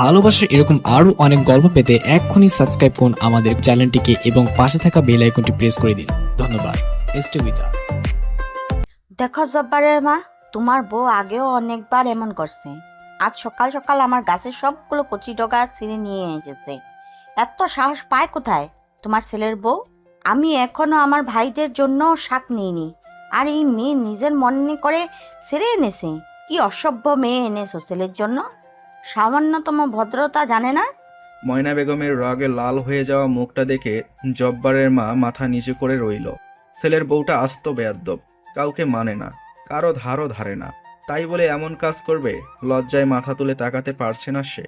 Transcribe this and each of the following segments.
ভালোবাসার এরকম আরো অনেক গল্প পেতে এক্ষুনি সাবস্ক্রাইব করুন আমাদের চ্যানেলটিকে এবং পাশে থাকা বেল আইকনটি প্রেস করে দিন। ধন্যবাদ। Stay with us. দেখো জব্বারের মা, তোমার বউ আগেও অনেকবার এমন করছে। আজ সকাল সকাল আমার গাছের সবগুলো কচি ডগা ছিঁড়ে নিয়ে এসেছে। এত সাহস পায় কোথায় তোমার ছেলের বউ? আমি এখনো আমার ভাইদের জন্য শাক নিইনি, আর এই মেয়ে নিজের মনে করে ছেড়ে এনেছে। কি অসভ্য মেয়ে এনেছো ছেলের জন্য, সামান্যতম ভদ্রতা জানে না। ময়না বেগমের রাগে লাল হয়ে যাওয়া মুখটা দেখে জব্বারের মা মাথা নিচু করে রইল। ছেলের বউটা আস্ত বেয়াদ্দব, কাউকে মানে না, কারো ধারও ধারে না, তাই বলে এমন কাজ করবে? লজ্জায় মাথা তুলে তাকাতে পারছে না সে।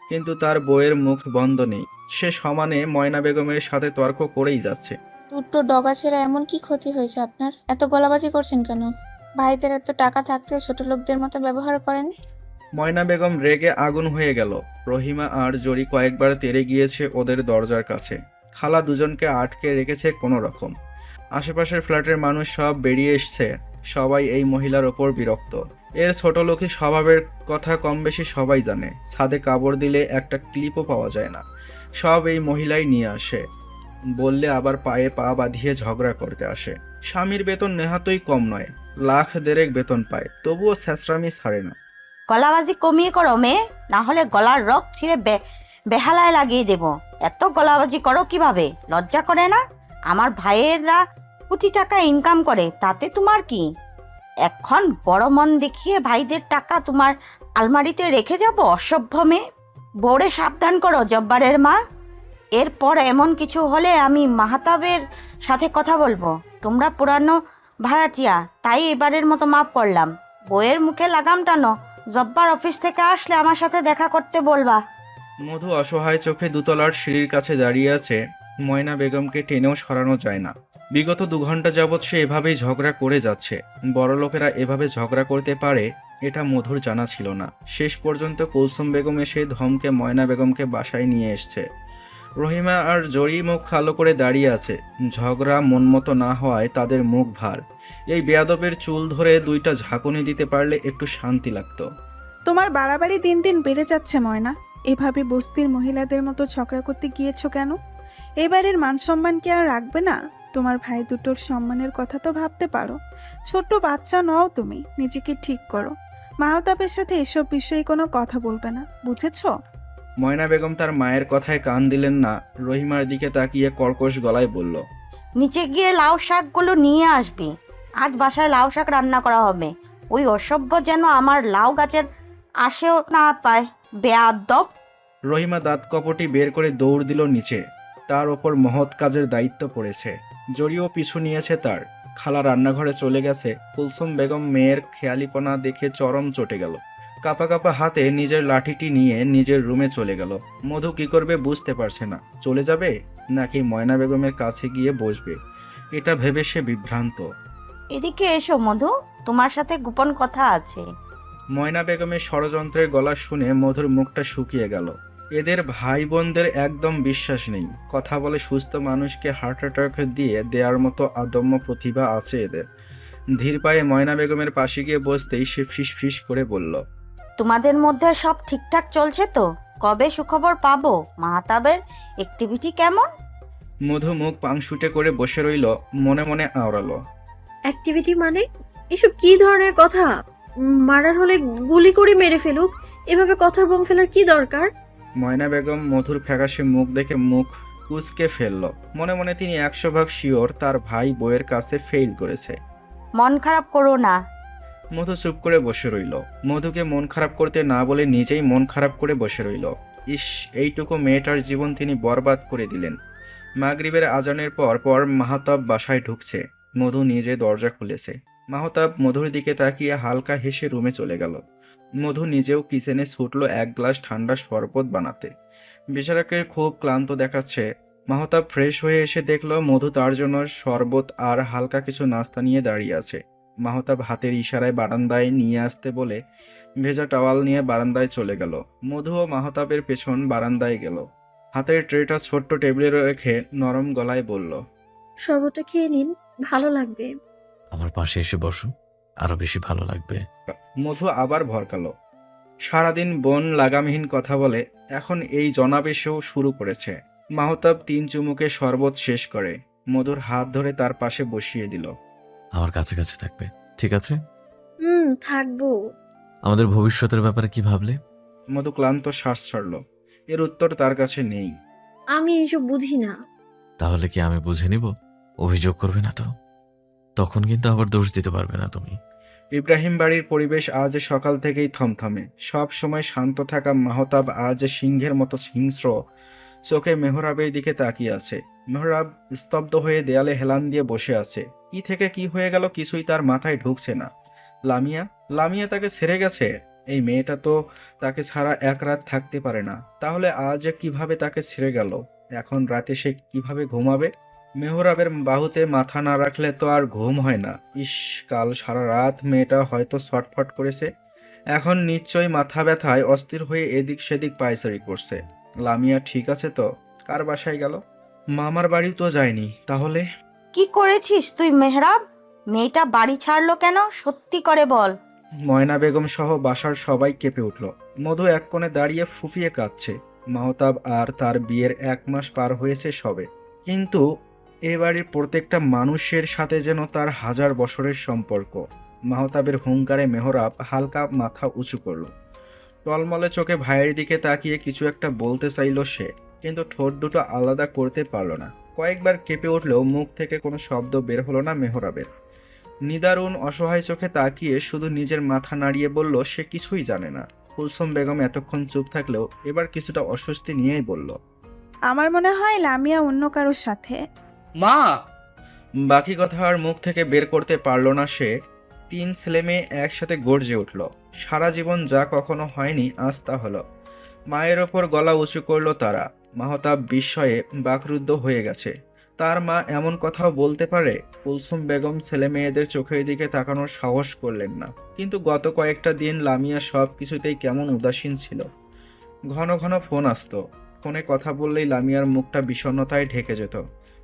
কিন্তু তার বউয়ের মুখ বন্ধ নেই, সে সমানে ময়না বেগমের সাথে তর্ক করেই যাচ্ছে। দুটো ডগা ছেড়া এমন কি ক্ষতি হয়েছে আপনার? এত গলাবাজি করছেন কেন? ভাইদের এত টাকা থাকতেও ছোট লোকদের মতো ব্যবহার করেন। ময়না বেগম রেগে আগুন হয়ে গেল। রহিমা আর জরি কয়েকবার তেড়ে গিয়েছে ওদের দরজার কাছে। খালা দুজনকে আটকে রেখেছে কোনো রকম। আশেপাশের ফ্ল্যাটের মানুষ সব বেরিয়ে এসছে। সবাই এই মহিলার ওপর বিরক্ত। এর ছোট লোকী স্বভাবের কথা কম বেশি সবাই জানে। ছাদে কাপড় দিলে একটা ক্লিপও পাওয়া যায় না, সব এই মহিলাই নিয়ে আসে। বললে আবার পায়ে পা বাঁধিয়ে ঝগড়া করতে আসে। স্বামীর বেতন নেহাতই কম নয়, লাখ দেড়েক বেতন পায়, তবুও ছ্যাঁচড়ামি ছাড়ে না। গলাবাজি কমিয়ে করো মেয়ে, না হলে গলার রক ছিঁড়ে বেহালায় লাগিয়ে দেব। এত গলাবাজি করো কিভাবে? লজ্জা করে না? আমার ভাইয়েরা কোটি টাকা ইনকাম করে, তাতে তোমার কি? এখন বড় মন দেখিয়ে ভাইদের টাকা তোমার আলমারিতে রেখে যাব? অসভ্য মেয়ে। বউরে সাবধান করো জব্বারের মা। এরপর এমন কিছু হলে আমি মাহাতাবের সাথে কথা বলবো। তোমরা পুরানো ভাড়াটিয়া, তাই এবারের মতো মাফ করলাম। বউয়ের মুখে লাগাম টানো। জব্বার অফিস থেকে আসলে আমার সাথে দেখা করতে বলবা। মধু অসহায় চোখে দুতলার সিঁড়ির কাছে দাঁড়িয়ে আছে। ময়না বেগমকে টেনেও সরানো যায় না। বিগত 2 ঘন্টা যাবৎ সে এভাবেই ঝগড়া করে যাচ্ছে। বড় লোকেরা এভাবে ঝগড়া করতে পারে এটা মধুর জানা ছিল না। শেষ পর্যন্ত কুলসুম বেগম এসে ধমকে ময়না বেগমকে বাসায় নিয়ে এসছে। রহিমা আর জরি মুখ কালো করে দাঁড়িয়ে আছে। ঝগড়া মনমতো না হওয়ায় তাদের মুখ ভার। এই বেয়াদবের চুল ধরে 2টা ঝাঁকুনি দিতে পারলে একটু শান্তি লাগতো। তোমার বাড়াবাড়ি দিন দিন বেড়ে যাচ্ছে ময়না। এভাবে বস্তির মহিলাদের মতো ঝগড়া করতে গিয়েছো কেন? এবারের মান সম্মান কি আর রাখবে না? তোমার ভাই দুটোর সম্মানের কথা তো ভাবতে পারো। ছোট্ট বাচ্চা নও তুমি, নিজেকে ঠিক করো। মাহতাবের সাথে এসব বিষয়ে কোনো কথা বলবে না, বুঝেছো? ময়না বেগম তার মায়ের কথায় কান দিলেন না। রহিমার দিকে তাকিয়ে কর্কশ গলায় বলল, নিচে গিয়ে লাউ শাকগুলো নিয়ে আসবি। আজ বাসায় লাউ শাক রান্না করা হবে। ওই অসভ্য যেন আমার লাউ গাছের আশেও না পায়, বেয়াদব। রহিমা দাঁত কপটি বের করে দৌড় দিল নিচে। তার ওপর মহৎ কাজের দায়িত্ব পড়েছে। জরিও পিছু নিয়েছে তার। খালা রান্নাঘরে চলে গেছে। কুলসুম বেগম মেয়ের খেয়ালিপনা দেখে চরম চটে গেল। কাপা কাপা হাতে নিজের লাঠিটি নিয়ে নিজের রুমে চলে গেল। মধু কি করবে বুঝতে পারছে না। চলে যাবে নাকি ময়না বেগমের কাছে গিয়ে বসবে, এটা ভেবে সে বিভ্রান্ত। এদিকে এসো মধু, তোমার সাথে গোপন কথা আছে। ময়না বেগমের ষড়যন্ত্রের গলা শুনে মধুর মুখটা শুকিয়ে গেল। এদের ভাই বোনদের একদম বিশ্বাস নেই। কথা বলে সুস্থ মানুষকে হার্ট অ্যাটাক দিয়ে দেওয়ার মতো অদম্য প্রতিভা আছে এদের। ধীর পায়ে ময়না বেগমের পাশে গিয়ে বসতেই সে ফিস ফিস করে বলল, তোমাদের মধ্যে সব ঠিকঠাক চলছে তো? কবে সুখবর পাবো? মাহতাবের অ্যাক্টিভিটি কেমন? মধু মুখ পাংশুটে করে বসে রইল, মনে মনে আওড়ালো, অ্যাক্টিভিটি মানে? এসব কি ধরনের কথা? মারার হলে গুলি করে মেরে ফেলুক, এভাবে কথার বোম ফেলার কি দরকার? ময়না বেগম মধুর ফ্যাকাশে মুখ দেখে মুখ কুঁচকে ফেলল। মনে মনে তিনি 100% শিওর তার ভাই বইয়ের কাছে ফেল করেছে। মন খারাপ করো না। মধু চুপ করে বসে রইল। মধুকে মন খারাপ করতে না বলে নিজেই মন খারাপ করে বসে রইল। ইস, এইটুকু মেয়েটার জীবন তিনি বরবাদ করে দিলেন। মাগরিবের আজানের পর পর মাহতাব বাসায় ঢুকছে। মধু নিজে দরজা খুলেছে। মাহতাব মধুর দিকে তাকিয়ে হালকা হেসে রুমে চলে গেল। মধু নিজেও কিচেনে ছুটল 1 গ্লাস ঠান্ডা শরবত বানাতে। বেচারাকে খুব ক্লান্ত দেখাচ্ছে। মাহতাব ফ্রেশ হয়ে এসে দেখল মধু তার জন্য শরবত আর হালকা কিছু নাস্তা নিয়ে দাঁড়িয়ে আছে। মাহতাব হাতের ইশারায় বারান্দায় নিয়ে আসতে বলে ভেজা টাওয়াল নিয়ে বারান্দায় চলে গেল। মধুও মাহতাবের পেছন বারান্দায় গেল। হাতের ট্রেটা ছোট্ট টেবিলে রেখে নরম গলায় বলল, শরবতটা খেয়ে নিন, ভালো লাগবে। আমার পাশে এসে বসো, আরো বেশি ভালো লাগবে। মধু আবার ভরকালো। সারাদিন বোন লাগামহীন কথা বলে, এখন এই জনাবেশেও শুরু করেছে। মাহতাব 3 চুমুকে শরবত শেষ করে মধুর হাত ধরে তার পাশে বসিয়ে দিল। আমার কাছাকাছি থাকবে, ঠিক আছে? থাকবো। আমাদের ভবিষ্যতের ব্যাপারে কি ভাবলে? মধু ক্লান্ত শ্বাস ছাড়ল। এর উত্তর তার কাছে নেই। আমি এসব বুঝি না। তাহলে কি আমি বুঝে নিব? অভিযোগ করবে না তো? তখন কিন্তু আবার দোষ দিতে পারবে না তুমি। ইব্রাহিম বাড়ির পরিবেশ আজ সকাল থেকেই থমথমে। সব সময় শান্ত থাকা মাহতাব আজ সিংহের মতো হিংস্র চোখে মেহরাবের দিকে তাকিয়ে আছে। মেহরাব স্তব্ধ হয়ে দেয়ালে হেলান দিয়ে বসে আছে। কি থেকে কি হয়ে গেল কিছুই তার মাথায় ঢুকছে না। লামিয়া লামিয়া তাকে ছেড়ে গেছে। এই মেয়েটা তো তাকে ছাড়া এক রাত থাকতে পারে না। তাহলে আজ কিভাবে তাকে ছেড়ে গেল? এখন রাতে সে কিভাবে ঘুমাবে? মেহরাবের বাহুতে মাথা না রাখলে তো আর ঘুম হয় না। ইস, কাল সারা রাত মেয়েটা হয়তো ছটফট করেছে। এখন নিশ্চয়ই মাথা ব্যথায় অস্থির হয়ে এদিক সেদিক পায়চারি করছে। লামিয়া ঠিক আছে তো? কার বাসায় গেল? মামার বাড়িও তো যায়নি। তাহলে কি করেছিস তুই মেহরাব? মেয়েটা বাড়ি ছাড়লো কেন? সত্যি করে বল। ময়না বেগম সহ বাসার সবাই কেঁপে উঠল। মধু এক কোণে দাঁড়িয়ে ফুঁফিয়ে কাঁদছে। মাহতাব আর তার বিয়ের 1 মাস পার হয়েছে সবে, কিন্তু এ বাড়ির প্রত্যেকটা মানুষের সাথে যেন তার 1000 বছরের সম্পর্ক। মাহতাবের হুঙ্কারে মেহরাব হালকা মাথা উঁচু করল। টলমলে চোখে ভাইয়ের দিকে তাকিয়ে কিছু একটা বলতে চাইল সে, কিন্তু ঠোঁট দুটো আলাদা করতে পারল না। কয়েকবার কেঁপে উঠলেও মুখ থেকে কোনো শব্দ বের হলো না মেহরাবের। নিদারুণ অসহায় চোখে তাকিয়ে শুধু নিজের মাথা নাড়িয়ে বলল সে কিছুই জানে না। কুলসুম বেগম এতক্ষণ চুপ থাকলেও এবার কিছুটা অস্বস্তি নিয়েই বলল, আমার মনে হয় লামিয়া অন্য কারোর সাথে। মা! বাকি কথা আর মুখ থেকে বের করতে পারল না সে। 3 ছেলে মেয়ে একসাথে গর্জে উঠল। সারা জীবন যা কখনো হয়নি আজ তা হলো। মায়ের ওপর গলা উঁচু করল তারা। মাহতাব বিস্ময়ে বাকরুদ্ধ হয়ে গেছে। তার মা এমন কথাও বলতে পারে? কুলসুম বেগম ছেলে মেয়েদের চোখের দিকে তাকানোর সাহস করলেন না। কিন্তু গত কয়েকটা দিন লামিয়া সব কিছুতেই কেমন উদাসীন ছিল। ঘন ঘন ফোন আসতো। ফোনে কথা বললেই লামিয়ার মুখটা বিষণ্ণতায় ঢেকে যেত।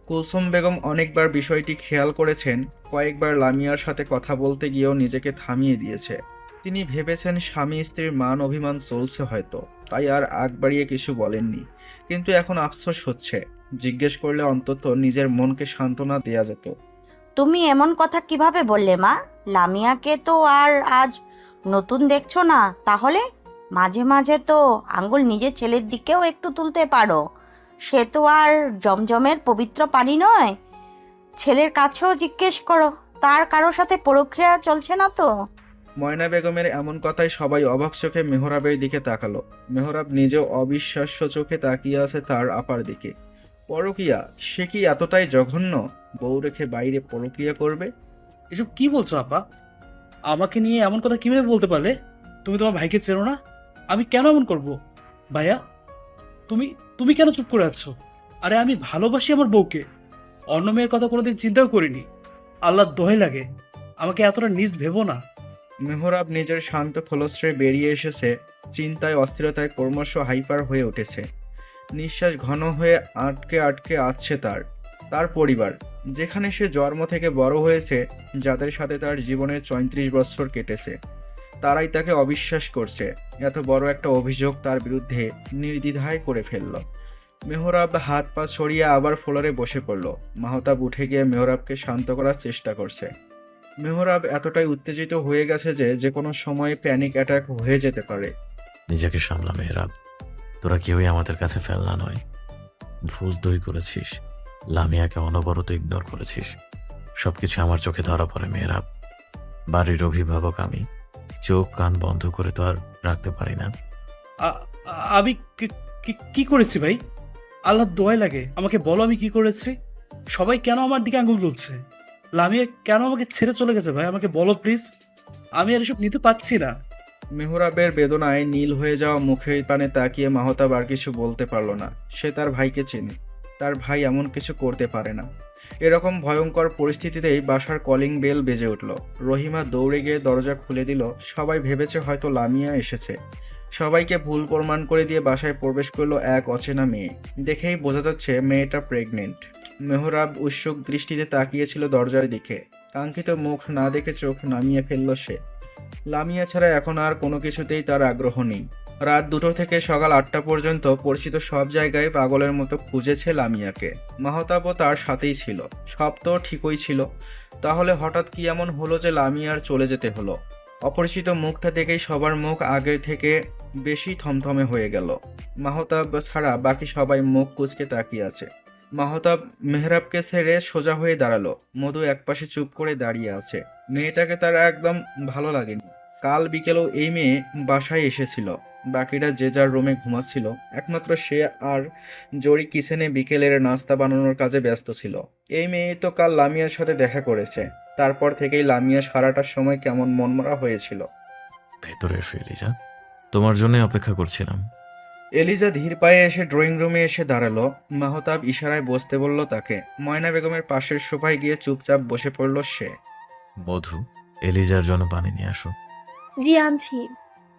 কুলসুম বেগম অনেকবার বিষয়টি খেয়াল করেছেন। কয়েকবার লামিয়ার সাথে কথা বলতে গিয়েও নিজেকে থামিয়ে দিয়েছে। তিনি ভেবেছেন স্বামী স্ত্রীর মান অভিমান চলছে হয়তো, তাই আর আগ বাড়িয়ে কিছু বলেননি। কিন্তু এখন আফসোস হচ্ছে। জিজ্ঞেস করলে অন্তত নিজের মনকে সান্ত্বনা দেয়া যেত। তুমি এমন কথা কিভাবে বললে মা? লামিয়াকে তো আর আজ নতুন দেখছো না। তাহলে মাঝে মাঝে তো আঙ্গুল নিজের ছেলের দিকেও একটু তুলতে পারো। সে তো আর জমজমের পবিত্র পানি নয়। ছেলের কাছেও জিজ্ঞেস করো, তার কারোর সাথে পরক্রিয়া চলছে না তো? ময়না বেগমের এমন কথায় সবাই অবাক চোখে মেহরাবের দিকে তাকালো। মেহরাব নিজেও অবিশ্বাস্য চোখে তাকিয়ে আছে তার আপার দিকে। পরকিয়া? সে কি এতটাই জঘন্য? বউ রেখে বাইরে পরকিয়া করবে? এসব কি বলছো আপা? আমাকে নিয়ে এমন কথা কিভাবে বলতে পারলে? তুমি তোমার ভাইকে চেনো না? আমি কেন এমন করব? ভাইয়া, তুমি তুমি কেন চুপ করে আছো? আরে আমি ভালোবাসি আমার বউকে। অন্য মেয়ের কথা কোনোদিন চিন্তাও করিনি। আল্লাহর দোহাই লাগে, আমাকে এতটা নিজ ভেবো না। মেহরাব নিজের শান্ত খোলস্রে বেরিয়ে এসেছে। চিন্তায় অস্থিরতায় ক্রমশ হাইপার হয়ে উঠেছে। নিঃশ্বাস ঘন হয়ে আটকে আটকে আসছে তার পরিবার, যেখানে সে জন্ম থেকে বড় হয়েছে, যাদের সাথে তার জীবনের 34 বছর কেটেছে, তারাই তাকে অবিশ্বাস করছে। এত বড় একটা অভিযোগ তার বিরুদ্ধে নির্দ্বিধায় করে ফেলল। মেহরাব হাত পা ছড়িয়ে আবার ফ্লোরে বসে পড়ল। মাহতাব উঠে গিয়ে মেহরাবকে শান্ত করার চেষ্টা করছে। মেহরাব এতটাই উত্তেজিত হয়ে গেছে যে কোনো সময় প্যানিক অ্যাটাক হয়ে যেতে পারে। নিজেকে সামলা মেহরাব, তোরা কেউই আমাদের কাছে ফেলনা নয়। ভুল তুই করেছিস, লামিয়াকে অনবরত ইগনোর করেছিস। সবকিছু আমার চোখে ধরা পড়ে মেহরাব। বাড়ির অভিভাবক আমি, চোখ কান বন্ধ করে তো আর রাখতে পারি না। আমি কি করেছি ভাই? আল্লাহর দোহাই লাগে, আমাকে বলো আমি কি করেছি? সবাই কেন আমার দিকে আঙুল তুলছে? লামিয়া কেন আমাকে ছেড়ে চলে গেছে ভাই? আমাকে বলো প্লিজ, আমি আর এসব নিতে পারছি না। মেহরাবের বেদনায় নীল হয়ে যাওয়া মুখের পানে তাকিয়ে মাহতাব আর কিছু বলতে পারল না। সে তার ভাইকে চেনে, তার ভাই এমন কিছু করতে পারে না। এরকম ভয়ঙ্কর পরিস্থিতিতেই বাসার কলিং বেল বেজে উঠল। রহিমা দৌড়ে গিয়ে দরজা খুলে দিল। সবাই ভেবেছে হয়তো লামিয়া এসেছে। সবাইকে ভুল প্রমাণ করে দিয়ে বাসায় প্রবেশ করলো এক অচেনা মেয়ে। দেখেই বোঝা যাচ্ছে মেয়েটা প্রেগনেন্ট। মেহরাব উৎসুক দৃষ্টিতে তাকিয়েছিল দরজার দিকে। কাঙ্ক্ষিত মুখ না দেখে চোখ নামিয়ে ফেলল সে। লামিয়া ছাড়া এখন আর কোনো কিছুতেই তার আগ্রহ নেই। রাত 2টো থেকে সকাল 8টা পর্যন্ত পরিচিত সব জায়গায় পাগলের মতো খুঁজেছে লামিয়াকে। মাহতাবও তার সাথেই ছিল। সব তো ঠিকই ছিল, তাহলে হঠাৎ কি এমন হলো যে লামিয়ার চলে যেতে হলো? অপরিচিত মুখটা দেখেই সবার মুখ আগের থেকে বেশি থমথমে হয়ে গেল। মাহতাব ছাড়া বাকি সবাই মুখ কুঁচকে তাকিয়ে আছে। মাহতাব মেহরাবকে ছেড়ে সোজা হয়ে দাঁড়ালো। মধু একপাশে চুপ করে দাঁড়িয়ে আছে। মেয়েটাকে তার একদম ভালো লাগেনি। কাল বিকেলেও এই মেয়ে বাসায় এসেছিল। বাকিরা যে যার রুমে ঘুমাচ্ছিল। একমাত্র সে আর জরি কিচেনে বিকেলের নাস্তা বানানোর কাজে ব্যস্ত ছিল। এই মেয়ে তো কাল লামিয়ার সাথে দেখা করেছে। তারপর থেকেই লামিয়া সারাটার সময় কেমন মনমরা হয়েছিল। ভেতরে এসো এলিজা, তোমার জন্য অপেক্ষা করছিলাম। এলিজা ধীর পায়ে এসে ড্রয়িং রুমে এসে দাঁড়ালো। মাহতাব ইশারায় বসতে বলল তাকে। ময়না বেগমের পাশের সোফায় গিয়ে চুপচাপ বসে পড়ল সে। মধু, এলিজার জন্য পানি নিয়ে আসো। জি আনছি।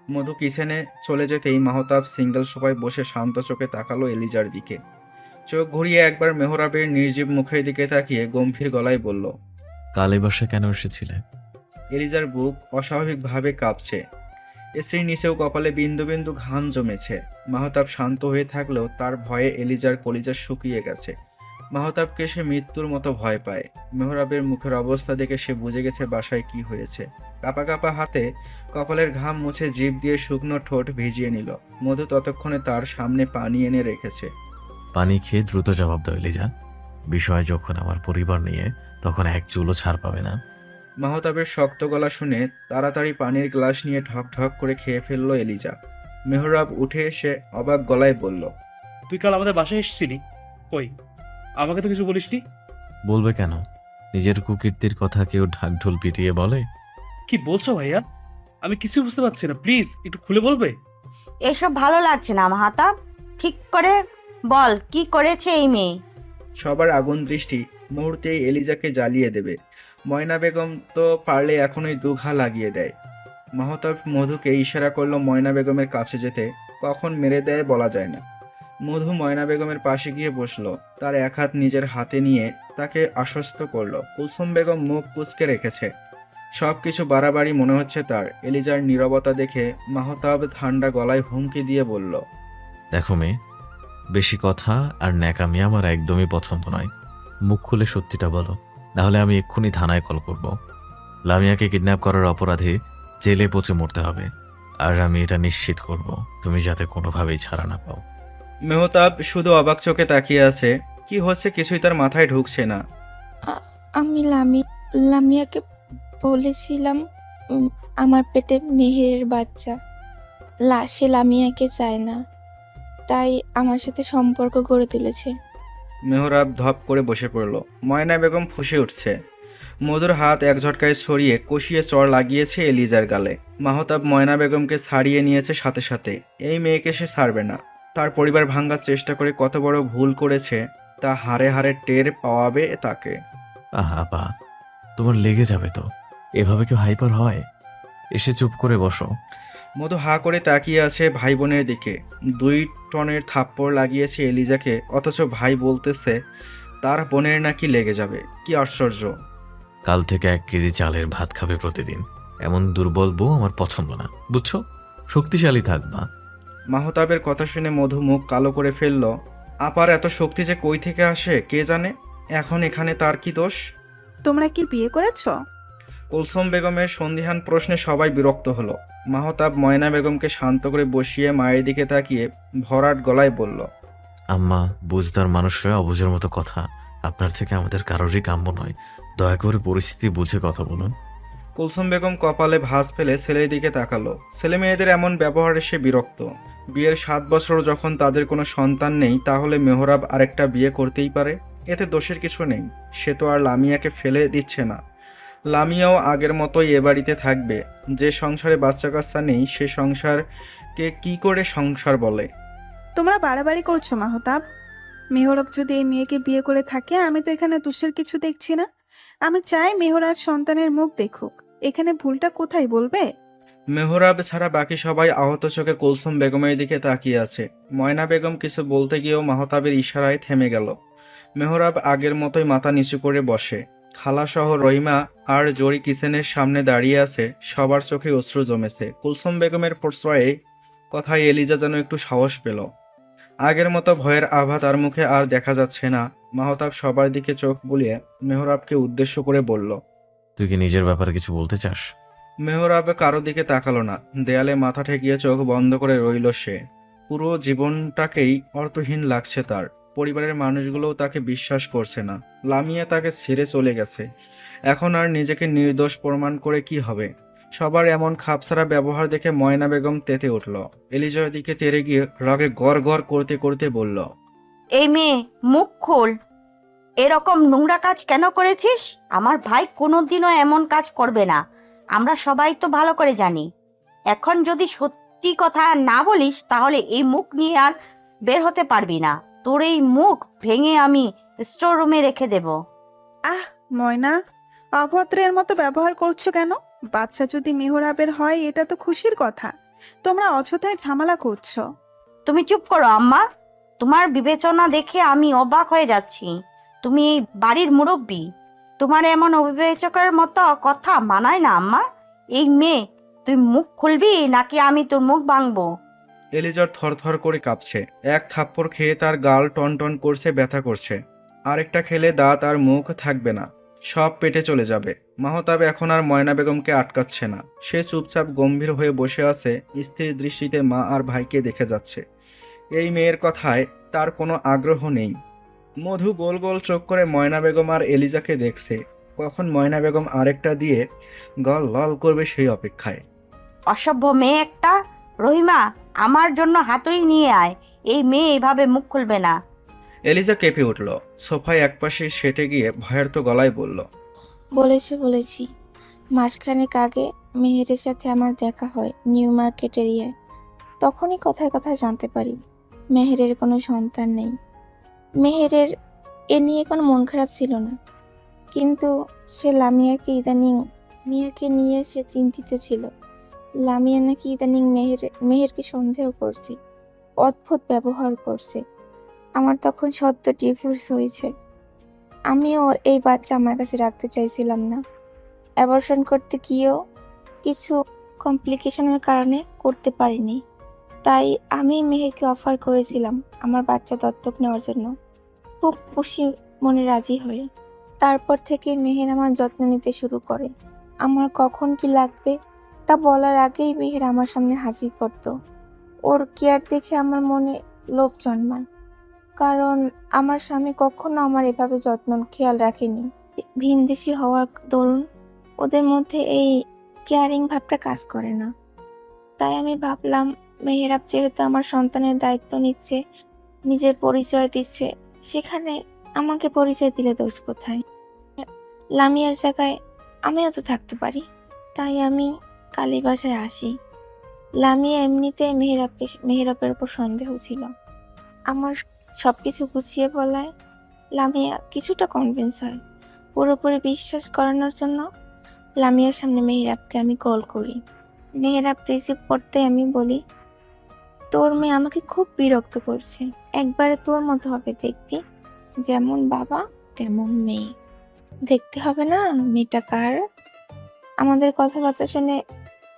মধু কিচেনে চলে যেতেই মাহতাব সিঙ্গেল সোফায় বসে শান্ত চোখে তাকালো এলিজার দিকে। চোখ ঘুরিয়ে একবার মেহরাবের নির্জীব মুখের দিকে তাকিয়ে গম্ভীর গলায় বলল, কাল এ বাসায় কেন এসেছিলে? এলিজার বুক অস্বাভাবিকভাবে কাঁপছে। এসির নিচেও কপালে বিন্দু বিন্দু ঘাম জমেছে। মাহতাব শান্ত হয়ে থাকলেও তার ভয়ে এলিজার কলিজা শুকিয়ে গেছে। মাহতাবকে সে মৃত্যুর মতো ভয় পায়। মেহরাবের মুখের অবস্থা দেখে সে বুঝে গেছে বাসায় কি হয়েছে। কাঁপা কাঁপা হাতে কপালের ঘাম মুছে জিভ দিয়ে শুকনো ঠোঁট ভিজিয়ে নিল। মধু ততক্ষণে তার সামনে পানি এনে রেখেছে। পানি খেয়ে দ্রুত জবাব দাও এলিজা। বিষয় যখন আমার পরিবার নিয়ে, তখন এক চুলও ছাড় পাবে না। মাহতাবের শক্ত গলা শুনে তাড়াতাড়ি পানির গ্লাস নিয়ে ঠক ঠক করে খেয়ে ফেলল এলিজা। মেহরাব উঠে এসে অবাক গলায় বলল, তুই কাল আমাদের বাসায় এসেছিলি? কই, আমাকে তো কিছু বলিসনি। বলবে কেন? নিজের কুকীর্তির কথা কেউ ঢাকঢোল পিটিয়ে বলে? কি বলছো ভাইয়া? আমি কিছু বুঝতে পারছি না, প্লিজ একটু খুলে বলবে? এসব ভালো লাগছে না মাহতাব। ঠিক করে বল, কি করেছে এই মেয়ে? সবার আগুন দৃষ্টি মুহূর্তেই এলিজাকে জ্বালিয়ে দেবে। ময়না বেগম তো পারলে এখনই দুঘা লাগিয়ে দেয়। মাহতাব মধুকে ইশারা করলো ময়না বেগমের কাছে যেতে। কখন মেরে দেয় বলা যায় না। মধু ময়না বেগমের পাশে গিয়ে বসলো। তার এক হাত নিজের হাতে নিয়ে তাকে আশ্বস্ত করলো। কুলসুম বেগম মুখ কুঁচকে রেখেছে। সব কিছু বাড়াবাড়ি মনে হচ্ছে তার। এলিজার নীরবতা দেখে মাহতাব ঠান্ডা গলায় হুমকি দিয়ে বলল, দেখো মেয়ে, বেশি কথা আর ন্যাকামি আমার একদমই পছন্দ নয়। মুখ খুলে সত্যিটা বলো, নাহলে আমি এক্ষুনি থানায় কল করব। লামিয়াকে কিডন্যাপ করার অপরাধে জেলে পচে মরতে হবে। আর আমি এটা নিশ্চিত করব তুমি যাতে কোনোভাবেই ছাড়া না পাও। মেহতাব শুধু অবাক চোখে তাকিয়ে আছে। কি হচ্ছে কিছুই তার মাথায় ঢুকছে না। আমি লামিয়াকে বলেছিলাম আমার পেটে মেহেরের বাচ্চা। সে লামিয়াকে চায় না, তাই আমার সাথে সম্পর্ক গড়ে তুলেছে। মেহরাব ধপ করে বসে পড়ল। ময়না বেগম ফুঁসে উঠছে। মধুর হাত এক ঝটকায় ছড়িয়ে কষিয়ে চড় লাগিয়েছে এলিজার গালে। মাহতাব ময়না বেগমকে ছাড়িয়ে নিয়েছে সাথে সাথে। এই মেয়েকে সে ছাড়বে না। তার পরিবার ভাঙার চেষ্টা করে কত বড় ভুল করেছে তা হাড়ে হাড়ে টের পাওয়াবে তাকে। আহা বা, তোমার লেগে যাবে তো। এভাবে কেউ হাইপার হয়? এসে চুপ করে বসো। মধু হা করে তাকিয়ে আছে ভাই বোনের দিকে। 2 টনের থাপ্পড় লাগিয়েছে এলিজাকে, অথচ ভাই বলতেছে তার বোনের নাকি লেগে যাবে। কি আশ্চর্য! কাল থেকে 1 কেজি চালের ভাত খাবে প্রতিদিন। এমন দুর্বল বউ আমার পছন্দ না, বুঝছো? শক্তিশালী থাকবা। মাহতাবের কথা শুনে মধু মুখ কালো করে ফেলল। আপার এত শক্তি যে কই থেকে আসে কে জানে। এখন এখানে তার কি দোষ? তোমরা কি বিয়ে করেছো? কুলসুম বেগমের সন্দিহান প্রশ্নে সবাই বিরক্ত হলো। মাহতাব ময়না বেগমকে শান্ত করে বসিয়ে মায়ের দিকে তাকিয়ে ভরাট গলায় বলল, আম্মা, বুঝদার মানুষরা অবুঝের মতো কথা আপনার থেকে আমাদের কারোরই কাম্য নয়। দয়া করে পরিস্থিতি বুঝে কথা বলুন। কুলসুম বেগম কপালে ভাঁজ ফেলে ছেলের দিকে তাকালো। ছেলে মেয়েদের এমন ব্যবহারে সে বিরক্ত। বিয়ের 7 বছর যখন তাদের কোনো সন্তান নেই, তাহলে মেহরাব আরেকটা বিয়ে করতেই পারে। এতে দোষের কিছু নেই। সে তো আর লামিয়াকে ফেলে দিচ্ছে না। লামিয়াও আগের মতোই এ বাড়িতে থাকবে। যে সংসারে বাচ্চা কাচ্চা নেই সে সংসারকে কি করে সংসার বলে? তোমরা বাড়াবাড়ি করছো মাহতাব। মেহরাব যদি এই মেয়েকে বিয়ে করে থাকে, আমি তো এখানে দোষের কিছু দেখছি না। আমি চাই মেহরাব সন্তানের মুখ দেখুক। এখানে ভুলটা কোথায় বলবে? মেহরাব ছাড়া বাকি সবাই আহত চোখে কুলসুম বেগমের দিকে তাকিয়ে আছে। ময়না বেগম কিছু বলতে গিয়েও মাহতাবের ইশারায় থেমে গেল। মেহরাব আগের মতোই মাথা নিচু করে বসে। খালাসহ রহিমা আর জরি কিচেনের সামনে দাঁড়িয়ে আছে। সবার চোখে অশ্রু জমেছে। কুলসুম বেগমের প্রশ্রয়ে কথায় এলিজা যেন একটু সাহস পেল। আগের মতো ভয়ের আভা তার মুখে আর দেখা যাচ্ছে না। মাহতাব সবার দিকে চোখ বুলিয়ে মেহরাবকে উদ্দেশ্য করে বলল। তুই কি নিজের ব্যাপারে কিছু বলতে চাস? মেহরাব কারো দিকে তাকালো না। দেয়ালে মাথা ঠেকিয়ে চোখ বন্ধ করে রইল সে। পুরো জীবনটাকেই অর্থহীন লাগছে তার। পরিবারের মানুষগুলোও তাকে বিশ্বাস করছে না। লামিয়া তাকে ছেড়ে চলে গেছে। এখন আর নিজেকে নির্দোষ প্রমাণ করে কি হবে? সবার এমন খাপছাড়া ব্যবহার দেখে ময়না বেগম তেতে উঠল। এলিজার দিকে তেড়ে গিয়ে রাগে গড় গড় করতে করতে বলল। এই মেয়ে, মুখ খোল। এরকম নোংরা কাজ কেন করেছিস? আমার ভাই কোনোদিনও এমন কাজ করবে না, আমরা সবাই তো ভালো করে জানি। এখন যদি সত্যি কথা না বলিস তাহলে এই মুখ নিয়ে আর বের হতে পারবি না। তোর এই মুখ ভেঙে আমি স্টোর রুমে রেখে দেব। আহ ময়না, অভদ্রের মতো ব্যবহার করছো কেন? বাচ্চা যদি মেহরাবের হয় এটা তো খুশির কথা, তোমরা অযথায় ঝামেলা করছো। তুমি চুপ করো আম্মা। তোমার বিবেচনা দেখে আমি অবাক হয়ে যাচ্ছি। তুমি এই বাড়ির মুরব্বী, তোমার এমন অবিবেচকের মতো কথা মানায় না আম্মা। এই মেয়ে, তুই মুখ খুলবি নাকি আমি তোর মুখ ভাঙবো? এলিজার থরথর করে কাঁপছে। এক থাপ্পড় খেয়ে তার গাল টনটন করছে, ব্যথা করছে। আরেকটা খেলে দাঁত আর মুখ থাকবে না, সব পেটে চলে যাবে। মাহতাব এখন আর ময়না বেগমকে আটকাচ্ছে না। সে চুপচাপ গম্ভীর হয়ে বসে আছে, স্থির দৃষ্টিতে মা আর ভাইকে দেখে যাচ্ছে। এই মেয়ের কথায় তার কোনো আগ্রহ নেই। মধু গোল গোল চোখ করে ময়না বেগম আর এলিজাকে দেখছে। কখন ময়না বেগম আরেকটা দিয়ে গল লল করবে সেই অপেক্ষায়। অসভ্য মেয়ে একটা। রহিমা, আমার জন্য হাতুড়ি নিয়ে আয়। এই মেয়ে এভাবে মুখ খুলবে না। এলিজা কেঁপে উঠল। সোফায় একপাশে সেটে গিয়ে ভয়ার্ত গলায় বলল। বলেছি মাসখানেক আগে মেহেরের সাথে আমার দেখা হয় নিউ মার্কেট এরিয়ায়। তখনই কথায় কথায় জানতে পারি মেহেরের কোনো সন্তান নেই। মেহেরের এ নিয়ে কোনো মন খারাপ ছিল না, কিন্তু সে মিয়াকে নিয়ে সে চিন্তিত ছিল। লামিয়া নাকি ইদানিং মেহেরকে সন্দেহ করছে, অদ্ভুত ব্যবহার করছে। আমার তখন সদ্য ডিভোর্স হয়েছে। আমিও এই বাচ্চা আমার কাছে রাখতে চাইছিলাম না। অ্যাবর্শন করতে গিয়েও কিছু কমপ্লিকেশনের কারণে করতে পারিনি। তাই আমি মেহেরকে অফার করেছিলাম আমার বাচ্চা দত্তক নেওয়ার জন্য। খুব খুশি মনে রাজি হয়ে তারপর থেকে মেহের আমার যত্ন নিতে শুরু করে। আমার কখন কি লাগবে তা বলার আগেই মেহের আমার সামনে হাজির করত। ওর কেয়ার দেখে আমার মনে লোভ জন্মায়, কারণ আমার স্বামী কখনো আমার এভাবে খেয়াল রাখেনি। ভিনদেশি হওয়ার দরুন ওদের মধ্যে এই কেয়ারিং ভাবটা কাজ করে না। তাই আমি ভাবলাম মেহেরাব যেহেতু আমার সন্তানের দায়িত্ব নিচ্ছে, নিজের পরিচয় দিচ্ছে, সেখানে আমাকে পরিচয় দিলে দোষ কোথায়? লামিয়ার জায়গায় আমিও তো থাকতে পারি। তাই আমি কালী বাসায় আসি। লামিয়া এমনিতে মেহেরাবের উপর সন্দেহ ছিল। আমার সবকিছু গুছিয়ে বলায় লামিয়া কিছুটা কনভিন্স হয়। পুরোপুরি বিশ্বাস করানোর জন্য লামিয়ার সামনে মেহেরাবকে আমি কল করি। মেহেরাব রিসিভ করতে আমি বলি, তোর মেয়ে আমাকে খুব বিরক্ত করছে। একবারে তোর মতো হবে দেখবি, যেমন বাবা তেমন মেয়ে। দেখতে হবে না মেয়েটা কার। আমাদের কথাবার্তা শুনে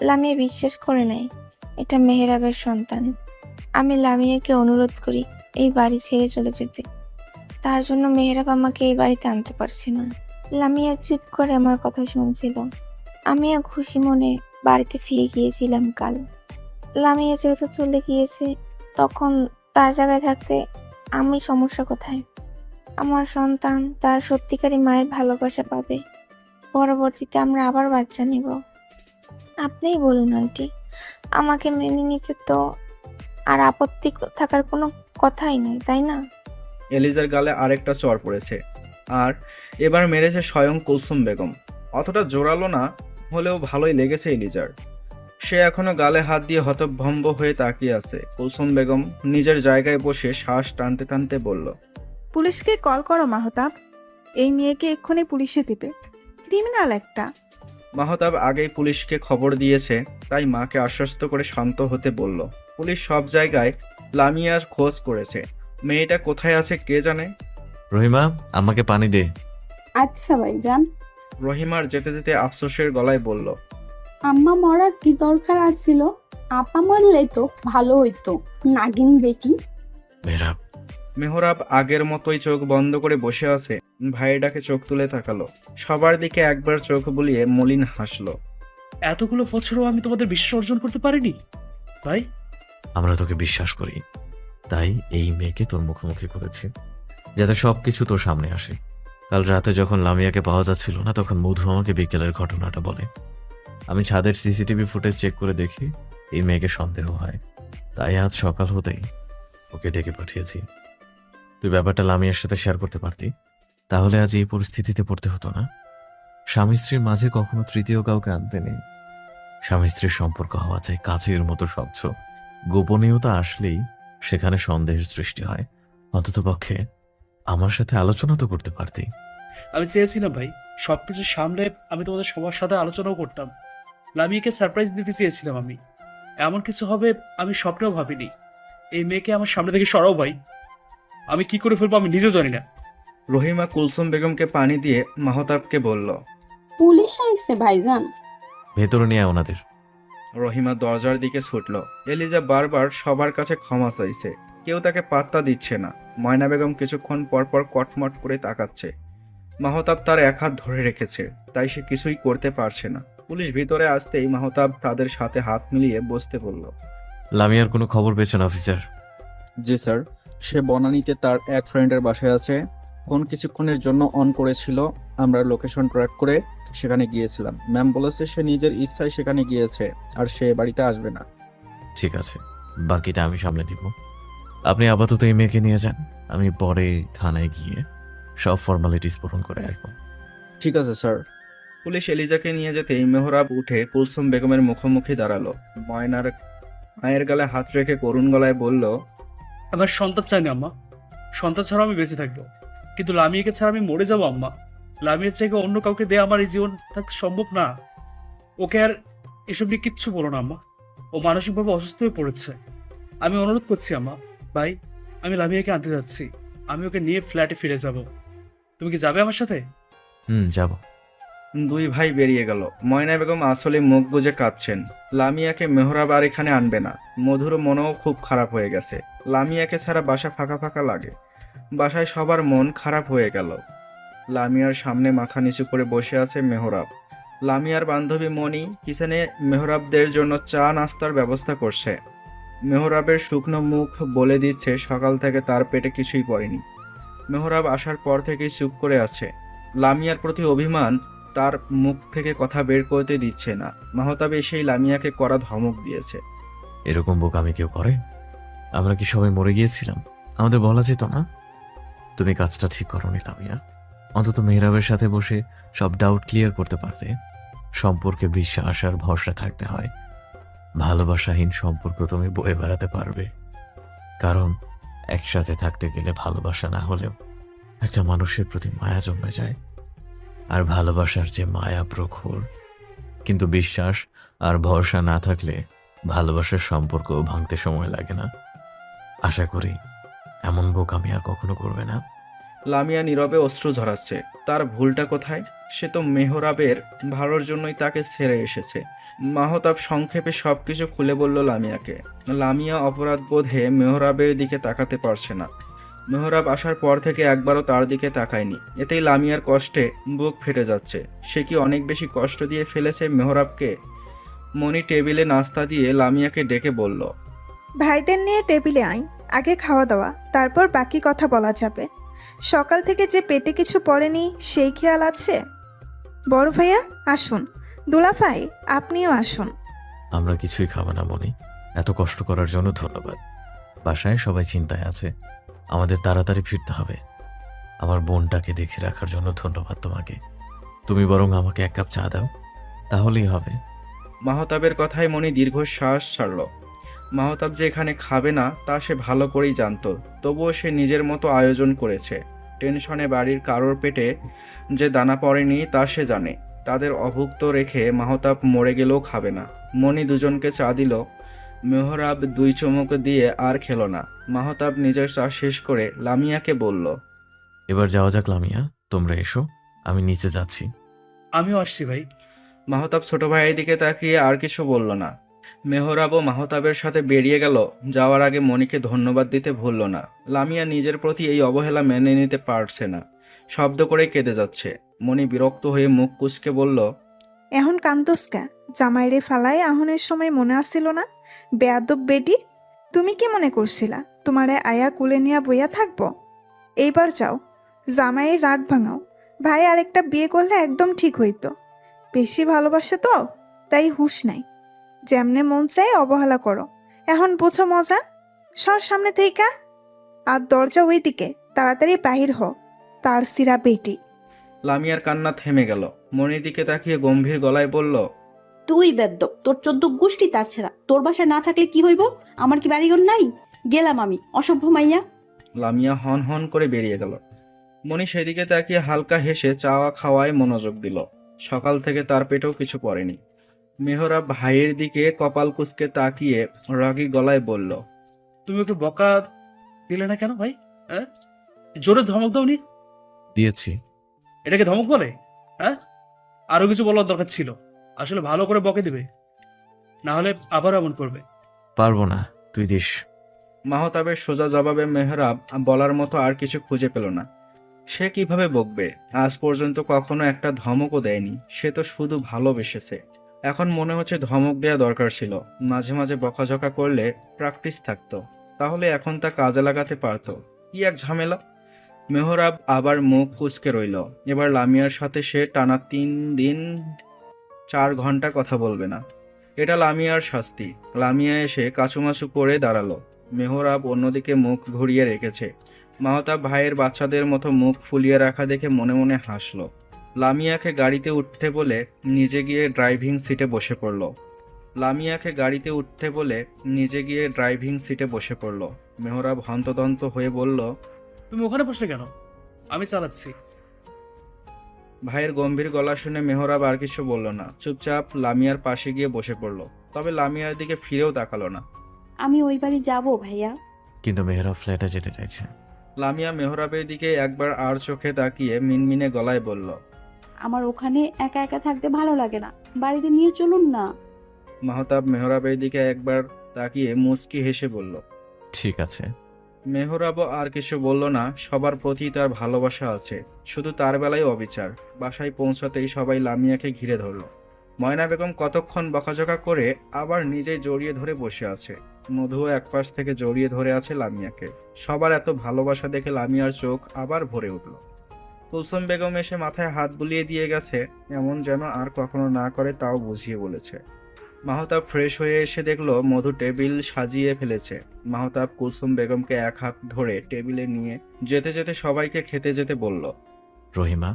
লামিয়া বিশ্বাস করে নেয় এটা মেহেরাবের সন্তান। আমি লামিয়াকে অনুরোধ করি এই বাড়ি ছেড়ে চলে যেতে। তার জন্য মেহেরাব আমাকে এই বাড়িতে আনতে পারছে না। লামিয়া চুপ করে আমার কথা শুনছিল। আমিও খুশি মনে বাড়িতে ফিরে গিয়েছিলাম কাল। লামিয়া যেহেতু চলে গিয়েছে, তখন তার জায়গায় থাকতে আমি সমস্যা কোথায়? আমার সন্তান তার সত্যিকারী মায়ের ভালোবাসা পাবে। পরবর্তীতে আমরা আবার বাচ্চা নেব। আপনিই বলুন আন্টি, আমাকে মেনে নিতে তো আর আপত্তি থাকার কোনো কথাই নেই, তাই না? এলিজার গালে আরেকটা চড় পড়েছে, আর এবার মেরেছে স্বয়ং কুলসুম বেগম। অতটা জোরালো না হলেও ভালোই লেগেছে এলিজার। সে এখনো গালে হাত দিয়ে হতভম্ব হয়ে তাকিয়ে আছে। কুলসুম বেগম নিজের জায়গায় বসে শ্বাস টানতে টানতে বলল। পুলিশকে কল করো মাহতাব, এই মেয়েকে এক্ষুনি পুলিশে দিবে, ক্রিমিনাল একটা। মাহতাব আগেই পুলিশকে খবর দিয়েছে, তাই মাকে আশ্বস্ত করে শান্ত হতে বলল। পুলিশ সব জায়গায় লামিয়ার খোঁজ করেছে, মেয়েটা কোথায় আছে কে জানে। রহিমা, আমাকে পানি দে। আচ্ছা ভাইজান। রহিমার যেতে যেতে আফসোসের গলায় বলল, আম্মা মরার কি দরকার আছিল? আপা মরলেই তো ভালো হইতো, নাগিন বেটি। মেহরাব, মেহরাব আগের মতোই চোখ বন্ধ করে বসে আছে। ভাইয়ের ডাকে চোখ তুলে তাকালো। সবার দিকে একবার চোখ বুলিয়ে মলিন হাসলো। এতগুলো বছরও আমি তোমাদের বিশ্বাস অর্জন করতে পারিনি ভাই। আমরা তোকে বিশ্বাস করি, তাই এই মেয়েকে তোর মুখোমুখি করেছি, যাতে সবকিছু তোর সামনে আসে। কাল রাতে যখন লামিয়াকে পাওয়া যাচ্ছিল না, তখন মধু আমাকে বিকেলের ঘটনাটা বলে। আমি ছাদের সিসিটিভি ফুটেজ চেক করে দেখি এই মেয়েকে সন্দেহ হয়, তাই আজ সকাল হতেই ওকে ডেকে পাঠিয়েছি। তুই ব্যাপারটা লামিয়ার সাথে শেয়ার করতে পারতি, তাহলে আজ এই পরিস্থিতিতে পড়তে হতো না। স্বামী স্ত্রীর মাঝে কখনো তৃতীয় কাউকে আনতে নেই। স্বামী স্ত্রীর সম্পর্ক হওয়া চাই কাছের মতো স্বচ্ছ। গোপনীয়তা আসলেই সেখানে সন্দেহের সৃষ্টি হয়। অন্ততপক্ষে আমার সাথে আলোচনা তো করতে পারতি। আমি চেয়েছিলাম ভাই, সবকিছু সামলে আমি তোমাদের সবার সাথে আলোচনাও করতাম। লামিয়াকে সারপ্রাইজ দিতে চেয়েছিলাম আমি। এমন কিছু হবে আমি স্বপ্নেও ভাবিনি। এই মেয়েকে আমার সামনে থেকে সরাও ভাই। আমি কি করে ফেলবো আমি নিজেও জানি না। রহিমা কুলসুম বেগমকে পানি দিয়ে মাহতাবকে বলল। পুলিশ আইছে ভাইজান। ভেতরে নিয়ে আয় ওনাদের। রহিমা দরজার দিকে ছুটল। এলিজা বারবার সবার কাছে ক্ষমা চাইছে, কেউ তাকে পাত্তা দিচ্ছে না। ময়না বেগম কিছুক্ষণ পরপর কটমট করে তাকাচ্ছে। মাহতাব তার এক হাত ধরে রেখেছে, তাই সে কিছুই করতে পারছে না। পুলিশ ভিতরে আসতেই মাহতাব তাদের সাথে হাত মিলিয়ে বসতে বলল। লামিয়ার কোনো খবর পেয়েছেন অফিসার? জি স্যার, সে বনানীতে তার এক ফ্রেন্ডের বাসায় আছে। ফোন কিছুক্ষণের জন্য অন করেছিল, আমরা লোকেশন ট্র্যাক করে সেখানে গিয়েছিলাম। ম্যাম বলেছে সে নিজের ইচ্ছায় সেখানে গিয়েছে, আর সে বাড়িতে আসবে না। ঠিক আছে, বাকিটা আমি সামলে নিব। আপনি আপাতত এই মেয়েকে নিয়ে যান, আমি পরে থানায় গিয়ে সব ফর্মালিটিস পূরণ করে আসবো। ঠিক আছে স্যার। পুলিশ এলিজাকে নিয়ে যেতেই মেহরাব উঠে কুলসুম বেগমের মুখোমুখি দাঁড়ালো। ময়নার মায়ের গালে হাত রেখে করুণ গলায় বলল, আমার সন্তান চাই না আম্মা। সন্তান ছাড়া আমি বেঁচে থাকবো, কিন্তু লামিয়াকে ছাড়া আমি মরে যাবো আম্মা। লামিয়ার চাইকে অন্য কাউকে দেয়া আমার এই জীবন থাকতে সম্ভব না। ওকে আর এসব নিয়ে কিচ্ছু বলো না আম্মা। ও মানসিকভাবে অসুস্থ হয়ে পড়েছে। আমি অনুরোধ করছি আম্মা, ভাই, আমি লামিয়াকে আনতে যাচ্ছি। আমি ওকে নিয়ে ফ্ল্যাটে ফিরে যাব। তুমি কি যাবে আমার সাথে? যাব। দুই ভাই বেরিয়ে গেল। ময়না বেগম আসলে মুখ বুজে কাঁদছেন। লামিয়াকে মেহরাব আর এখানে আনবে না। মধুর মনও খুব খারাপ হয়ে গেছে। লামিয়াকে ছাড়া বাসা ফাঁকা ফাঁকা লাগে। বাসায় সবার মন খারাপ হয়ে গেল। লামিয়ার সামনে মাথা নিচু করে বসে আছে মেহরাব। লামিয়ার বান্ধবী মনি কিচেনে মেহরাবদের জন্য চা নাস্তার ব্যবস্থা করছে। মেহরাবের শুকনো মুখ বলে দিচ্ছে সকাল থেকে তার পেটে কিছুই পড়েনি। মেহরাব আসার পর থেকেই চুপ করে আছে। লামিয়ার প্রতি অভিমান তার মুখ থেকে কথা বের করতে দিচ্ছে না। মাহতাব এসেই লামিয়াকে কড়া ধমক দিয়েছে। এরকম বোকামি কেউ করে? আমরা কি সবাই মরে গিয়েছিলাম? আমাদের বলা যেত না? তুমি কাজটা ঠিক করোনি লামিয়া। অন্তত মেহরাবের সাথে বসে সব ডাউট ক্লিয়ার করতে পারতে। সম্পর্কে বিশ্বাস আর ভরসা থাকতে হয়। ভালোবাসাহীন সম্পর্ক তুমি বয়ে বেড়াতে পারবে, কারণ একসাথে থাকতে গেলে ভালোবাসা না হলেও একটা মানুষের প্রতি মায়া জন্মে যায়। আর ভালোবাসার যে মায়া প্রখর, কিন্তু বিশ্বাস আর ভরসা না থাকলে ভালোবাসার সম্পর্ক ভাঙতে সময় লাগে না। আশা করি এমন বোকামি আর কখনো করবে না। লামিয়া নীরবে অশ্রু ঝরাচ্ছে। তার ভুলটা কোথায়? সে তো মেহরাবের ভালোর জন্যই তাকে ছেড়ে এসেছে। মাহতাব সংক্ষেপে সবকিছু খুলে বলল লামিয়াকে। লামিয়া অপরাধ বোধে মেহরাবের দিকে তাকাতে পারছে না। মেহরাব আসার পর থেকে একবারও তার দিকে তাকায়নি। এতেই লামিয়ার কষ্টে বুক ফেটে যাচ্ছে। সে কি অনেক বেশি কষ্ট দিয়ে ফেলেছে মেহরাবকে? মনি টেবিলে নাস্তা দিয়ে লামিয়াকে ডেকে বলল, ভাইদের নিয়ে টেবিলে আয়, আগে খাওয়া দাওয়া, তারপর বাকি কথা বলা যাবে। সকাল থেকে যে পেটে কিছু পড়েনি সেই খেয়াল আছে? বড় ভাইয়া আসুন, দুলা ভাই আপনিও আসুন। আমরা কিছুই খাবো না মনি। এত কষ্ট করার জন্য ধন্যবাদ। বাসায় সবাই চিন্তায় আছে, আমাদের তাড়াতাড়ি ফিরতে হবে। আমার বোনটাকে দেখে রাখার জন্য ধন্যবাদ তোমাকে। তুমি বরং আমাকে এক কাপ চা দাও, তাহলেই হবে। মাহতাবের কথায় মনি দীর্ঘশ্বাস ছাড়ল। মাহতাব যে এখানে খাবে না তা সে ভালো করেই জানত, তবুও সে নিজের মতো আয়োজন করেছে। টেনশনে বাড়ির কারোর পেটে যে দানা পড়েনি তা সে জানে। তাদের অভুক্ত রেখে মাহতাব মরে গেলেও খাবে না। মনি দুজনকে চা দিল। মেহরাব দুই চুমুক দিয়ে আর খেলো না। মাহতাব নিজের চা শেষ করে লামিয়াকে বলল, এবার যাওয়া যাক লামিয়া, তোমরা এসো, আমি নিচে যাচ্ছি। আমিও আসছি ভাই। মাহতাব ছোট ভাইয়ের দিকে তাকিয়ে আর কিছু বলল না। মেহরাবও মাহতাবের সাথে বেরিয়ে গেল। যাওয়ার আগে মনিকে ধন্যবাদ দিতে ভুলল না। লামিয়া নিজের প্রতি এই অবহেলা মেনে নিতে পারছে না, শব্দ করে কেঁদে যাচ্ছে। মনি বিরক্ত হয়ে মুখ কুঁচকে বলল, এখন কান্তস কা? জামাইরে ফালাই আহনের সময় মনে আসছিল না? বেয়াদব বেডি, তুমি কি মনে করছিলা তোমারে আয়া কুলে নিয়া বইয়া থাকবো? এইবার যাও, জামাইয়ের রাগ ভাঙাও। ভাই আরেকটা বিয়ে করলে একদম ঠিক হইতো। বেশি ভালোবাসে তো, তাই হুঁশ নাই। যেমনে মন চাই অবহেলা করো। এখন বোঝো মজা? সর সামনে থেইকা। আর দরজা ওইদিকে, তাড়াতাড়ি বাহির হ, তার সিরা বেটি। লামিয়ার কান্না থেমে গেল। মনির দিকে তাকিয়ে গম্ভীর গলায় বলল, তুই বেদ্যপ, তোর 14 গোষ্ঠী তার ছেঁড়া। তোর বাসায় না থাকলে কি হইব? আমার কি বাড়িঘর নাই? গেলাম আমি, অসভ্য মাইয়া। লামিয়া হন হন করে বেরিয়ে গেল। মনি সেদিকে তাকিয়ে হালকা হেসে চাওয়া খাওয়ায় মনোযোগ দিল। সকাল থেকে তার পেটেও কিছু পড়েনি। মেহরাব ভাইয়ের দিকে কপাল কুঁচকে তাকিয়ে রাগী গলায় বলল, তুমি ওকে বকা দিলে না কেন ভাই? হ্যাঁ, জোরে ধমক দাওনি? দিয়েছি। এটাকে ধমক বলে? হ্যাঁ, আরো কিছু বলার দরকার ছিল। আসলে ভালো করে বকে দিবে, না হলে আবারও এমন করবে। পারবো না, তুই দিস। মাহতাবের সোজা জবাবে মেহরাব বলার মতো আর কিছু খুঁজে পেল না। সে কিভাবে বকবে? আজ পর্যন্ত কখনো একটা ধমকও দেয়নি। সে তো শুধু ভালোবেসেছে। এখন মনে হচ্ছে ধমক দেওয়া দরকার ছিল। মাঝে মাঝে বকাঝকা করলে প্র্যাকটিস থাকতো, তাহলে এখন তা কাজে লাগাতে পারতো। কি এক ঝামেলা! মেহরাব আবার মুখ কুঁচকে রইল। এবার লামিয়ার সাথে সে টানা 3 দিন 4 ঘন্টা কথা বলবে না। এটা লামিয়ার শাস্তি। লামিয়া এসে কাচুমাচু করে দাঁড়ালো। মেহরাব অন্যদিকে মুখ ঘুরিয়ে রেখেছে। মাহতাব ভাইয়ের বাচ্চাদের মতো মুখ ফুলিয়ে রাখা দেখে মনে মনে হাসলো। লামিয়াকে গাড়িতে উঠতে বলে নিজে গিয়ে ড্রাইভিং সিটে বসে পড়ল। মেহরাব হন্তদন্ত হয়ে বলল, তুমি ওখানে বসলে কেন? আমি চালাচ্ছি। ভাইয়ের গম্ভীর গলা শুনে মেহরাব আর কিছু বলল না। চুপচাপ লামিয়ার পাশে গিয়ে বসে পড়ল। তবে লামিয়ার দিকে ফিরেও তাকালো না। আমি ওই বাড়ি যাবো ভাইয়া। কিন্তু মেহরাব ফ্ল্যাটে যেতে চাইছে। লামিয়া মেহরাবের দিকে একবার আর চোখে তাকিয়ে মিনমিনে গলায় বলল, আমার ওখানে একা একা থাকতে ভালো লাগে না, বাড়িতে নিয়ে চলুন না। মাহতাব মেহরাবের দিকে একবার তাকিয়ে মুচকি হেসে বলল, ঠিক আছে। মেহরাবও আর কিছু বলল না। সবার প্রতি তার ভালোবাসা আছে, শুধু তার বেলায় অবিচার। বাসায় পৌঁছাতেই সবাই লামিয়াকে ঘিরে ধরল। ময়না বেগম কতক্ষণ বকাঝকা করে আবার নিজেই জড়িয়ে ধরে বসে আছে। মধুও একপাশ থেকে জড়িয়ে ধরে আছে লামিয়াকে। সবার এত ভালোবাসা দেখে লামিয়ার চোখ আবার ভরে উঠল। কুলসুম বেগম এসে মাথায় হাত বুলিয়ে দিয়ে গেছে, এমন যেন আর কখনো না করে তাও বুঝিয়ে বলেছে। মাহতাব ফ্রেশ হয়ে এসে দেখলো মধু টেবিল সাজিয়ে ফেলেছে। মাহতাব কুলসুম বেগমকে এক হাত ধরে টেবিলে নিয়ে যেতে যেতে সবাইকে খেতে যেতে বলল, রহিমা,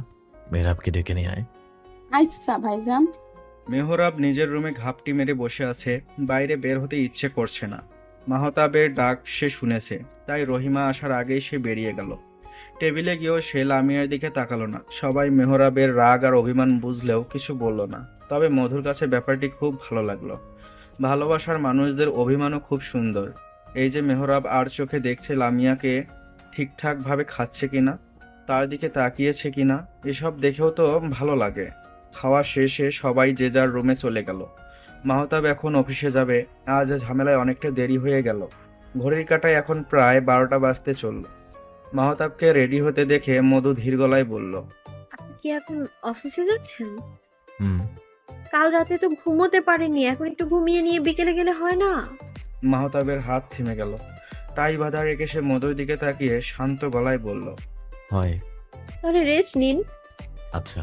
মেহরাবকে ডেকে নিয়ে আয়। আচ্ছা ভাইজান। মেহরাব নিজের রুমে ঘাপটি মেরে বসে আছে, বাইরে বের হতে ইচ্ছে করছে না। মাহতাবের ডাক সে শুনেছে, তাই রহিমা আসার আগেই সে বেরিয়ে গেল। টেবিলে গিয়েও সে লামিয়ার দিকে তাকালো না। সবাই মেহরাবের রাগ আর অভিমান বুঝলেও কিছু বলল না। তবে মধুর কাছে ব্যাপারটি খুব ভালো লাগলো। ভালোবাসার মানুষদের অভিমানও খুব সুন্দর। এই যে মেহরাব আর চোখে দেখছে লামিয়াকে ঠিকঠাকভাবে খাচ্ছে কিনা, তার দিকে তাকিয়েছে কিনা, এসব দেখেও তো ভালো লাগে। খাওয়া শেষে সবাই যে যার রুমে চলে গেল। মাহতাব এখন অফিসে যাবে। আজ ঝামেলায় অনেকটা দেরি হয়ে গেল। ঘড়ির কাঁটায় এখন প্রায় 12টা বাজতে চলল। মাহতাবকে রেডি হতে দেখে মধু ধীর গলায় বলল, আপনি কি এখন অফিসে যাচ্ছেন? হুম। কাল রাতে তো ঘুমোতে পারেননি, এখন একটু ঘুমিয়ে নিয়ে বিকেলে গেলে হয় না? মাহতাবের হাত থেমে গেল। টাই বাঁধা রেখে সে মধুর দিকে তাকিয়ে শান্ত গলায় বলল, হয়। তাহলে রেস্ট নিন। আচ্ছা।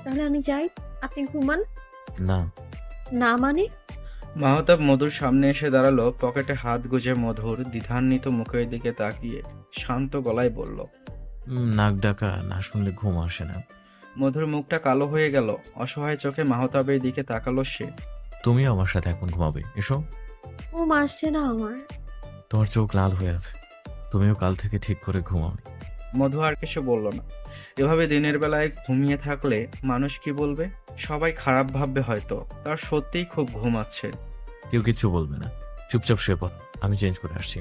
তাহলে আমি যাই, আপনি ঘুমান। না। না মানে? মাহতাব মধুর সামনে এসে দাঁড়ালো। পকেটে হাত গুজে মধুর দ্বিধান্বিত মুখের দিকে তাকিয়ে শান্ত গলায় বলল, নাক ডাকা না শুনলে ঘুম আসে না। মধুর মুখটা কালো হয়ে গেল। অসহায় চোখে মাহতাবের দিকে তাকালো সে। তুমিও আমার সাথে এখন ঘুমাবে, এসো। ঘুম আসছে না আমার। তোমার চোখ লাল হয়ে আছে, তুমিও কাল থেকে ঠিক করে ঘুমাও। মধু আর কিছু বলল না। এভাবে দিনের বেলায় ঘুমিয়ে থাকলে মানুষ কি বলবে? সবাই খারাপ ভাববে হয়তো। তার সত্যিই খুব ঘুম আসছে। কেউ কিছু বলবে না, চুপচাপ শুয়ে পড়, আমি চেঞ্জ করে আসছি।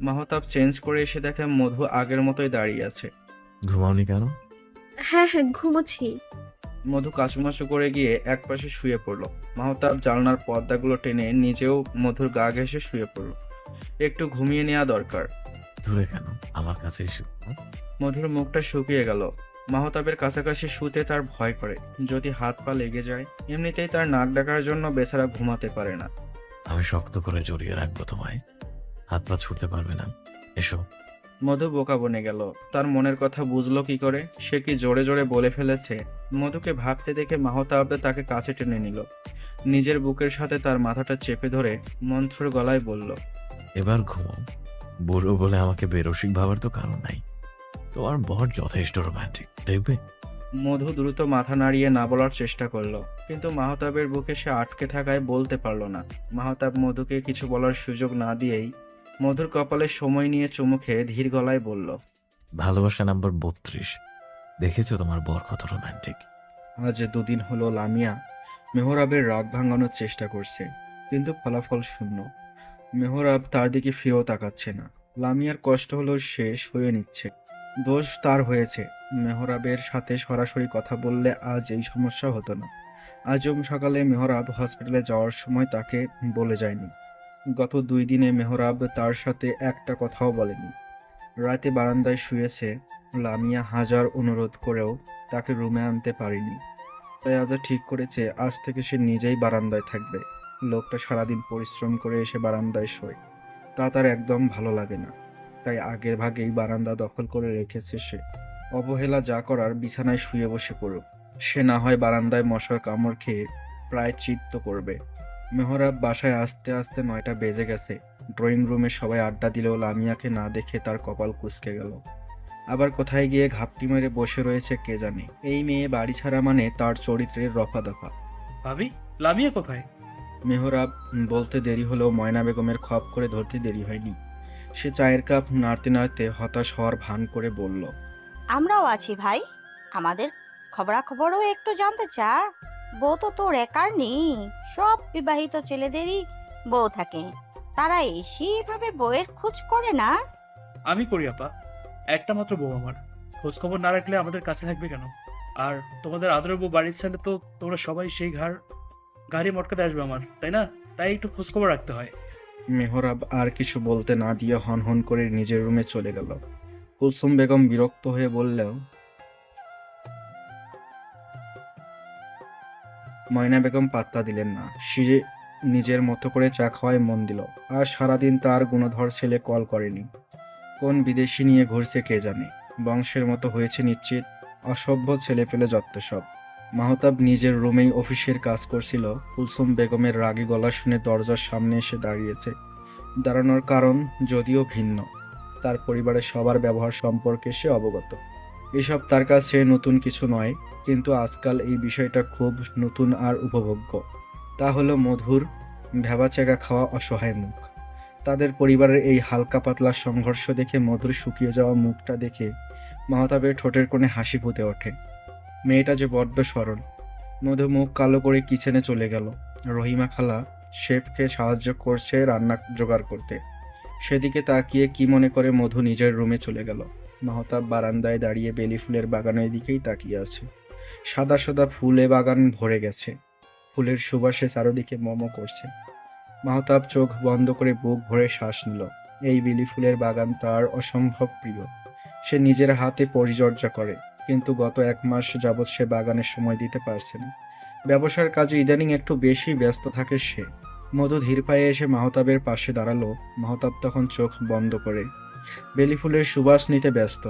মাহতাব চেঞ্জ করে এসে দেখে মধু আগের মতোই দাঁড়িয়ে আছে। ঘুমাওনি কেন? হ্যাঁ হ্যাঁ, ঘুমোচ্ছি। মধু কাচুমাচু করে গিয়ে একপাশে শুয়ে পড়ল। মাহতাব জানলার পর্দাগুলো টেনে নিজেও মধুর গা ঘেঁষে শুয়ে পড়ল। একটু ঘুমিয়ে নেওয়া দরকার। দূরে কেন, আমার কাছে এসো। মধুর মুখটা শুকিয়ে গেল। মাহতাবের কাছাকাছি শুতে তার ভয় করে, যদি হাত পা লেগে যায়। এমনিতেই তার নাক ডাকার জন্য বেচারা ঘুমাতে পারে না। আমি শক্ত করে জড়িয়ে রাখবো তোমায়, হাত পা ছুটতে পারবে না। এসো। মধু বোকা বনে গেল। তার মনের কথা বুঝলো কি করে? সে কি জোরে জোরে বলে ফেলেছে? মধুকে ভাবতে দেখে মাহতাব তাকে কাছে টেনে নিল। নিজের বুকের সাথে তার মাথাটা চেপে ধরে মন্থর গলায় বলল, এবার ঘুমো। বুড়ো বলে আমাকে বেরসিক ভাবার তো কারণ নাই। তোমার বর যথেষ্ট রোমান্টিক, দেখবে। মধু দ্রুত মাথা নাড়িয়ে না বলার চেষ্টা করলো, কিন্তু মাহতাবের বুকে সে আটকে থাকায় বলতে পারল না। মাহতাব মধুকে কিছু বলার সুযোগ না দিয়েই মধুর কপালে সময় নিয়ে চুমু খেয়ে ধীর গলায় বলল, ভালোবাসা নাম্বার 32। দেখেছো তোমার বর কত রোমান্টিক। আজ 2 দিন হলো লামিয়া মেহরাবের রাগ ভাঙানোর চেষ্টা করছে, কিন্তু ফলাফল শূন্য। মেহরাব তার দিকে ফিরেও তাকাচ্ছে না। লামিয়ার কষ্ট হলো শেষ হয়ে নিচ্ছে। দোষ তার হয়েছে। মেহরাবের সাথে সরাসরি কথা বললে আজ এই সমস্যা হতো না। আজও সকালে মেহরাব হসপিটালে যাওয়ার সময় তাকে বলে যায়নি। গত 2 দিনে মেহরাব তার সাথে একটা কথাও বলেনি। রাতে বারান্দায় শুয়েছে। লামিয়া হাজার অনুরোধ করেও তাকে রুমে আনতে পারেনি। তাই আজ ঠিক করেছে আজ থেকে সে নিজেই বারান্দায় থাকবে। লোকটা সারাদিন পরিশ্রম করে এসে বারান্দায় শোয়, তা তার একদম ভালো লাগে না। তাই আগে ভাগেই বারান্দা দখল করে রেখেছে সে। অবহেলা যা করার বিছানায় শুয়ে বসে পড়ুক, সে না হয় বারান্দায় মশার কামড় খেয়ে প্রায় চিত্ত করবে। মেহরাব বাসায় আসতে আসতে 9টা বেজে গেছে। ড্রয়িং রুমে সবাই আড্ডা দিলেও লামিয়াকে না দেখে তার কপাল কুঁচকে গেল। আবার কোথায় গিয়ে ঘাপটি মেরে বসে রয়েছে কে জানে। এই মেয়ে বাড়ি ছাড়া মানে তার চরিত্রের রফা দফা। ভাবি, লামিয়া কোথায়? মেহরাব বলতে দেরি হলেও ময়না বেগমের খপ করে ধরতে দেরি হয়নি। সে চায়ের কাপ নাড়তে নাড়তে হতাশ হওয়ার ভান করে বলল, আমরাও আছি ভাই। আমাদের খবরাখবরও একটু জানতে চা। বউ তো তোর একার নেই, সব বিবাহিত ছেলেদেরই বউ থাকে। তারা এভাবে বউয়ের খোঁজ করে না। আমি করি আপা, একটা মাত্র বউ আমার। খোঁজ খবর না রাখলে আমাদের কাছে থাকবে কেন? আর তোমাদের আদরের বউ বাড়ির ছেলে তো তোমরা সবাই সেই গাড়ি মটকাতে আসবে আমার, তাই না? তাই একটু খোঁজ খবর রাখতে হয়। মেহরাব আর কিছু বলতে না দিয়ে হনহন করে নিজের রুমে চলে গেল। কুলসুম বেগম বিরক্ত হয়ে বললেও ময়না বেগম পাত্তা দিলেন না। সে নিজের মতো করে চা খাওয়ায় মন দিল। আর সারাদিন তার গুণধর ছেলে কল করেনি। কোন বিদেশি নিয়ে ঘুরছে কে জানে। বংশের মতো হয়েছে নিশ্চিত। অসভ্য ছেলে ফেলে যত্ত সব। মাহতাব নিজের রুমেই অফিসের কাজ করছিল। কুলসুম বেগমের রাগী গলা শুনে দরজার সামনে এসে দাঁড়িয়েছে। দাঁড়ানোর কারণ যদিও ভিন্ন। তার পরিবারের সবার ব্যবহার সম্পর্কে সে অবগত। এসব তার কাছে নতুন কিছু নয়, কিন্তু আজকাল এই বিষয়টা খুব নতুন আর উপভোগ্য। তা হলো মধুর ভেবাচেকা খাওয়া অসহায় মুখ। তাদের পরিবারের এই হালকা পাতলা সংঘর্ষ দেখে মধুর শুকিয়ে যাওয়া মুখটা দেখে মাহতাবের ঠোঁটের কোণে হাসি ফুটে ওঠে। মেয়েটা যে বড্ড সরল। মধু মুখ কালো করে কিচেনে চলে গেল। রহিমা খালা শেফকে সাহায্য করছে রান্না জোগাড় করতে। সেদিকে তাকিয়ে কি মনে করে মধু নিজের রুমে চলে গেল। মাহতাব বারান্দায় দাঁড়িয়ে বেলি ফুলের বাগানের দিকেই তাকিয়ে আছে। সাদা সাদা ফুলে বাগান ভরে গেছে। ফুলের সুবাসে চারদিকে মম করছে। মাহতাব চোখ বন্ধ করে বুক ভরে শ্বাস নিল। এই বেলি ফুলের বাগান তার অসম্ভব প্রিয়। সে নিজের হাতে পরিচর্যা করে, কিন্তু গত 1 মাস যাবৎ সে বাগানে সময় দিতে পারছে না। ব্যবসার কাজে ইদানিং একটু বেশি ব্যস্ত থাকে সে। মধু ধীর পায়ে এসে মাহতাবের পাশে দাঁড়ালো। মাহতাব তখন চোখ বন্ধ করে বেলি ফুলের সুবাস নিতে ব্যস্ত।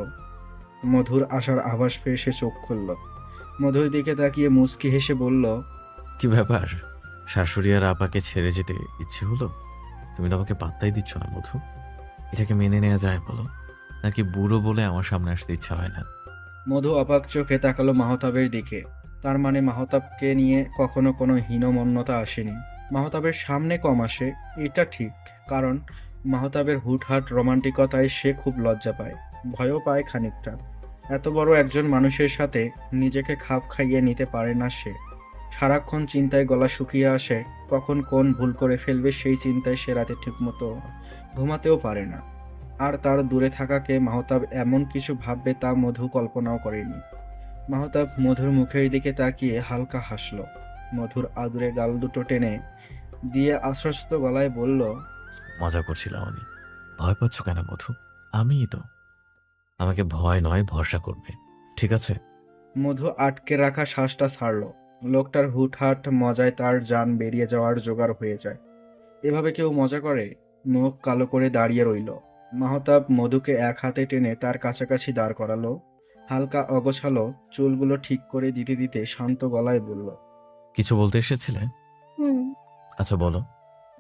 মধুর আসার আভাস পেয়ে সে চোখ খুলল। মধুর দিকে তাকিয়ে মুচকি হেসে বলল, কি ব্যাপার, শাশুড়ি আর আপাকে ছেড়ে যেতে ইচ্ছে হলো? তুমি তো আমাকে পাত্তাই দিচ্ছ না মধু। এটাকে মেনে নেওয়া যায় বলো, নাকি বুড়ো বলে আমার সামনে আসতে ইচ্ছা হয় না? মধু অবাক চোখে তাকালো মাহতাবের দিকে। তার মানে মাহতাবকে নিয়ে কখনো কোনো হীনমন্যতা আসেনি। মাহতাবের সামনে কম আসে এটা ঠিক, কারণ মাহতাবের হুটহাট রোমান্টিকতায় সে খুব লজ্জা পায়, ভয়ও পায় খানিকটা। এত বড় একজন মানুষের সাথে নিজেকে খাপ খাইয়ে নিতে পারে না সে। সারাক্ষণ চিন্তায় গলা শুকিয়ে আসে। কখন কোন ভুল করে ফেলবে সেই চিন্তায় সে রাতে ঠিকমতো ঘুমাতেও পারে না। আর তার দূরে থাকাকে মাহতাব এমন কিছু ভাববে তা মধু কল্পনাও করেনি। মাহতাব মধুর মুখের দিকে তাকিয়ে হালকা হাসলো। মধুর আদুরে গাল দুটো টেনে দিয়ে আশ্বস্ত গলায় বলল, মজা করছিলাম আমি। ভয় পাচ্ছ কেন মধু? আমিই তো। আমাকে ভয় নয়, ভরসা করবে, ঠিক আছে? মধু আটকে রাখা শ্বাসটা ছাড়ল। লোকটার হুটহাট মজায় তার জান বেরিয়ে যাওয়ার জোগাড় হয়ে যায়। এভাবে কেউ মজা করে? মুখ কালো করে দাঁড়িয়ে রইল। মাহতাব মধুকে এক হাতে টেনে তার কাছাকাছি দাঁড় করালো। হালকা অগোছালো চুলগুলো ঠিক করে দিতে দিতে শান্ত গলায় বলল, কিছু বলতে এসেছিলে? হুম, আচ্ছা বলো।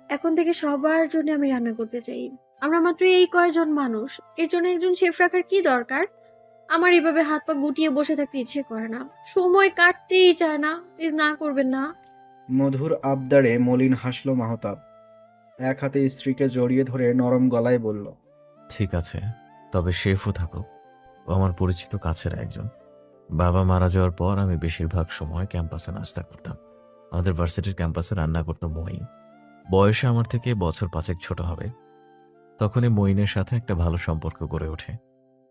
এখন থেকে সবার জন্য আমি রান্না করতে চাই। আমরা মাত্র এই কয়জন মানুষ, এর জন্য একজন শেফ রাখার কি দরকার? আমার এভাবে হাত পা গুটিয়ে বসে থাকতে ইচ্ছে করে না, সময় কাটতেই চায় না। প্লিজ না করবেন না। মধুর আবদারে মলিন হাসল মাহতাব। এক হাতে স্ত্রীকে জড়িয়ে ধরে নরম গলায় বলল, ঠিক আছে, তবে শেফও থাকুক। ও আমার পরিচিত কাছের একজন। বাবা মারা যাওয়ার পর আমি বেশিরভাগ সময় ক্যাম্পাসে নাস্তা করতাম। আমাদের ভার্সিটির ক্যাম্পাসে রান্না করতো মঈন। বয়সে আমার থেকে বছর 5 ছোট হবে। তখনই মঈনের সাথে একটা ভালো সম্পর্ক গড়ে ওঠে।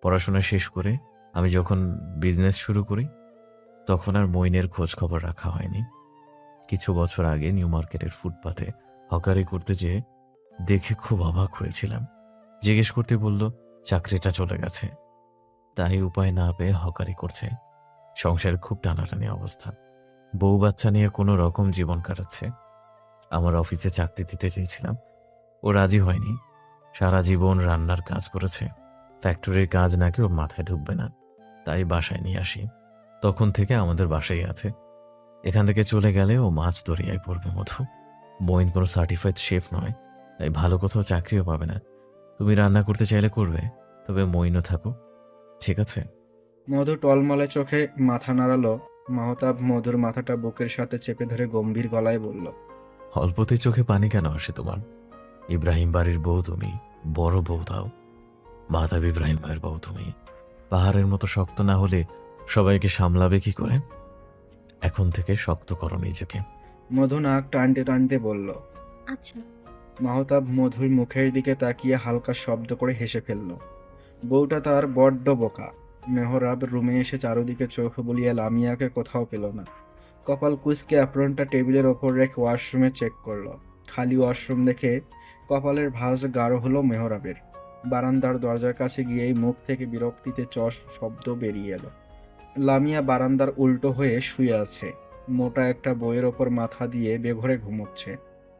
পড়াশোনা শেষ করে আমি যখন বিজনেস শুরু করি, তখন আর মঈনের খোঁজ খবর রাখা হয়নি। কিছু বছর আগে নিউ মার্কেটের ফুটপাতে হকারি করতে যেয়ে দেখে খুব অবাক হয়েছিলাম। জিজ্ঞেস করতে বলল চাকরিটা চলে গেছে, তাই উপায় না পেয়ে হকারি করছে। সংসারে খুব টানাটানি অবস্থা, বউ বাচ্চা নিয়ে কোনো রকম জীবন কাটাচ্ছে। আমার অফিসে চাকরি দিতে চেয়েছিলাম, ও রাজি হয়নি। সারা জীবন রান্নার কাজ করেছে, ফ্যাক্টরির কাজ নাকি ওর মাথায় ঢুকবে না, তাই বাসায় নিয়ে আসি। তখন থেকে আমাদের বাসায় আছে। এখান থেকে চলে গেলে ও মাছ দরিয়ায় পড়বে মধু। মঈন কোনো সার্টিফাইড শেফ নয়, তাই ভালো কোথাও চাকরিও পাবে না। তুমি রান্না করতে চাইলে করবে, তবে মঈনও থাকুক, ঠিক আছে? মধু টলমলে চোখে মাথা নাড়ালো। মাহতাব মধুর মাথাটা বুকের সাথে চেপে ধরে গম্ভীর গলায় বলল, অল্পতেই চোখে পানি কেন আসে তোমার? ইব্রাহিম বাড়ির বউ তুমি, বড় বউ দাও। মাহতাব ইব্রাহিম ভাইয়ের বউ তুমি। পাহাড়ের মতো শক্ত না হলে সবাইকে সামলাবে কি করে? এখন থেকে শক্ত করো নিজেকে। মধু নাক টানতে টানতে বলল। আচ্ছা। মাহতাব মধুর মুখের দিকে তাকিয়ে হালকা শব্দ করে হেসে ফেলল। বউটা তার বড্ড বোকা। মেহরাব রুমে এসে চারদিকে চোখ বুলিয়ে লামিয়াকে কোথাও পেল না। কপাল কুঁচকে অ্যাপ্রনটা টেবিলের ওপর রেখে ওয়াশরুমে চেক করলো। খালি ওয়াশরুম দেখে কপালের ভাঁজ গাঢ় হলো মেহরাবের। বারান্দার দরজার কাছে গিয়েই মুখ থেকে বিরক্তিতে চশ শব্দ বেরিয়ে এলো। লামিয়া বারান্দার উল্টো হয়ে শুয়ে আছে, মোটা একটা বইয়ের ওপর মাথা দিয়ে বেঘরে ঘুমোচ্ছে।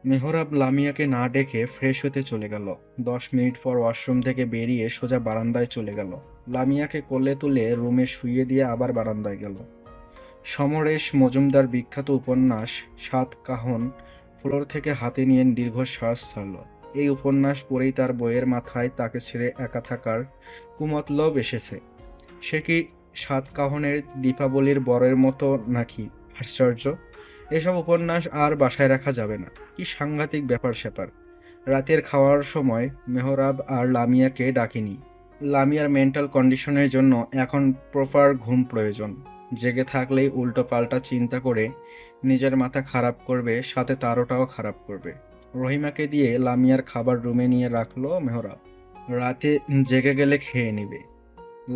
মেহরাব লামিয়াকে না ডেকে ফ্রেশ হতে চলে গেল। 10 মিনিট পর ওয়াশরুম থেকে বেরিয়ে সোজা বারান্দায় চলে গেল। লামিয়াকে কোলে তুলে রুমে শুইয়ে দিয়ে আবার বারান্দায় গেল। সমরেশ মজুমদার বিখ্যাত উপন্যাস 7 কাহন ফ্লোর থেকে হাতে নিয়ে দীর্ঘশ্বাস ছাড়ল। এই উপন্যাস পড়েই তার বইয়ের মাথায় তাকে ছেড়ে একা থাকার কুমতলব এসেছে। সে কি 7 কাহনের দীপাবলির বরের মতো নাকি? আশ্চর্য! এসব উপন্যাস আর বাসায় রাখা যাবে না। কি সাংঘাতিক ব্যাপার স্যাপার! রাতের খাওয়ার সময় মেহরাব আর লামিয়াকে ডাকেনি। লামিয়ার মেন্টাল কন্ডিশনের জন্য এখন প্রপার ঘুম প্রয়োজন। জেগে থাকলেই উল্টো পাল্টা চিন্তা করে নিজের মাথা খারাপ করবে, সাথে তারটাও খারাপ করবে। রহিমাকে দিয়ে লামিয়ার খাবার রুমে নিয়ে রাখলো মেহরাব। রাতে জেগে গেলে খেয়ে নেবে।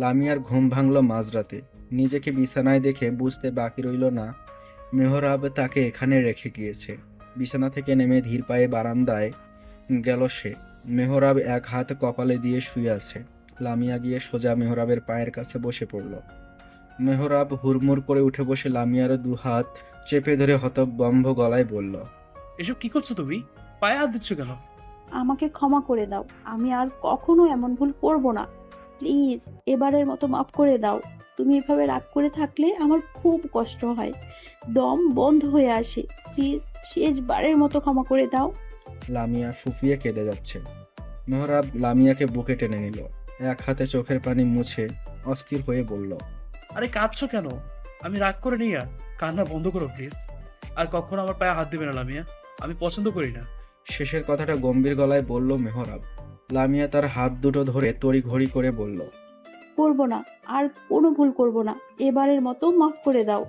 লামিয়ার ঘুম ভাঙল মাঝরাতে। নিজেকে বিছানায় দেখে বুঝতে বাকি রইল না মেহরাব তাকে এখানে রেখে গিয়েছে। বিছানা থেকে নেমে ধীর পায়ে বারান্দায় গেল সে। মেহরাব এক হাত কপালে দিয়ে শুয়ে আছে। লামিয়া গিয়ে সোজা মেহরাবের পায়ের কাছে বসে পড়ল। মেহরাব হুড়মুড় করে উঠে বসে লামিয়ার 2 হাত চেপে ধরে হতভম্ব গলায় বলল, এসব কি করছো তুমি? পায়ে হাত দিচ্ছ কেন? আমাকে ক্ষমা করে দাও, আমি আর কখনো এমন ভুল করব না। প্লিজ এবারের মতো মাফ করে দাও। তুমি এভাবে রাগ করে থাকলে আমার খুব কষ্ট হয়, দম বন্ধ হয়ে আসে। প্লিজ শেষবারের মতো ক্ষমা করে দাও। লামিয়া ফুফিয়ে কেঁদে যাচ্ছে। মেহরাব লামিয়াকে বুকে টেনে নিল। এক হাতে চোখের পানি মুছে অস্থির হয়ে বলল, আরে কাঁদছো কেন? আমি রাগ করে নিই, আর কান্না বন্ধ করো প্লিজ। আর কখনো আমার পায়ে হাত দিবে না লামিয়া, আমি পছন্দ করি না। শেষের কথাটা গম্ভীর গলায় বলল মেহরাব। লামিয়া তার হাত দুটো ধরে তড়িঘড়ি করে বলল, করব না, আর কোনো ভুল করব না। এবারের মতো মাফ করে দাও।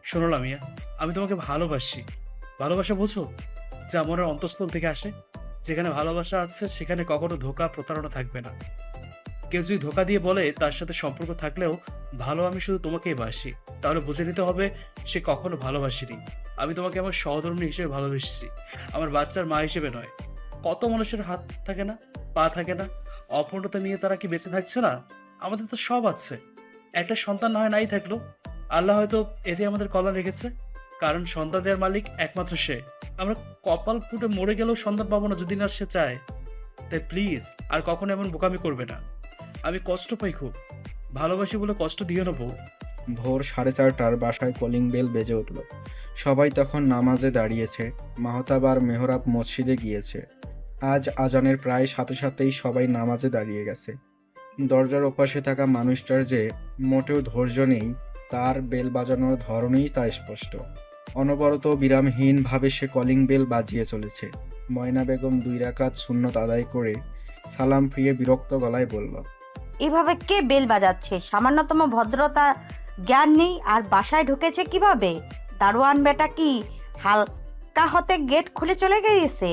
শোনো লামিয়া, আমি তোমাকে ভালোবাসি। ভালোবাসা বোঝো? যা মনের অন্তঃস্থল থেকে আসে। যেখানে ভালোবাসা আছে সেখানে কখনো ধোঁকা প্রতারণা থাকবে না। কেউ যদি ধোঁকা দিয়ে বলে তার সাথে সম্পর্ক থাকলেও ভালো আমি শুধু তোমাকেই বাসি, তাহলে বুঝে নিতে হবে সে কখনো ভালোবাসেনি। আমি তোমাকে আমার সহধর্মিণী হিসেবে ভালোবেসেছি, আমার বাচ্চার মা হিসেবে নয়। কত মানুষের হাত থাকে না, পা থাকে না, অপূর্ণতা নিয়ে তারা কি বেঁচে থাকছে না? আমাদের তো সব আছে। একটা সন্তান না হয় নাই থাকলো, আল্লাহ হয়তো এতে আমাদের কল্যাণ রেখেছে, কারণ সন্তান দেওয়ার মালিক একমাত্র সে। আমরা কপাল ফুটে মরে গেলেও সন্তান পাবো না যদি না সে চায়। তাই প্লিজ আর কখনো এমন বোকামি করবে না। আমি কষ্ট পাই খুব, ভালোবাসি বলে কষ্ট দিও না বউ। ভোর 4:30টার বাসায় কলিং বেল বেজে উঠল। সবাই তখন নামাজে দাঁড়িয়েছে। মাহতাব আর মেহরাব মসজিদে গিয়েছে। আজ আজানের প্রায় সাথে সাথেই সবাই নামাজে দাঁড়িয়ে গেছে। দরজার ওপাশে থাকা মানুষটার যে মোটেও ধৈর্য নেই, তার বেল বাজানোর ধরনেই তা স্পষ্ট। অনবরত বিরামহীনভাবে সে কলিং বেল বাজিয়ে চলেছে। ময়না বেগম 2 রাকাত সুন্নত আদায় করে সালাম ফিরিয়ে বিরক্ত গলায় বলল, এভাবে কে বেল বাজাচ্ছে? সামান্যতম ভদ্রতা জ্ঞান নেই, আর বাসায় ঢুকেছে কিভাবে? দারোয়ান বেটা কি হালকা হতে গেট খুলে চলে গিয়েছে?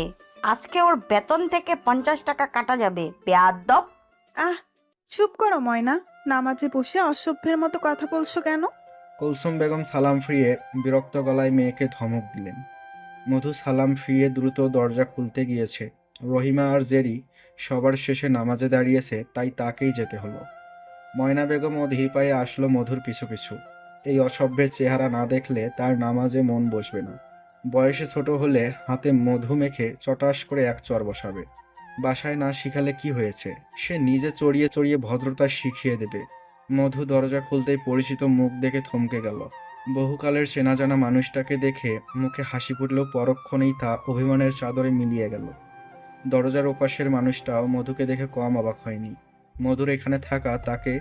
আজকে ওর বেতন থেকে 50 টাকা কাটা যাবে, বেয়াদব। আহ, চুপ করো ময়না। নামাজে বসে অসভ্যের মতো কথা বলছো কেন? কুলসুম বেগম সালাম ফিরিয়ে বিরক্ত গলায় মেয়েকে ধমক দিলেন। মধু সালাম ফিরিয়ে দ্রুত দরজা খুলতে গিয়েছে। রহিমা আর জেরি সবার শেষে নামাজে দাঁড়িয়েছে, তাই তাকেই যেতে হলো। ময়না বেগমও ধীর পায়ে আসলো মধুর পিছু পিছু। এই অসভ্যের চেহারা না দেখলে তার নামাজে মন বসবে না। বয়সে ছোট হলে হাতে মধু মেখে চটাস করে এক চর বসাবে। বাসায় না শিখালে কি হয়েছে, সে নিজে চড়িয়ে চড়িয়ে ভদ্রতা শিখিয়ে দেবে। মধু দরজা খুলতেই পরিচিত মুখ দেখে থমকে গেল। বহুকালের চেনা জানা মানুষটাকে দেখে মুখে হাসি ফুটলেও পরক্ষণেই তা অভিমানের চাদরে মিলিয়ে গেল। দরজার ওপাশের মানুষটাও মধুকে দেখে কম অবাক হয়নি। মধুর এখানে থাকা তাকে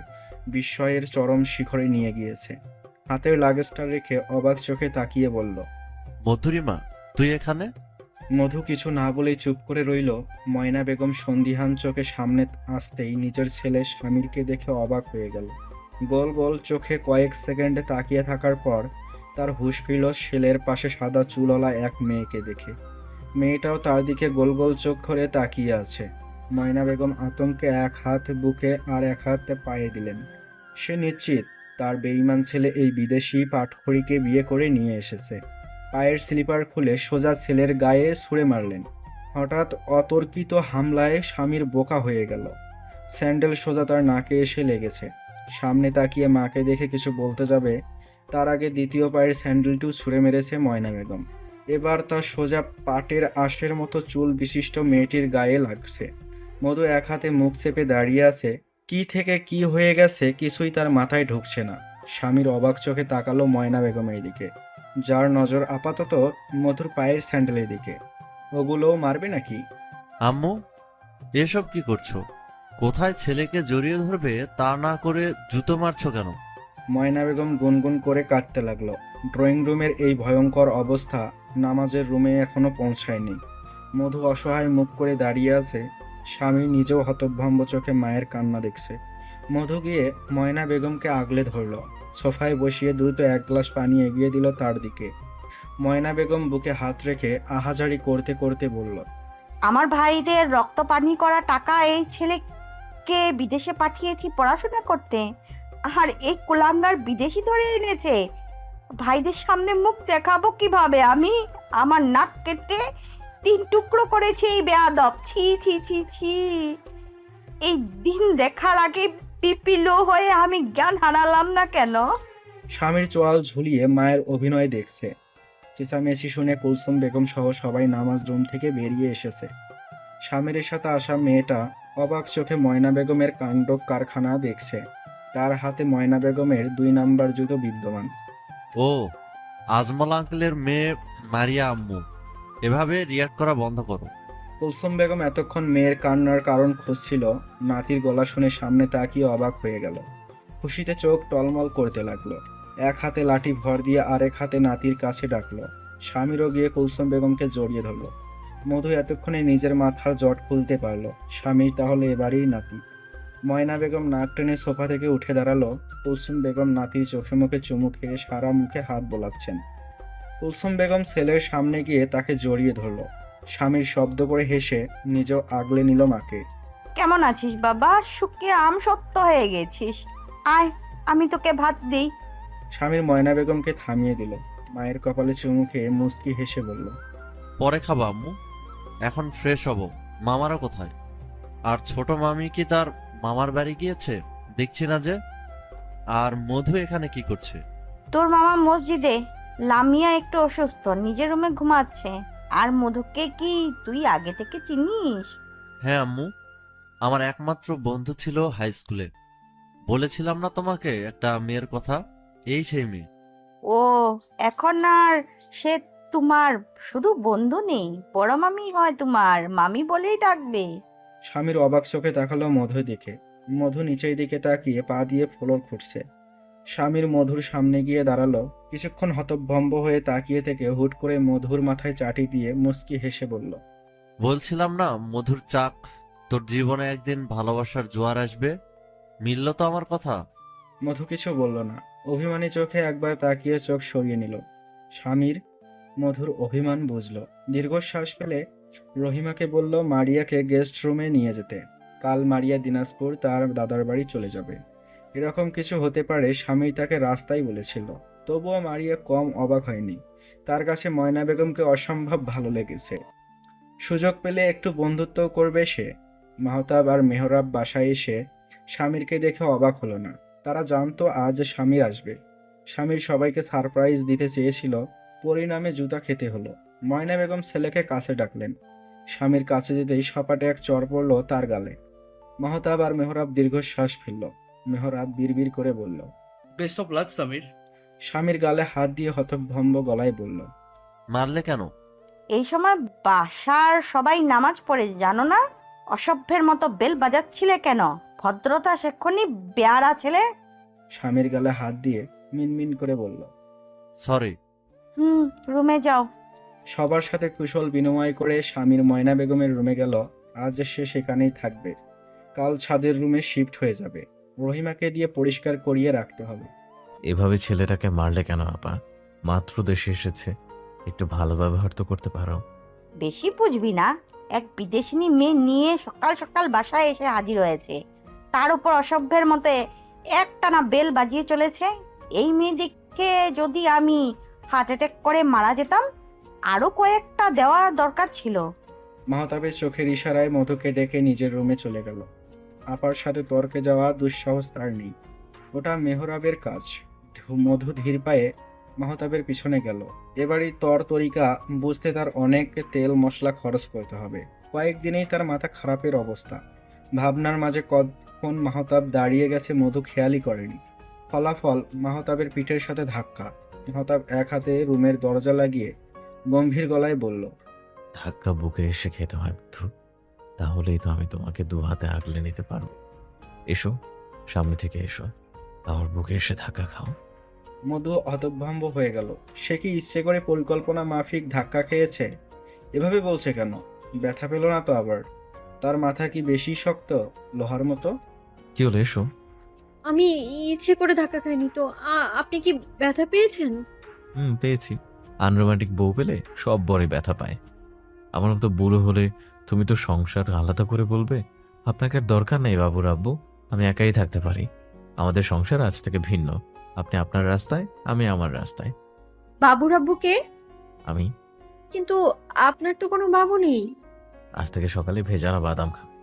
বিস্ময়ের চরম শিখরে নিয়ে গিয়েছে। হাতের লাগেজটা রেখে অবাক চোখে তাকিয়ে বলল, মধুরিমা, তুই এখানে? মধু কিছু না বলেই চুপ করে রইল। ময়না বেগম সন্দিহান চোখে সামনে আসতেই নিজের ছেলে স্বামীরকে দেখে অবাক হয়ে গেল। গোল গোল চোখে কয়েক সেকেন্ডে তাকিয়ে থাকার পর তার হুঁশ ফিরল ছেলের পাশে সাদা চুলওয়ালা এক মেয়েকে দেখে। মেয়েটাও তার দিকে গোল গোল চোখ করে তাকিয়ে আছে। ময়না বেগম আতঙ্কে এক হাত বুকে আর এক হাত পায়ে দিলেন। সে নিশ্চিত তার বেঈমান ছেলে এই বিদেশি পাটখড়িকে বিয়ে করে নিয়ে এসেছে। পায়ের স্লিপার খুলে সোজা ছেলের গায়ে ছুঁড়ে মারলেন। হঠাৎ অতর্কিত হামলায় স্বামীর বোকা হয়ে গেল। স্যান্ডেল সোজা তার নাকে এসে লেগেছে। সামনে তাকিয়ে মাকে দেখে কিছু বলতে যাবে, তার আগে দ্বিতীয় পায়ের স্যান্ডেলটিও ছুঁড়ে মেরেছে ময়না বেগম। এবার তার সোজা পাটের আঁশের মতো চুল বিশিষ্ট মেয়েটির গায়ে লাগছে। মধু এক হাতে মুখ চেপে দাঁড়িয়ে আছে। কি থেকে কি হয়ে গেছে কিছুই তার মাথায় ঢুকছে না। স্বামীর অবাক চোখে তাকালো ময়না বেগমের দিকে, যার নজর আপাতত মধুর পায়ের স্যান্ডেলের দিকে। ওগুলোও মারবে নাকি? আম্মু, এসব কি করছো? কোথায় ছেলেকে জড়িয়ে ধরবে তা না করে জুতো মারছো কেন? ময়না বেগম গুনগুন করে কাঁদতে লাগলো। ড্রয়িং রুমের এই ভয়ঙ্কর অবস্থা নামাজের রুমে এখনো পৌঁছায়নি। মধু অসহায় মুখ করে দাঁড়িয়ে আছে। স্বামী নিজেও হতভম্ব চোখে মায়ের কান্না দেখছে। মধু গিয়ে ময়না বেগমকে আগলে ধরল। সোফায় বসিয়ে দ্রুত এক গ্লাস পানি এগিয়ে দিল তার দিকে। ময়না বেগম বুকে হাত রেখে আহাজারি করতে করতে বলল, আমার ভাইদের রক্ত পানি করা টাকা এই ছেলেকে বিদেশে পাঠিয়েছি পড়াশোনা করতে, আর এই কুলাঙ্গার বিদেশি ধরে এনেছে। ভাইদের সামনে মুখ দেখাবো কিভাবে আমি? আমার নাক কেটে 3 টুকরো করেছে এই বেয়াদব। ছি ছি ছি ছি। এই দিন দেখার আগে পিপি লো হয়ে আমি জ্ঞান হারালাম না কেন? স্বামীর চোয়াল ঝুলিয়ে মায়ের অভিনয় দেখছে। চেঁচামেচি শুনে কুলসুম বেগম সহ সবাই নামাজ রুম থেকে বেরিয়ে এসেছে। স্বামীর সাথে আসা মেয়েটা অবাক চোখে ময়না বেগমের কাণ্ড কারখানা দেখছে। তার হাতে ময়না বেগমের 2 নাম্বার জুতো বিদ্যমান। ও, আজমল আঙ্কেলের মেয়ে মারিয়া আম্মু, এভাবে রিয়াক্ট করা বন্ধ করো। কুলসুম বেগম এতক্ষণ মেয়ের কান্নার কারণ খুঁজছিল। নাতির গলা শুনে সামনে তাকিয়ে অবাক হয়ে গেল। খুশিতে চোখ টলমল করতে লাগলো। এক হাতে লাঠি ভর দিয়ে আরেক হাতে নাতির কাছে ডাকলো। স্বামীরও গিয়ে কুলসুম বেগমকে জড়িয়ে ধরলো। মধু এতক্ষণে নিজের মাথার জট খুলতে পারলো। স্বামীর তাহলে এবারই নাতি। ময়না বেগম নাক টেনে সোফা থেকে উঠে দাঁড়ালো। কুলসুম বেগম নাতির চোখে মুখে চুমু খেয়ে সারা মুখে হাত বোলাচ্ছেন। কুলসুম বেগম ছেলের সামনে গিয়ে তাকে জড়িয়ে ধরলো। স্বামীর শব্দ করে হেসে নিজেও আগলে নিল মাকে। কেমন আছিস বাবা? শুকিয়ে আম সত্য হয়ে গেছিস। আয় আমি তোকে ভাত দিই। স্বামীর ময়না বেগমকে থামিয়ে দিল। মায়ের কপালে চুমু খেয়ে মুচকি হেসে বলল, পরে খাবো আম্মু, এখন ফ্রেশ হব। মামারা কোথায়? আর ছোট মামি কি তার মামার বাড়ি গিয়েছে? দেখছি না যে। আর মধু এখানে কি করছে? তোর মামা মসজিদে, লামিয়া একটু অসুস্থ, নিজের রুমে ঘুমাচ্ছে। আর মধুকে কি তুই আগে থেকে চিনিস? হ্যাঁ আম্মু, আমার একমাত্র বন্ধু ছিল হাই স্কুলে। বলেছিলাম না তোমাকে একটা মেয়ের কথা? এই সেই মেয়ে। ও, এখন আর সে তোমার শুধু বন্ধু নেই, বড় মামি হয়, তোমার মামি বলেই ডাকবে। স্বামীর অবাক চোখে তাকালো মধুর দিকে। মধু নিচের দিকে তাকিয়ে পা দিয়ে ফ্লোর খুঁটছে। স্বামীর মধুর সামনে গিয়ে দাঁড়ালো। কিছুক্ষণ হতভম্ব হয়ে তাকিয়ে থেকে হুট করে মধুর মাথায় চাটি দিয়ে মুচকি হেসে বলল, বলছিলাম না মধুর চাক, তোর জীবনে একদিন ভালোবাসার জোয়ার আসবে। মিলল তো আমার কথা? মধু কিছু বলল না। অভিমানী চোখে একবার তাকিয়ে চোখ সরিয়ে নিল। স্বামীর মধুর অভিমান বুঝল। দীর্ঘশ্বাস ফেলে রহিমাকে বলল মারিয়াকে গেস্ট রুমে নিয়ে যেতে। কাল মারিয়া দিনাজপুর তার দাদার বাড়ি চলে যাবে। এরকম কিছু হতে পারে স্বামী তাকে রাস্তায় বলেছিল। তবুও মারিয়া কম অবাক হয়নি। তার কাছে ময়না বেগমকে অসম্ভব ভালো লেগেছে। সুযোগ পেলে একটু বন্ধুত্ব করবে সে। মাহতাব আর মেহরাব বাসায় এসে স্বামীরকে দেখে অবাক হলো না। তারা জানতো আজ স্বামীর আসবে। স্বামীর সবাইকে সারপ্রাইজ দিতে চেয়েছিল, পরিণামে জুতা খেতে হলো। ময়না বেগম ছেলেকে কাছে ডাকলেন। স্বামীর কাছে যেতেই সপাটে এক চর পড়ল তার গালে। মাহতাব আর মেহরাব দীর্ঘশ্বাস ফেলল। মেহরাব বিড়বিড় করে বলল, বেস্ট অফ লাক সামির। স্বামীর গালে হাত দিয়ে হতভম্ব গলায় বলল, মারলে কেন? এই সময় বাসার সবাই নামাজ পড়ে, জানো না? অসভ্যের মতো বেল বাজাচ্ছিলে কেন? ভদ্রতা শেখনি, বেয়ারা ছেলে। স্বামীর গালে হাত দিয়ে মিনমিন করে বলল, সরি। রুমে যাও। সবার সাথে কুশল বিনিময় করে স্বামীর ময়না বেগমের রুমে গেল। আজ সে সেখানেই থাকবে। কাল ছাদের রুমে শিফট হয়ে যাবে। রহিমাকে দিয়ে পরিষ্কার করিয়ে রাখতে হবে। এভাবে ছেলেটাকে মারলে কেন আপা? মাত্র দেশে এসেছে, একটু ভালো ব্যবহার তো করতে পারো। বেশি বুঝবি না, এক বিদেশিনী মেয়ে নিয়ে সকাল সকাল বাসায় এসে হাজির হয়েছে, তার উপর অসভ্যের মতো একটানা বেল বাজিয়ে চলেছে। এই মেয়ে দেখে যদি আমি হার্ট অ্যাটাক করে মারা যেতাম, আরো কয়েকটা দেওয়ার দরকার ছিল। মাহতাবের চোখের ইশারায় মধুকে ডেকে নিজের রুমে চলে গেল। আপার সাথে তর্কে যাওয়া দুঃসাহস তার নেই। ওটা মেহরাবের কাজ। মধু ধীর পায়ে মাহতাবের পিছনে গেল। এবারই তরিকা বুঝতে তার অনেক তেল মশলা খরচ করতে হবে। কয়েকদিনেই তার মাথা খারাপের অবস্থা। ভাবনার মাঝে কখন মাহতাব দাঁড়িয়ে গেছে মধু খেয়ালই করেনি। ফলাফল মাহতাবের পিঠের সাথে ধাক্কা। মাহতাব এক হাতে রুমের দরজা লাগিয়ে গম্ভীর গলায় বলল, ধাক্কা বুকে এসে খেতে হয় বন্ধু, তাহলেই তো আমি তোমাকে দু হাতে আগলে নিতে পারবো। এসো, সামনে থেকে এসো, আমার বুকে এসে ধাক্কা খাও। মধু হতভম্ব হয়ে গেল। সে কি ইচ্ছে করে পরিকল্পনা মাফিক ধাক্কা খেয়েছে? এভাবে বলছে কেন? ব্যথা পেল না তো আবার? তার মাথা কি বেশি শক্ত, লোহার মতো? কি হলো, এসো। আমি ইচ্ছে করে ধাক্কা খাইনি তো। আপনি কি ব্যথা পেয়েছেন? পেয়েছি। আনরোমান্টিক বউ পেলে সব বড়ই ব্যথা পায়। আমার মতো বুড়ো হলে তুমি তো সংসার আলাদা করে বলবে। আপনাকে আর দরকার নেই বাবুর আব্বু, আমি একাই থাকতে পারি। আমাদের সংসার আজ থেকে ভিন্ন, আপনি আপনার রাস্তায়, আমি আমার রাস্তায়। বাবুর আব্বুকে? আমি? কিন্তু আপনার তো কোনো বাবু নেই। আজ থেকে সকালে ভেজানো বাদাম খাবে,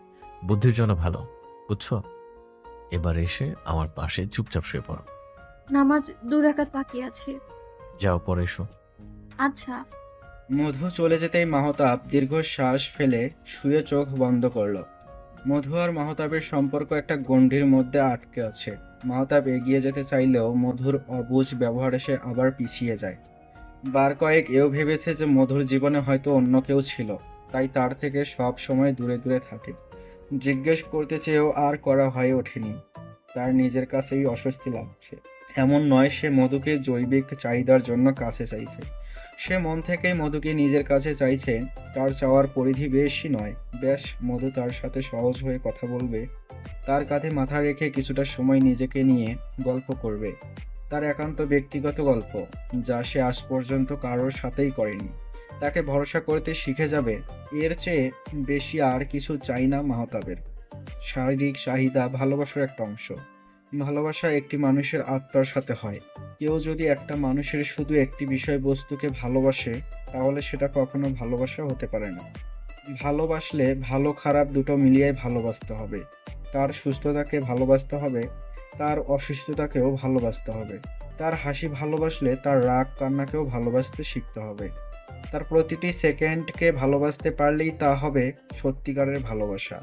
বুদ্ধির জন্য ভালো, বুঝছো? এবার এসে আমার পাশে চুপচাপ শুয়ে পড়ো। নামাজ 2 রাকাত বাকি আছে। যাও, পরে এসো। আচ্ছা। মধু চলে যেতেই মাহতাব দীর্ঘশ্বাস ফেলে শুয়ে চোখ বন্ধ করল। মধু আর মাহতাবের সম্পর্ক একটা গণ্ডির মধ্যে আটকে আছে। মাহতাব এগিয়ে যেতে চাইলেও মধুর অবুঝ ব্যবহারে সে আবার পিছিয়ে যায়। বার কয়েক এও ভেবেছে যে মধুর জীবনে হয়তো অন্য কেউ ছিল, তাই তার থেকে সব সময় দূরে দূরে থাকে। জিজ্ঞেস করতে চেয়েও আর করা হয়ে ওঠেনি। তার নিজের কাছেই অস্বস্তি লাগছে। এমন নয় সে মধুকে জৈবিক চাহিদার জন্য কাছে চাইছে। সে মন থেকেই মধুকে নিজের কাছে চাইছে। তার চাওয়ার পরিধি বেশি নয়। বেশ, মধু তার সাথে সহজ হয়ে কথা বলবে, তার কাঁধে মাথা রেখে কিছুটা সময় নিজেকে নিয়ে গল্প করবে। তার একান্ত ব্যক্তিগত গল্প, যা সে আজ পর্যন্ত কারোর সাথেই করেনি। তাকে ভরসা করতে শিখে যাবে। এর চেয়ে বেশি আর কিছু চাই না মাহতাবের। শারীরিক চাহিদা ভালোবাসার একটা অংশ। ভালোবাসা একটি মানুষের আত্মার সাথে হয়। কেউ যদি একটা মানুষের শুধু একটি বিষয়বস্তুকে ভালোবাসে, তাহলে সেটা কখনো ভালোবাসা হতে পারে না। ভালোবাসলে ভালো খারাপ দুটো মিলিয়ে ভালোবাসতে হবে। তার সুস্থতাকে ভালোবাসতে হবে, তার অসুস্থতাকেও ভালোবাসতে হবে। তার হাসি ভালোবাসলে তার রাগ কান্নাকেও ভালোবাসতে শিখতে হবে। তার প্রতিটি সেকেন্ডকে ভালোবাসতে পারলেই তা হবে সত্যিকারের ভালোবাসা।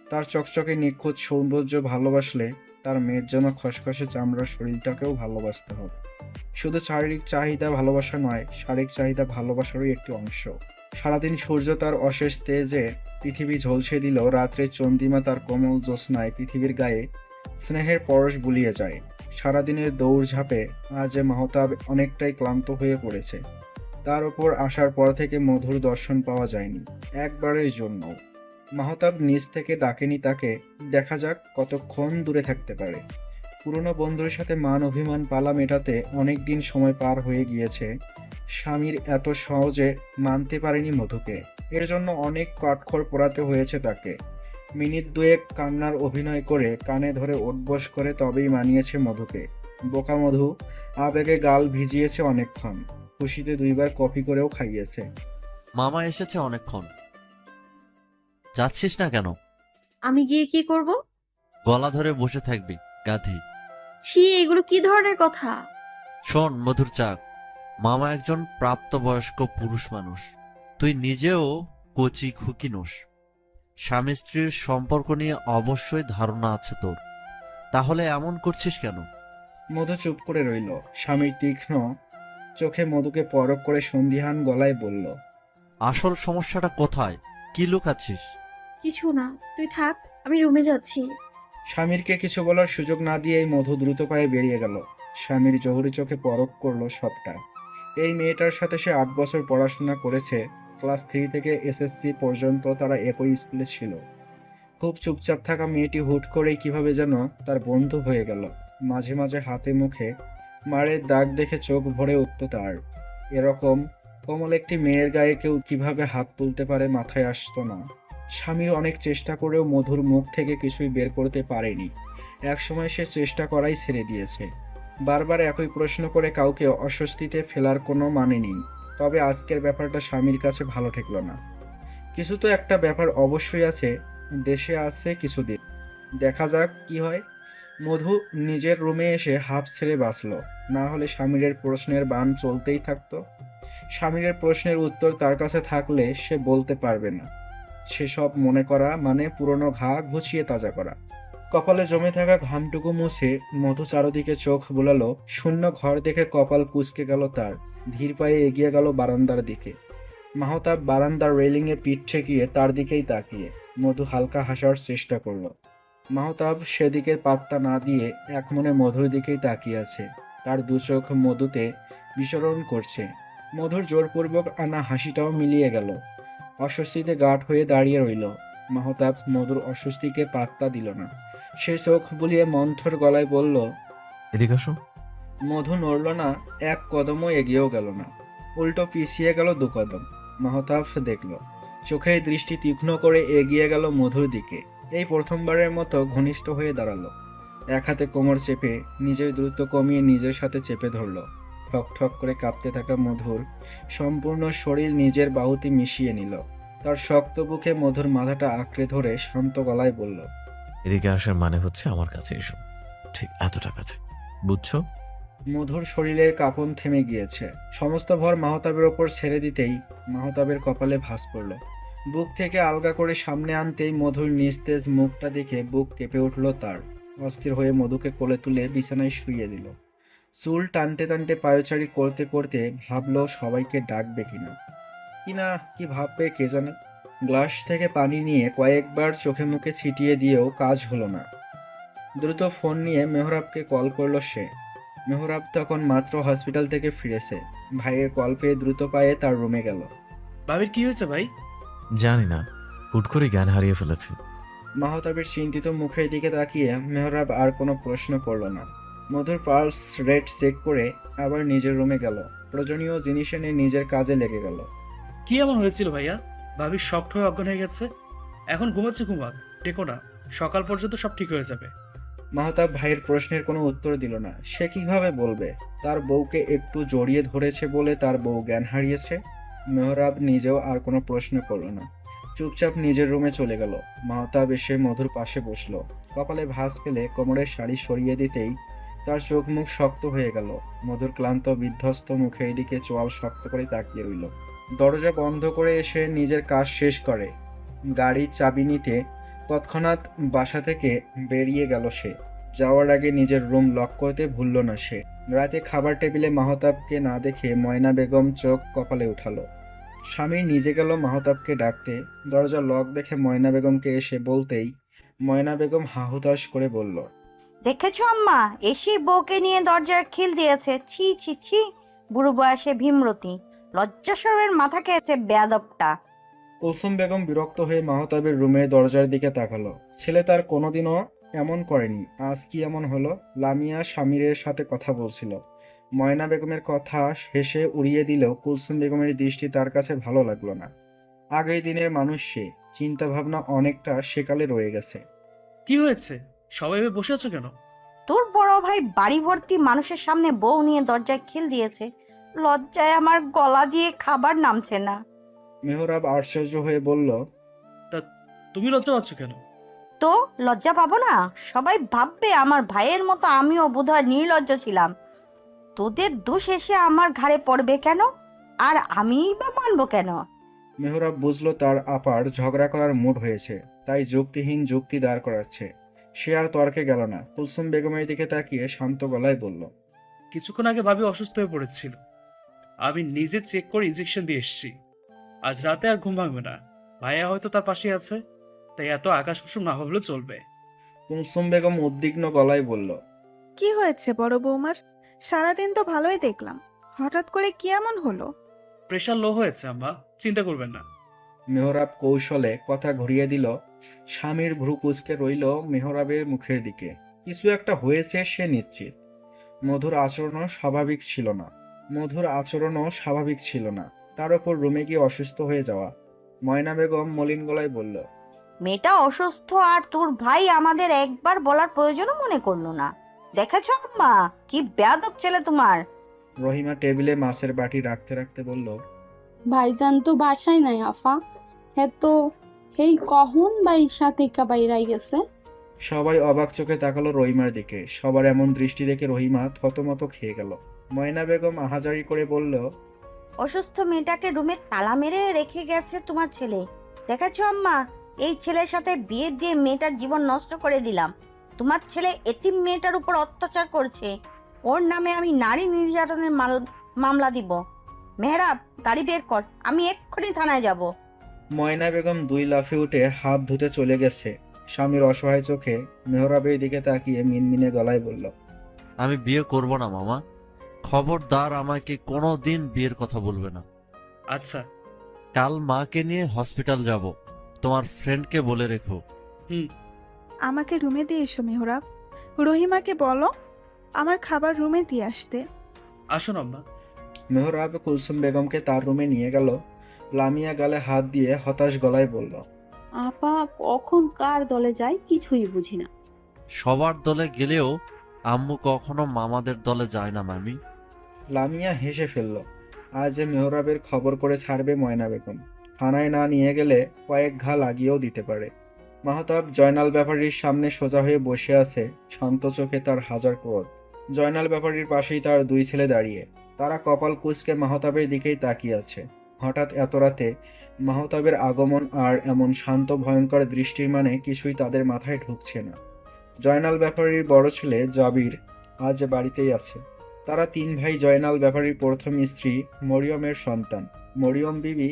তার চকচকে নিখুঁত সৌন্দর্য ভালোবাসলে তার মেয়ের জন্য খসখসে চামড়ার শরীরটাকেও ভালোবাসতে হবে। শুধু শারীরিক চাহিদা ভালোবাসা নয়, শারীরিক চাহিদা ভালোবাসারই একটি অংশ। সারাদিন সূর্য তার অশেষ তেজে পৃথিবী ঝলসে দিলেও রাত্রে চন্দ্রিমা তার কোমল জ্যোৎস্নায় পৃথিবীর গায়ে স্নেহের পরশ বুলিয়ে যায়। সারাদিনের দৌড়ঝাঁপে আজ মাহতাব অনেকটাই ক্লান্ত হয়ে পড়েছে। তার ওপর আসার পর থেকে মধুর দর্শন পাওয়া যায়নি একবারের জন্য। মাহতাব নিজ থেকে ডাকেনি তাকে, দেখা যাক কতক্ষণ দূরে থাকতে পারে। পুরনো বন্ধুর সাথে মান অভিমান পালা মেটাতে অনেক দিন সময় পার হয়ে গিয়েছে। স্বামীর এত সহজে মানতে পারেনি মধুকে, এর জন্য অনেক কাঠখড় পোড়াতে হয়েছে তাকে। মিনিট দুয়েক কান্নার অভিনয় করে কানে ধরে ওঠবোস করে তবেই মানিয়েছে মধুকে। বোকা মধু আবেগে গাল ভিজিয়েছে অনেকক্ষণ, খুশিতে 2বার কফি করেও খাইয়েছে। মামা এসেছে অনেকক্ষণ, যাচ্ছিস না কেন? আমি গিয়ে কি করব? গলা ধরে বসে থাকবি গাধি। ছি, এগুলো কি ধরনের কথা? শোন মধুর চাক, মামা একজন প্রাপ্তবয়স্ক পুরুষ মানুষ, তুই নিজেও কচি খুকি নোস। স্বামী স্ত্রীর সম্পর্ক নিয়ে অবশ্যই ধারণা আছে তোর, তাহলে এমন করছিস কেন? মধু চুপ করে রইল। স্বামীর তীক্ষ্ণ চোখে মধুকে পরখ করে সন্দিহান গলায় বলল, আসল সমস্যাটা কোথায়? কি লুকাচ্ছিস? কিছু না, তুই থাক, আমি রুমে যাচ্ছি। স্বামীরকে কিছু বলার সুযোগ না দিয়েই মধু দ্রুত পায়ে বেরিয়ে গেল। স্বামীর জহুরি চোখে পরখ করলো সবটা। এই মেয়েটার সাথে সে 8 বছর পড়াশোনা করেছে। ক্লাস 3 থেকে এসএসসি পর্যন্ত তারা একই স্কুলে ছিল। খুব চুপচাপ থাকা মেয়েটি হুট করেই কিভাবে যেন তার বন্ধু হয়ে গেল। মাঝে মাঝে হাতে মুখে মারের দাগ দেখে চোখ ভরে উঠত তার। এরকম কোমল একটি মেয়ের গায়ে কেউ কিভাবে হাত তুলতে পারে মাথায় আসতো না। স্বামীর অনেক চেষ্টা করেও মধুর মুখ থেকে কিছুই বের করতে পারেনি। একসময় সে চেষ্টা করাই ছেড়ে দিয়েছে। বারবার একই প্রশ্ন করে কাউকে অস্বস্তিতে ফেলার কোনো মানে নেই। তবে আজকের ব্যাপারটা স্বামীর কাছে ভালো ঠেকল না। কিছু তো একটা ব্যাপার অবশ্যই আছে। দেশে আছে কিছুদিন, দেখা যাক কি হয়। মধু নিজের রুমে এসে হাঁপ ছেড়ে বাঁচল, না হলে স্বামীরের প্রশ্নের বান চলতেই থাকতো। স্বামীরের প্রশ্নের উত্তর তার কাছে থাকলে সে বলতে পারবে না। সেসব মনে করা মানে পুরনো ঘা ঘুচিয়ে তাজা করা। কপালে জমে থাকা ঘামটুকু মুছে মধু চারদিকে চোখ বুলালো। শূন্য ঘর দেখে কপাল কুঁচকে গেল তার। ধীর পায়ে এগিয়ে গেল বারান্দার দিকে। মাহতাব বারান্দার রেলিংয়ে পিঠ ঠেকিয়ে তার দিকেই তাকিয়ে মধু হালকা হাসার চেষ্টা করলো। মাহতাব সেদিকে পাত্তা না দিয়ে এক মনে মধুর দিকেই তাকিয়ে আছে। তার দু চোখ মধুতে বিচরণ করছে। মধুর জোরপূর্বক আনা হাসিটাও মিলিয়ে গেল। অস্বস্তিতে গাঢ় হয়ে দাঁড়িয়ে রইল। মাহতাব মধুর অস্বস্তিকে পাত্তা দিল না। সে চোখ বুলিয়ে মন্থর গলায় বলল, এদিকে আসো। মধু নড়ল না, এক কদমও এগিয়েও গেল না, উল্টো পিছিয়ে গেল 2 কদম। মাহতাব দেখল, চোখে দৃষ্টি তীক্ষ্ণ করে এগিয়ে গেল মধুর দিকে। এই প্রথমবারের মতো ঘনিষ্ঠ হয়ে দাঁড়ালো। এক হাতে কোমর চেপে নিজের দ্রুত কমিয়ে নিজের সাথে চেপে ধরল। ঠক ঠক করে কাঁপতে থাকা মধুর সম্পূর্ণ শরীর নিজের বাহুতে মিশিয়ে নিল। তার শক্ত বুকে মধুর মাথাটা আঁকড়ে ধরে শান্ত গলায় বলল, এদিকে আসার মানে হচ্ছে আমার কাছে এসো, ঠিক এতটা কাছে, বুঝছো? মধুর শরীরের কাঁপন থেমে গিয়েছে। সমস্ত ভর মাহতাবের ওপর ছেড়ে দিতেই মাহতাবের কপালে ভাঁজ পড়ল। বুক থেকে আলগা করে সামনে আনতেই মধুর নিস্তেজ মুখটা দেখে বুক কেঁপে উঠল তার। অস্থির হয়ে মধুকে কোলে তুলে বিছানায় শুইয়ে দিল। চুল টানতে টানতে পায়চারি করতে করতে ভাবলো সবাইকে ডাকবে কিনা, কি ভাববে কে জানে। গ্লাস থেকে পানি নিয়ে কয়েকবার চোখে মুখে ছিটিয়ে দিয়েও কাজ হলো না। দ্রুত ফোন নিয়ে মেহরাবকে কল করলো সে। মেহরাব তখন মাত্র হসপিটাল থেকে ফিরেছে। ভাইয়ের কল পেয়ে দ্রুত পায়ে তার রুমে গেল। ভাবির কি হয়েছে ভাই? জানি না, হুট করে জ্ঞান হারিয়ে ফেলেছি। মাহতাবের চিন্তিত মুখের দিকে তাকিয়ে মেহরাব আর কোনো প্রশ্ন করল না। মধুর পালস রেট চেক করে আবার নিজের রুমে গেল। প্রয়োজনীয় জিনিস এনে নিজের কাজে লেগে গেল। কি এমন হয়েছিল ভাইয়া? ভাবি শক্ট হয়ে অজ্ঞান হয়ে গেছে, এখন ঘুমাচ্ছে। ঘুমাক, ডেকো না, সকাল পর্যন্ত সব ঠিক হয়ে যাবে। মাহতাব ভাইয়ের প্রশ্নের কোনো উত্তর দিল না। সে কিভাবে বলবে তার বউকে একটু জড়িয়ে ধরেছে বলে তার বউ জ্ঞান হারিয়েছে? মেহরাব নিজেও আর কোনো প্রশ্ন করল না, চুপচাপ নিজের রুমে চলে গেল। মাহতাব এসে মধুর পাশে বসলো। কপালে ভাঁজ ফেলে কোমরের শাড়ি সরিয়ে দিতেই তার চোখ মুখ শক্ত হয়ে গেল। মধুর ক্লান্ত বিধ্বস্ত মুখের দিকে চোয়াল শক্ত করে তাকিয়ে রইল। দরজা বন্ধ করে এসে নিজের কাজ শেষ করে গাড়ির চাবি নিতে তৎক্ষণাৎ বাসা থেকে বেরিয়ে গেল সে। যাওয়ার আগে নিজের রুম লক করতে ভুলল না সে। রাতে খাবার টেবিলে মাহতাবকে না দেখে ময়না বেগম চোখ কপালে উঠালো। স্বামী নিজে গেল মাহতাবকে ডাকতে। দরজা লক দেখে ময়না বেগমকে এসে বলতেই ময়না বেগম হাহুতাশ করে বলল, দেখেছো আম্মা, এসেই বউকে নিয়ে দরজার খিল দিয়েছে। ছি ছি ছি, বুড়ো বয়সে ভীমরতি, লজ্জা শরমের মাথা খেয়েছে বেয়াদবটা। কুলসুম বেগম বিরক্ত হয়ে মাহতাবের রুমে দরজার দিকে তাকালো। ছেলে তার কোনোদিনও এমন করেনি, আজ কি এমন হলো? লামিয়া স্বামীরের সাথে কথা বলছিল। ময়না বেগমের কথা হেসে উড়িয়ে দিলেও কুলসুম বেগমের দৃষ্টি তার কাছে ভালো লাগলো না। আগের দিনের মানুষ সে, চিন্তা ভাবনা অনেকটা সেকালে রয়ে গেছে। কি হয়েছে? সবাই এভাবে বসে আছো কেন? তোর বড় ভাই বাড়ি ভর্তি মানুষের সামনে বউ নিয়ে দরজায় খিল দিয়েছে, লজ্জায় আমার গলা দিয়ে খাবার নামছে না। মেহরাব আশ্চর্য হয়ে বলল, তা তুমি লজ্জা পাচ্ছ কেন? তো লজ্জা পাবো না? সবাই ভাববে আমার ভাইয়ের মতো আমিও বোধহয় নির্লজ্জ ছিলাম। তোদের দোষ এসে আমার ঘাড়ে পড়বে কেন? আর আমিই বা মানবো কেন? মেহরাব বুঝলো তার আপার ঝগড়া করার মুড হয়েছে, তাই যুক্তিহীন যুক্তি দাঁড় করাচ্ছে। সে আর তর্কে গেল না। কুলসুম বেগমের দিকে তাকিয়ে শান্ত গলায় বলল, কিছুক্ষণ আগে ভাবি অসুস্থ হয়ে পড়েছিল, আমি নিজে চেক করে ইনজেকশন দিয়ে এসেছি। আজ রাতে আর ঘুম ভাঙবে না। ভাইয়া হয়তো তার পাশে আছে, তাই এত আকাশ কুসুম না ভাবলেও চলবে। কুলসুম বেগম উদ্বিগ্ন গলায় বলল, কি হয়েছে বড় বৌমার? সারাদিন তো ভালোই দেখলাম, হঠাৎ করে কি এমন হলো? প্রেশার লো হয়েছে আম্মা, চিন্তা করবেন না। মেহরাব কৌশলে কথা ঘুরিয়ে দিল। স্বামীর ভ্রু কুঁচকে রইল মেহরাবের মুখের দিকে। কিছু একটা হয়েছে সে নিশ্চিত। মধুর আচরণও স্বাভাবিক ছিল না। তার উপর রুমে গিয়ে অসুস্থ হয়ে যাওয়া। ময়না বেগম মলিন গলায় বলল, মেয়েটা অসুস্থ আর তোর ভাই আমাদের একবার বলার প্রয়োজনও মনে করলো না। দেখেছো আম্মা, কি বেয়াদব ছেলে তোমার। রহিমা টেবিলে মাছের বাটি রাখতে রাখতে বলল, ভাইজান তো বাসায় নাই আফা, হ্যাঁ তো হেই কখন বাইসা থেকে বাইরাই গেছে। সবাই অবাক চোখে তাকালো রহিমার দিকে। সবার এমন দৃষ্টি দেখে রহিমা থতমত খেয়ে গেল। ময়না বেগম আহাজারি করে বলল, অসুস্থ মেয়েটাকে রুমে তালা মেরে রেখে গেছে তোমার ছেলে। দেখেছো আম্মা, এই ছেলের সাথে বিয়ে দিয়ে মেয়েটার জীবন নষ্ট করে দিলাম। তোমার ছেলে এতিম মেয়েটার উপর অত্যাচার করছে। ওর নামে আমি নারী নির্যাতনের মামলা দিব। মেহরাব, গাড়ি বের কর, আমি এক্ষুনি থানায় যাব। ময়না বেগম দুই লাফে উঠে হাত ধুতে চলে গেছে। স্বামীর অসহায় চোখে মেহরাবের দিকে তাকিয়ে মিনমিনে গলায় বলল, আমি বিয়ে করব না মামা। খবরদার আমাকে কোনোদিন বিয়ের কথা বলবে না। আচ্ছা। কাল মাকে নিয়ে হসপিটাল যাব, তোমার ফ্রেন্ডকে বলে রেখো। আমাকে রুমে দিয়ে এসো মেহরাব। রহিমাকে বলো আমার খাবার রুমে দিয়ে আসতে। আসুন আম্মা। মেহরাব কুলসুম বেগমকে তার রুমে নিয়ে গেল। লামিয়া গালে হাত দিয়ে হতাশ গলায় বলল, আপা কখন কার দলে যায় কিছুই বুঝি না। সবার দলে গেলেও আম্মু কখনো মামাদের দলে যায় না মামি। লামিয়া হেসে ফেলল। আজ মেহরাবের খবর করে ছাড়বে ময়না বেগম। থানায় না নিয়ে গেলে কয়েক ঘা লাগিয়েও দিতে পারে। মাহতাব জয়নাল ব্যাপারীর সামনে সোজা হয়ে বসে আছে, শান্ত চোখে তার হাজার ক্রোধ। জয়নাল ব্যাপারীর পাশেই তার দুই ছেলে দাঁড়িয়ে। তারা কপাল কুঁচকে মাহতাবের দিকেই তাকিয়ে আছে। হঠাৎ এত রাতে মাহতাবের আগমন আর এমন শান্ত ভয়ঙ্কর দৃষ্টির মানে কিছুই তাদের মাথায় ঢুকছে না। জয়নাল ব্যাপারীর বড় ছেলে জাবির আজ বাড়িতেই আছে। তারা তিন ভাই জয়নাল ব্যাপারীর প্রথম স্ত্রী মরিয়মের সন্তান। মরিয়ম বিবি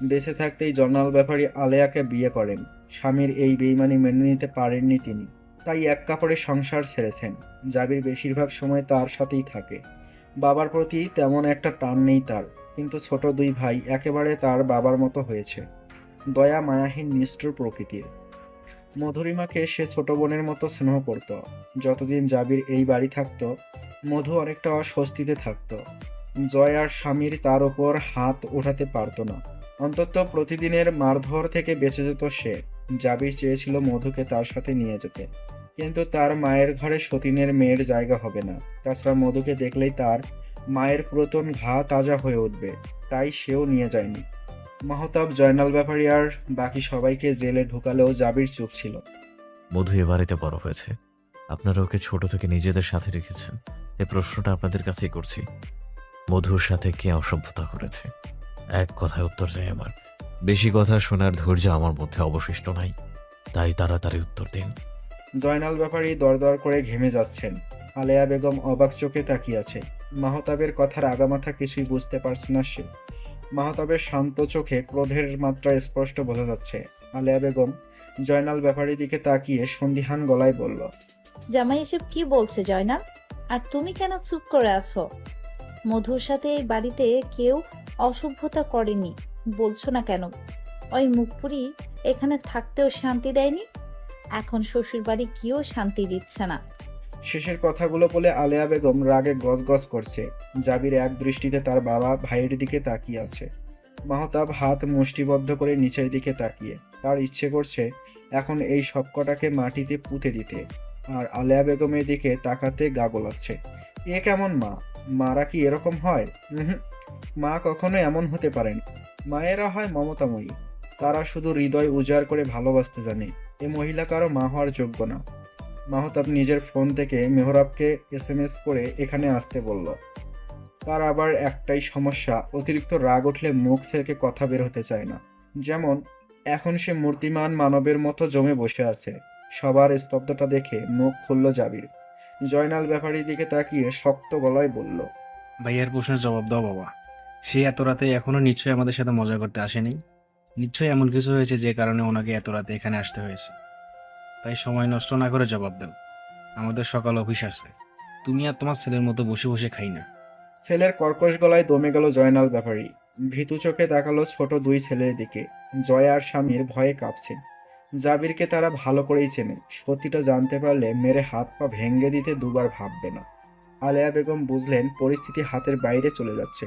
বেঁচে থাকতেই জয়নাল ব্যাপারী আলেয়াকে বিয়ে করেন। স্বামীর এই বেইমানি মেনে নিতে পারেননি তিনি, তাই এক কাপড়ে সংসার ছেড়েছেন। জাবির বেশিরভাগ সময় তার সাথেই থাকে। বাবার প্রতি তেমন একটা টান নেই তার, কিন্তু ছোট দুই ভাই একেবারে তার বাবার মতো হয়েছে। দয়া মায়াহীন নিষ্ঠুর প্রকৃতির। মধুরিমাকে সে ছোট বোনের মতো স্নেহ করত। যতদিন জাবির এই বাড়ি থাকতো মধু অনেকটা অস্বস্তিতে থাকতো। জয় আর স্বামীর তার ওপর হাত ওঠাতে পারতো না। অন্তত প্রতিদিনের মারধর থেকে বেঁচে যেত সে। জাবির চেয়েছিল মধুকে তার সাথে নিয়ে যেতে, কিন্তু তার মায়ের ঘরে সতীনের মেয়ের জায়গা হবে না। তাছাড়া মধুকে দেখলেই তার মায়ের পুরাতন ঘা তাজা হয়ে উঠবে, তাই সেও নিয়ে যায়নি। মাহতাব, জয়নাল ব্যাপারী আর বাকি সবাইকে জেলে ঢুকালেও জাবির চুপ ছিল। মধু এ বাড়িতে বড় হয়েছে, আপনারা ওকে ছোট থেকে নিজেদের সাথে রেখেছেন। এই প্রশ্নটা আপনাদের কাছেই করছি, মধুর সাথে কে অসভ্যতা করেছে? এক কথায় উত্তর চাই আমার। বেশি কথা শোনার ধৈর্য আমার মধ্যে অবশিষ্ট নাই, তাই তাড়াতাড়ি উত্তর দিন। জয়নাল ব্যাপারী দরদর করে ঘেমে যাচ্ছেন। আলেয়া বেগম অবাক চোখে তাকিয়ে আছে। মাহতাবের কথার আগামাথা কিছুই বুঝতে পারছে না সে। মাহতাবের শান্ত চোখে ক্রোধের মাত্রা স্পষ্ট বোঝা যাচ্ছে। আলেয়া বেগম জয়নাল ব্যাপারীর দিকে তাকিয়ে সন্দিহান গলায় বলল, জামাই এসব কি বলছে জয়নাল? আর তুমি কেন চুপ করে আছো? মধুর সাথে এই বাড়িতে কেউ অসভ্যতা করেনি বলছো না কেন? ওই মুখপুরি এখানে থাকতেও শান্তি দেয়নি, এখন শ্বশুর বাড়ি গিয়েও শান্তি দিচ্ছে না। শেষের কথাগুলো বলে আলেয়া বেগম রাগে গজগজ করছে। জাবির এক দৃষ্টিতে তার বাবা ভাইয়ের দিকে তাকিয়ে আছে। মাহতাব হাত মুষ্টিবদ্ধ করে নিচের দিকে তাকিয়ে, তার ইচ্ছে করছে এখন এই সবকটাকে মাটিতে পুঁতে দিতে। আর আলেয়া বেগমের দিকে তাকাতে গা গোলাচ্ছে। এ কেমন মা? মারা কি এরকম হয়? মা কখনো এমন হতে পারেন। মায়েরা হয় মমতাময়ী, তারা শুধু হৃদয় উজাড় করে ভালোবাসতে জানে। এ মহিলা কারো মা হওয়ার যোগ্য না। মাহতাব নিজের ফোন থেকে মেহরাবকে SMS করে এখানে আসতে বলল। তার আবার একটাই সমস্যা, অতিরিক্ত রাগ উঠলে মুখ থেকে কথা বের হতে চায় না। যেমন এখন সে মূর্তিমান মানবের মতো জমে বসে আছে। সবার স্তব্ধতা দেখে মুখ খুলল জাবির। জয়নাল ব্যাপারীর দিকে তাকিয়ে শক্ত গলায় বলল, ভাইয়ার প্রশ্নের জবাব দাও বাবা। সে এত রাতে এখনো নিশ্চয়ই আমাদের সাথে মজা করতে আসেনি। নিশ্চয়ই এমন কিছু হয়েছে যে কারণে ওনাকে এত রাতে এখানে আসতে হয়েছে। তাই সময় নষ্ট না করে জবাব দাও। আমাদের সকাল অফিস আছে, তুমি আর তোমার ছেলের মতো বসে বসে খাই না। ছেলের কর্কশ গলায় দমে গেল জয়নাল ব্যাপারী। ভীতু চোখে তাকালো ছোট দুই ছেলের দিকে। জয় আর স্বামীর ভয়ে কাঁপছে। জাবিরকে তারা ভালো করেই চেনে, সত্যিটা জানতে পারলে মেরে হাত পা ভেঙে দিতে দুবার ভাববে না। আলেয়া বেগম বুঝলেন পরিস্থিতি হাতের বাইরে চলে যাচ্ছে।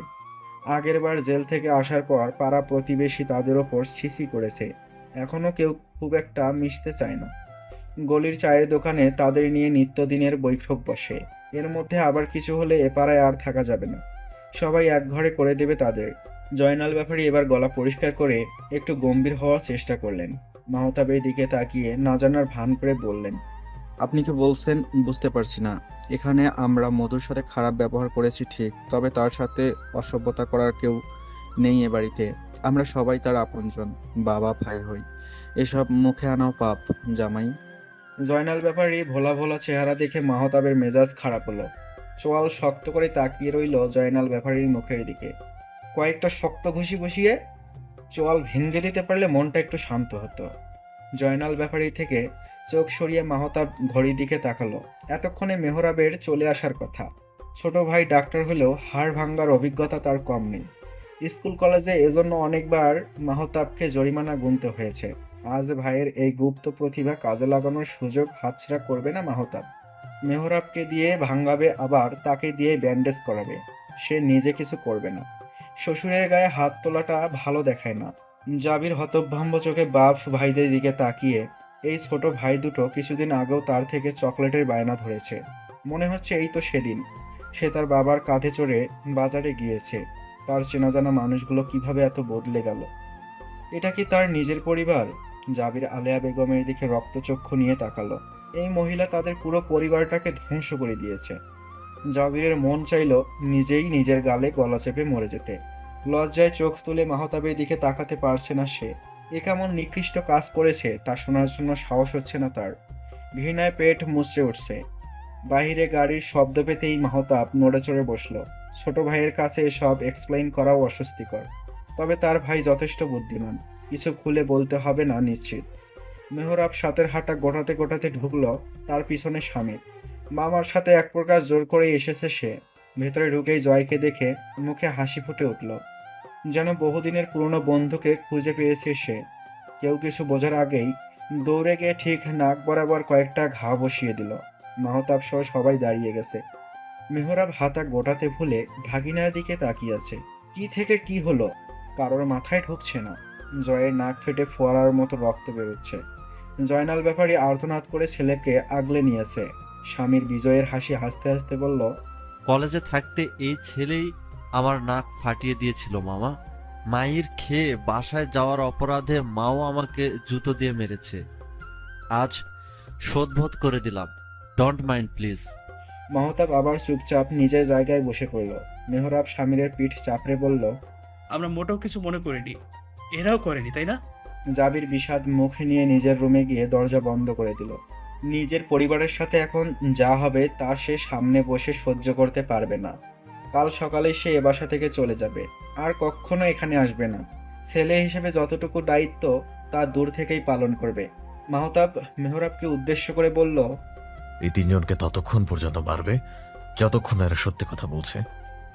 আগেরবার জেল থেকে আসার পর পাড়া প্রতিবেশী তাদের ওপর ছিছি করেছে, এখনো কেউ খুব একটা মিশতে চায় না। গলির চায়ের দোকানে তাদের নিয়ে নিত্যদিনের বৈঠক বসে। এর মধ্যে আবার কিছু হলে এ পাড়ায় আর থাকা যাবে না, সবাই এক ঘরে করে দেবে তাদের। জয়নাল ব্যাপারী এবার গলা পরিষ্কার করে একটু গম্ভীর হওয়ার চেষ্টা করলেন। মাহতাবের দিকে তাকিয়ে না জানার ভান করে বললেন, আপনি কি বলছেন বুঝতে পারছি না। এখানে আমরা মধুর সাথে খারাপ ব্যবহার করেছি ঠিক, তবে তার সাথে অসভ্যতা করার কেউ নেই এ বাড়িতে। আমরা সবাই তার আপনজন, বাবা ভাই হই। এসব মুখে আনাও পাপ জামাই। জয়নাল ব্যাপারী ভোলা ভোলা চেহারা দেখে মাহতাবের মেজাজ খারাপ হলো। চোয়াল শক্ত করে তাকিয়ে রইল জয়নাল ব্যাপারীর মুখের দিকে। কয়েকটা শক্ত ঘুষি বসিয়ে চোয়াল ভেঙে দিতে পারলে মনটা একটু শান্ত হতো। জয়নাল ব্যাপারী থেকে চোখ সরিয়ে মাহতাব ঘড়ির দিকে তাকালো। এতক্ষণে মেহরাবের চলে আসার কথা। ছোট ভাই ডাক্তার হলেও হাড় ভাঙ্গার অভিজ্ঞতা তার কম নেই। স্কুল কলেজে এজন্য অনেকবার মাহতাবকে জরিমানা গুনতে হয়েছে। আজ ভাইয়ের এই গুপ্ত প্রতিভা কাজে লাগানোর সুযোগ হাতছাড়া করবে না মাহতাব। মেহরাবকে দিয়ে ভাঙ্গাবে, আবার তাকে দিয়ে ব্যান্ডেজ করাবে। সে নিজে কিছু করবে না। শ্বশুরের গায়ে হাত তোলাটা ভালো দেখায় না। জাবির হতভম্ব চোখে বাপ ভাইদের দিকে তাকিয়ে, এই ছোট ভাই দুটো কিছুদিন আগেও তার থেকে চকলেটের বায়না ধরেছে। মনে হচ্ছে এই তো সেদিন সে তার বাবার কাঁধে চড়ে বাজারে গিয়েছে। তার চেনা জানা মানুষগুলো কিভাবে এত বদলে গেল? এটা কি তার নিজের পরিবার? জাবির আলেয়া বেগমের দিকে রক্তচক্ষু নিয়ে তাকালো। এই মহিলা তাদের পুরো পরিবারটাকে ধ্বংস করে দিয়েছে। জাবিরের মন চাইল নিজেই নিজের গালে গলা চেপে মরে যেতে। লজ্জায় চোখ তুলে মাহতাবের দিকে তাকাতে পারছে না সে। এ কেমন নিকৃষ্ট কাজ করেছে তা শোনার জন্য সাহস হচ্ছে না তার। ঘৃণায় পেট মুচড়ে উঠছে। বাহিরে গাড়ির শব্দ পেতেই মাহতাব নড়ে চড়ে বসলো। ছোট ভাইয়ের কাছে এসব এক্সপ্লেইন করাও অস্বস্তিকর, তবে তার ভাই যথেষ্ট বুদ্ধিমান, কিছু খুলে বলতে হবে না নিশ্চিত। মেহরাব সাতের হাঁটা গোটাতে গোটাতে ঢুকলো তার পিছনে স্বামী। মামার সাথে এক প্রকার জোর করেই এসেছে সে। ভেতরে ঢুকেই জয়কে দেখে মুখে হাসি ফুটে উঠল, যেন বহুদিনের পুরনো বন্ধুকে খুঁজে পেয়েছে সে। কেউ কিছু বোঝার আগেই দৌড়ে গিয়ে ঠিক নাক বরাবর কয়েকটা ঘা বসিয়ে দিল। মাহতাব সহ সবাই দাঁড়িয়ে গেছে। মেহরাব হাতা গোটাতে ভুলে ভাগিনার দিকে তাকিয়ে আছে। কি থেকে কি হলো কারোর মাথায় ঢুকছে না। জয়ের নাক ফেটে ফোয়ারার মতো রক্ত বেরোচ্ছে। জয়নাল ব্যাপারী আর্তনাদ করে ছেলেকে আগলে নিয়েছে। স্বামীর বিজয়ের হাসি হাসতে হাসতে বলল, কলেজে থাকতে এই ছেলেই আমার নাক ফাটিয়ে দিয়েছিল মামা। মায়ের খেয়ে বাসায় যাওয়ার অপরাধে মাও আমাকে জুতো দিয়ে মেরেছে। আজ শোধবোধ করে দিলাম। Don't mind please. মাহতাব আবার চুপচাপ নিজের জায়গায় বসে পড়ল। মেহরাব স্বামীর পিঠ চাপড়ে বলল, আমরা মোটেও কিছু মনে করিনি, এরাও করেনি, তাই না? জাবির বিষাদ মুখে নিয়ে নিজের রুমে গিয়ে দরজা বন্ধ করে দিল। নিজের পরিবারের সাথে এখন যা হবে তা সে সামনে বসে সহ্য করতে পারবে না। কাল সকালে সে এ বাসা থেকে চলে যাবে, আর কখনো এখানে আসবে না। ছেলে হিসেবে যতটুকু দায়িত্ব তা দূর থেকেই পালন করবে। মাহতাব মেহরাবকে উদ্দেশ্য করে বলল, এই তিনজনকে ততক্ষণ পর্যন্ত মারবে যতক্ষণ এরা সত্যি কথা বলছে।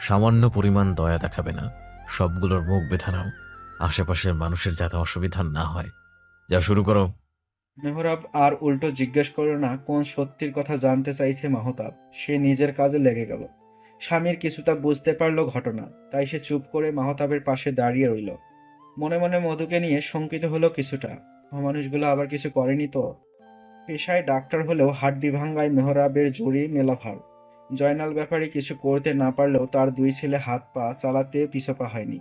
সামান্য পরিমাণ দয়া দেখাবে না। সবগুলোর মুখ বেঁধে নাও, আশেপাশের মানুষের যাতে অসুবিধা না হয়। যা শুরু করো। মেহরাব আর উল্টো জিজ্ঞেস করল না কোন সত্যির কথা জানতে চাইছে মাহতাব। সে নিজের কাজে লেগে গেল। স্বামীর কিছুটা বুঝতে পারল ঘটনা, তাই সে চুপ করে মাহতাবের পাশে দাঁড়িয়ে রইল। মনে মনে মধুকে নিয়ে শঙ্কিত হলো কিছুটা। মানুষগুলো আবার কিছু করেনি তো? পেশায় ডাক্তার হলেও হাড্ডি ভাঙ্গায় মেহরাবের জড়ি মেলা ভার। জয়নাল ব্যাপারী কিছু করতে না পারলেও তার দুই ছেলে হাত পা চালাতে পিছপা হয়নি।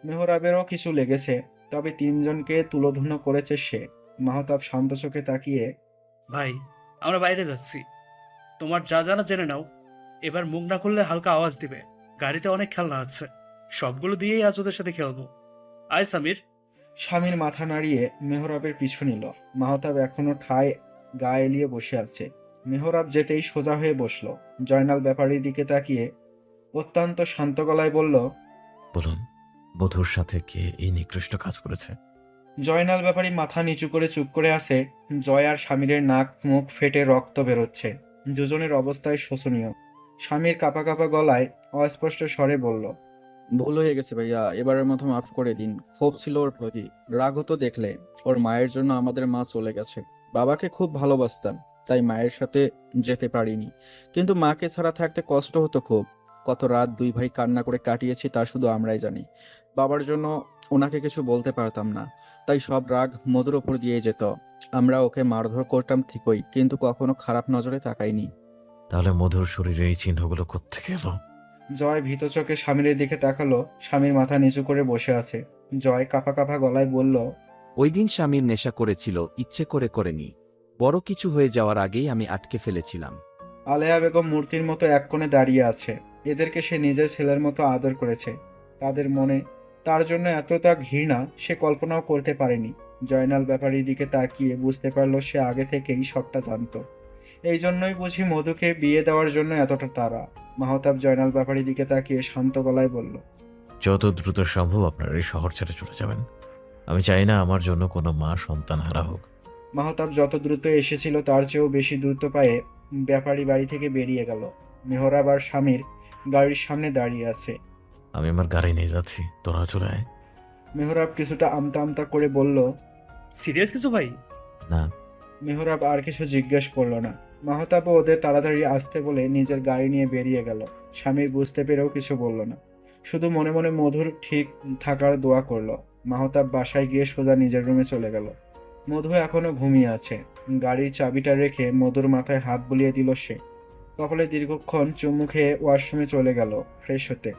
মেহরাবেরও কিছু লেগেছে, তবে তিনজনকে তুলোধুনো করেছে সে। মাহতাব শান্ত চোখে তাকিয়ে, ভাই, আমরা বাইরে যাচ্ছি, তোমার যা জানা জেনে নাও। এবার মুখ না করলে হালকা আওয়াজ দিবে। গাড়িতে অনেক খেলনা আছে, সবগুলো দিয়েই আজ ওদের সাথে খেলবো। আয় সামির। স্বামীর মাথা নাড়িয়ে মেহরাবের পিছু নিল। মাহতাব এখনো ঠায় গা এলিয়ে বসে আছে। মেহরাব যেতেই সোজা হয়ে বসল। জয়নাল ব্যাপারীর দিকে তাকিয়ে অত্যন্ত শান্ত গলায় বলল, বলুন, বধূর সাথে কে এই নিকৃষ্ট কাজ করেছে? জয়নাল ব্যাপারী মাথা নিচু করে চুপ করে আছে। জয় আর স্বামীরের নাক মুখ ফেটে রক্ত বেরোচ্ছে। দুজনের অবস্থায় শোচনীয়। স্বামীর কাঁপা কাঁপা গলায় অস্পষ্ট স্বরে বলল, ভুল হয়ে গেছে ভাইয়া, এবারের মতো মাফ করে দিন। ক্ষোভ ছিল ওর প্রতি, রাগ হতো দেখলে। ওর মায়ের জন্য আমাদের মা চলে গেছে। বাবাকে খুব ভালোবাসতাম, তাই মায়ের সাথে যেতে পারিনি। কিন্তু মাকে ছাড়া থাকতে কষ্ট হতো খুব। কত রাত দুই ভাই কান্না করে কাটিয়েছি তা শুধু আমরাই জানি। বাবার জন্য ওনাকে কিছু বলতে পারতাম না, তাই সব রাগ মধুর ওপর দিয়ে যেত। আমরা ওকে মারধর করতাম ঠিকই, কিন্তু কখনো খারাপ নজরে তাকাইনি। তাহলে মধুর শরীরে এই চিহ্নগুলো কোত্থেকে এলো? জয় ভীত চোখে স্বামীর দিকে তাকালো। স্বামীর মাথা নিচু করে বসে আছে। জয় কাঁপা কাঁপা গলায় বলল, ওই দিন স্বামীর নেশা করেছিল, ইচ্ছে করে করেনি। বড় কিছু হয়ে যাওয়ার আগেই আমি আটকে ফেলেছিলাম। আলেয়া বেগম মূর্তির মতো এক কোণে দাঁড়িয়ে আছে। এদেরকে সে নিজের ছেলের মতো আদর করেছে। তাদের মনে তার জন্য এতটা ঘৃণা সে কল্পনাও করতে পারেনি। জয়নাল ব্যাপারীর দিকে তাকিয়ে বুঝতে পারল সে আগে থেকেই সবটা জানত। এই জন্যই বুঝি মধুকে বিয়ে দেওয়ার জন্য এতটা তাড়া। মাহতাব জয়নাল ব্যাপারীর দিকে তাকিয়ে শান্ত গলায় বলল, যত দ্রুত সম্ভব আপনার এই শহর ছেড়ে চলে যাবেন। আমি চাই না আমার জন্য কোনো মা সন্তান হারা হোক। মাহতাব যত দ্রুত এসেছিল তার চেয়েও বেশি দ্রুত পায়ে ব্যাপারী বাড়ি থেকে বেরিয়ে গেল। মেহরাব আর স্বামীর গাড়ির সামনে দাঁড়িয়ে আছে। আমি আমার গাড়ি নিয়ে যাচ্ছি, তোরা চলে আয়। মেহরাব কিছুটা আমতা আমতা করে বলল, সিরিয়াস কিছু ভাই? না। মেহরাব আর কিছু জিজ্ঞেস করলো না। মাহতাবও ওদের তাড়াতাড়ি আসতে বলে নিজের গাড়ি নিয়ে বেরিয়ে গেল। স্বামীর বুঝতে পেরেও কিছু বলল না, শুধু মনে মনে মধুর ঠিক থাকার দোয়া করলো। মাহতাব বাসায় গিয়ে সোজা নিজের রুমে চলে গেল। মধু এখনো ঘুমিয়ে আছে। গাড়ির চাবিটা রেখে মধুর মাথায় হাত বুলিয়ে দিল সে। কপালে দীর্ঘক্ষণ চুমু খেয়ে ওয়াশরুমে চলে গেল ফ্রেশ হতে।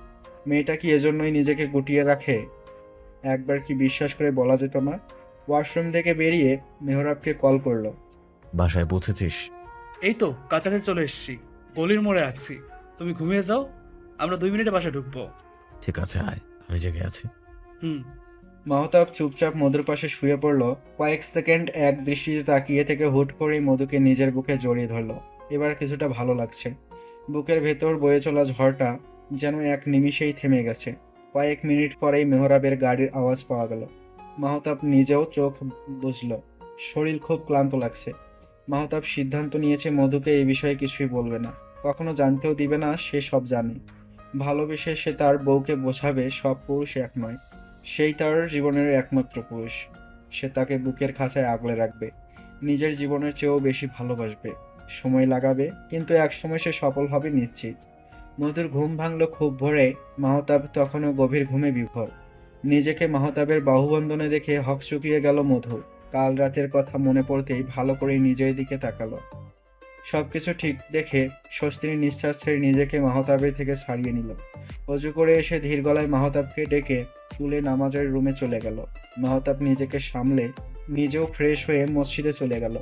মেয়েটা কি এজন্যই নিজেকে গুটিয়ে রাখে? একবার কি বিশ্বাস করে বলা যেত না? ওয়াশরুম থেকে বেরিয়ে মেহরাবকে কল করলো। বাসায় পৌঁছেছিস? এই তো কাছাকাছি চলে এসেছি, গলির মোড়ে আছি। তুমি ঘুমিয়ে যাও, আমরা 2 মিনিটে বাসা ঢুকবো। ঠিক আছে, আয়, আমি জেগে আছি। হুম। মাহতাব চুপচাপ মধুর পাশে শুয়ে পড়ল। কয়েক সেকেন্ড এক দৃষ্টিতে তাকিয়ে থেকে হুট করেই মধুকে নিজের বুকে জড়িয়ে ধরল। এবার কিছুটা ভালো লাগছে। বুকের ভেতর বয়ে চলা ঝড়টা যেন এক নিমিষেই থেমে গেছে। কয়েক মিনিট পরেই মেহরাবের গাড়ির আওয়াজ পাওয়া গেল। মাহতাব নিজেও চোখ বুঝল, শরীর খুব ক্লান্ত লাগছে। মাহতাব সিদ্ধান্ত নিয়েছে মধুকে এই বিষয়ে কিছুই বলবে না, কখনো জানতেও দিবে না। সে সব জানে। ভালোবেসে সে তার বউকে বোঝাবে সব পুরুষ এক নয়, সেই তার জীবনের একমাত্র পুরুষ। সে তাকে বুকের খাঁচায় আগলে রাখবে, নিজের জীবনের চেয়েও বেশি ভালোবাসবে। সময় লাগাবে, কিন্তু একসময় সে সফল হবে নিশ্চিত। মধুর ঘুম ভাঙল খুব ভোরে। মাহতাব তখনও গভীর ঘুমে বিভোর। নিজেকে মাহতাবের বাহুবন্ধনে দেখে হকচকিয়ে গেল মধু। কাল রাতের কথা মনে পড়তেই ভালো করে নিজের দিকে তাকালো। সবকিছু ঠিক দেখে স্বস্তির নিঃশ্বাস ছেড়ে নিজেকে মাহতাবের থেকে ছাড়িয়ে নিল। অজু করে এসে ধীর গলায় মাহতাবকে ডেকে তুলে নামাজের রুমে চলে গেল। মাহতাব নিজেকে সামলে নিজেও ফ্রেশ হয়ে মসজিদে চলে গেল।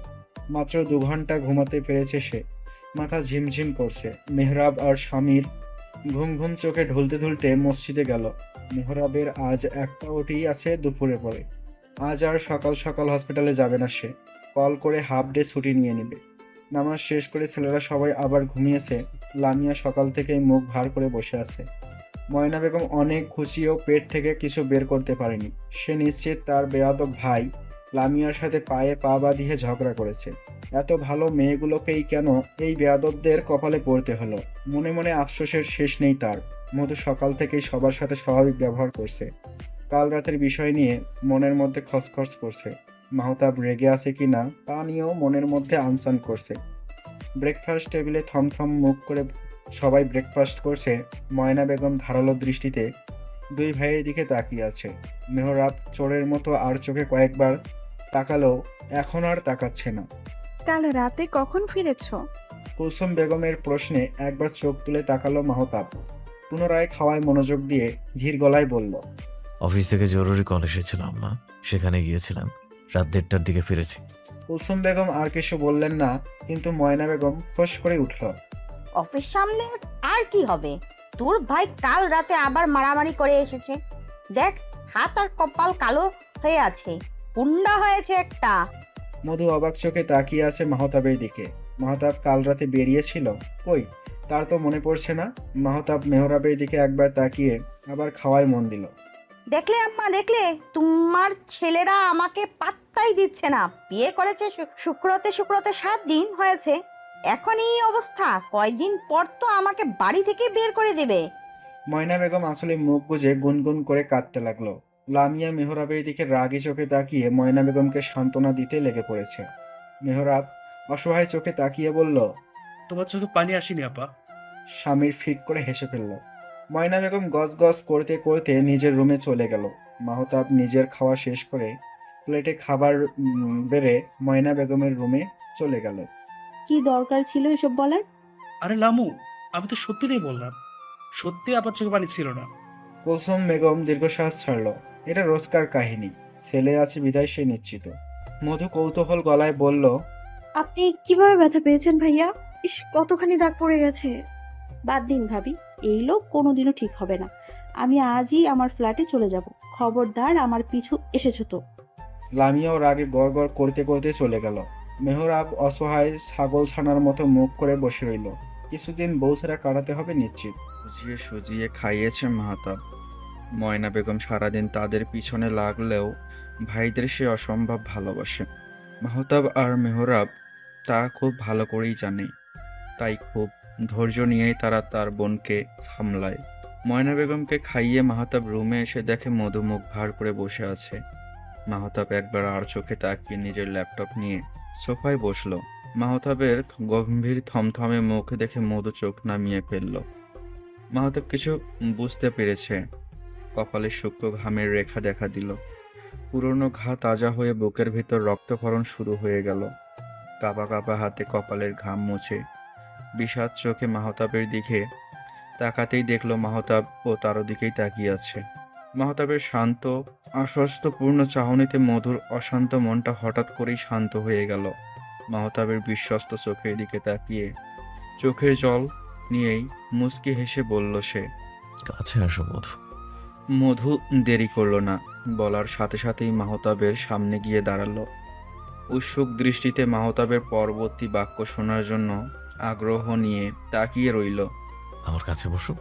মাত্র 2 ঘন্টা ঘুমাতে পেরেছে সে। মাথা ঝিমঝিম করছে। মেহরাব আর স্বামীর ঘুম ঘুম চোখে ঢুলতে ঢুলতে মসজিদে গেল। মেহরাবের আজ একটা ওটি আছে দুপুরে পরে। আজ আর সকাল সকাল হসপিটালে যাবে না সে। কল করে হাফ ডে ছুটি নিয়ে নেবে। নামাজ শেষ করে ছেলেরা সবাই আবার ঘুমিয়েছে। লামিয়া সকাল থেকেই মুখ ভার করে বসে আছে। ময়না বেগম অনেক খুশিও পেট থেকে কিছু বের করতে পারেনি। সে নিশ্চিত তার বেয়াদব ভাই লামিয়ার সাথে পায়ে পা বাঁধিয়ে ঝগড়া করেছে। এত ভালো মেয়েগুলোকেই কেন এই বেয়াদবদের কপালে পড়তে হলো। মনে মনে আফসোসের শেষ নেই তার। মধু সকাল থেকেই সবার সাথে স্বাভাবিক ব্যবহার করছে। কাল রাতের বিষয় নিয়ে মনের মধ্যে খসখস করছে। মাহতাব রেগে আছে কিনা তা নিয়েও মনের মধ্যে আনচান করছে। ব্রেকফাস্ট টেবিলে থমথম মুখ করে সবাই ব্রেকফাস্ট করছে। ময়না বেগম ধারালো দৃষ্টিতে 2 ভাইয়ের দিকে তাকিয়ে আছে। মেহরাব চোরের মতো আর চোখে কয়েকবার তাকালেও এখন আর তাকাচ্ছে না। কাল রাতে কখন ফিরেছ? কুলসুম বেগমের প্রশ্নে একবার চোখ তুলে তাকালো মাহতাব। পুনরায় খাওয়ায় মনোযোগ দিয়ে ধীর গলায় বলল, অফিস থেকে জরুরি কল এসেছিল আম্মা, সেখানে গিয়েছিলাম। রাত 1:30টার দিকে ফিরেছি। কুলসুম বেগম আর কিছু বললেন না, কিন্তু ময়না বেগম ফোঁস করে উঠল। অফিস সামলে আর কি হবে? তোর ভাই কাল রাতে আবার মারামারি করে এসেছে। দেখ, হাত আর কপাল কালো হয়ে আছে, পুন্ডা হয়েছে একটা। মধু অবাক চোখে তাকিয়ে আছে মাহতাবের দিকে। মাহতাব কাল রাতে বেরিয়েছিল কই, তার তো মনে পড়ছে না। মাহতাব মেহরাবের দিকে একবার তাকিয়ে আবার খাওয়ায় মন দিল। দেখলে আম্মা, দেখলে তোমার ছেলেরা আমাকে পাত্তাই দিচ্ছে না। বিয়ে করেছে শুক্রতে 7 দিন হয়েছে, এখনই এই অবস্থা। কয়দিন পর তো আমাকে বাড়ি থেকে বের করে দেবে। ময়না বেগম আসলে মুখ বুজে গুনগুন করে কাঁদতে লাগলো। লামিয়া মেহরাবের দিকে রাগী চোখে তাকিয়ে ময়না বেগমকে সান্ত্বনা দিতে লেগে পড়েছে। মেহরাব অসহায় চোখে তাকিয়ে বলল, তোমার চোখে পানি আসেনি আপা? স্বামীর ফিক করে হেসে ফেলল। ময়না বেগম গজ গজ করতে করতে নিজের রুমে চলে গেল। মাহতাব নিজের খাওয়া শেষ করে প্লেটে খাবার বেড়ে ময়না বেগমের রুমে চলে গেল। কি দরকার ছিল এসব বলার? আরে লামু, আমি তো সত্যিটাই বললাম। সত্যি আপার চোখে পানি ছিল না। কুলসুম বেগম দীর্ঘশ্বাস ছাড়ল। এটা রোজকার কাহিনী, ছেলে আছে বিদায় সে নিশ্চিত। মধু কৌতূহল গলায় বলল, আপনি কিভাবে ব্যথা পেয়েছেন ভাইয়া? ইস, কতখানি দাগ পড়ে গেছে। বাদ দিন ভাবি, এই লোক কোনোদিনও ঠিক হবে না। আমি আজই আমার ফ্ল্যাটে চলে যাব। খবরদার আমার পিছু এসেছো তো। লামিয়াও রাগে গড় গড় করতে করতে চলে গেল। মেহরাব অসহায় ছাগল ছানার মতো মুখ করে বসে রইল। কিছুদিন বউ ছাড়া কাটাতে হবে নিশ্চিত। সুজিয়ে সুজিয়ে খাইয়েছে মাহতাব। ময়না বেগম সারাদিন তাদের পিছনে লাগলেও ভাইদের সে অসম্ভব ভালোবাসে। মাহতাব আর মেহরাব তা খুব ভালো করেই জানে। তাই খুব ধৈর্য নিয়েই তারা তার বোনকে সামলায়। ময়না বেগমকে খাইয়ে মাহতাব রুমে এসে দেখে মধু মুখ ভার করে বসে আছে। মাহতাব একবার আর চোখে তাকিয়ে নিজের ল্যাপটপ নিয়ে সোফায় বসলো। মাহতাবের গম্ভীর থমথমে মুখ দেখে মধু চোখ নামিয়ে ফেলল। মাহতাব কিছু বুঝতে পেরেছে। কপালে সূক্ষ্ম ঘামের রেখা দেখা দিল। পুরনো ঘা তাজা হয়ে বুকের ভিতর রক্তক্ষরণ শুরু হয়ে গেল। কাঁপা কাঁপা হাতে কপালের ঘাম মুছে বিষাদ চোখে মাহতাবের দিকে তাকাতেই দেখলো মাহতাব ও তার দিকেই তাকিয়ে আছে। মাহতাবের শান্ত আশ্বস্তপূর্ণ চাহনিতে মধুর অশান্ত মনটা হঠাৎ করেই শান্ত হয়ে গেল। মাহতাবের বিশ্বস্ত চোখের দিকে তাকিয়ে চোখের জল নিয়েই মুচকি হেসে বলল সে, কাছে আসো মধু। মধু দেরি করলো না, বলার সাথে সাথেই মাহতাবের সামনে গিয়ে দাঁড়ালো। উৎসুক দৃষ্টিতে মাহতাবের পরবর্তী বাক্য শোনার জন্য আগ্রহ নিয়ে তাকিয়ে রইল। আমার কাছে বসো।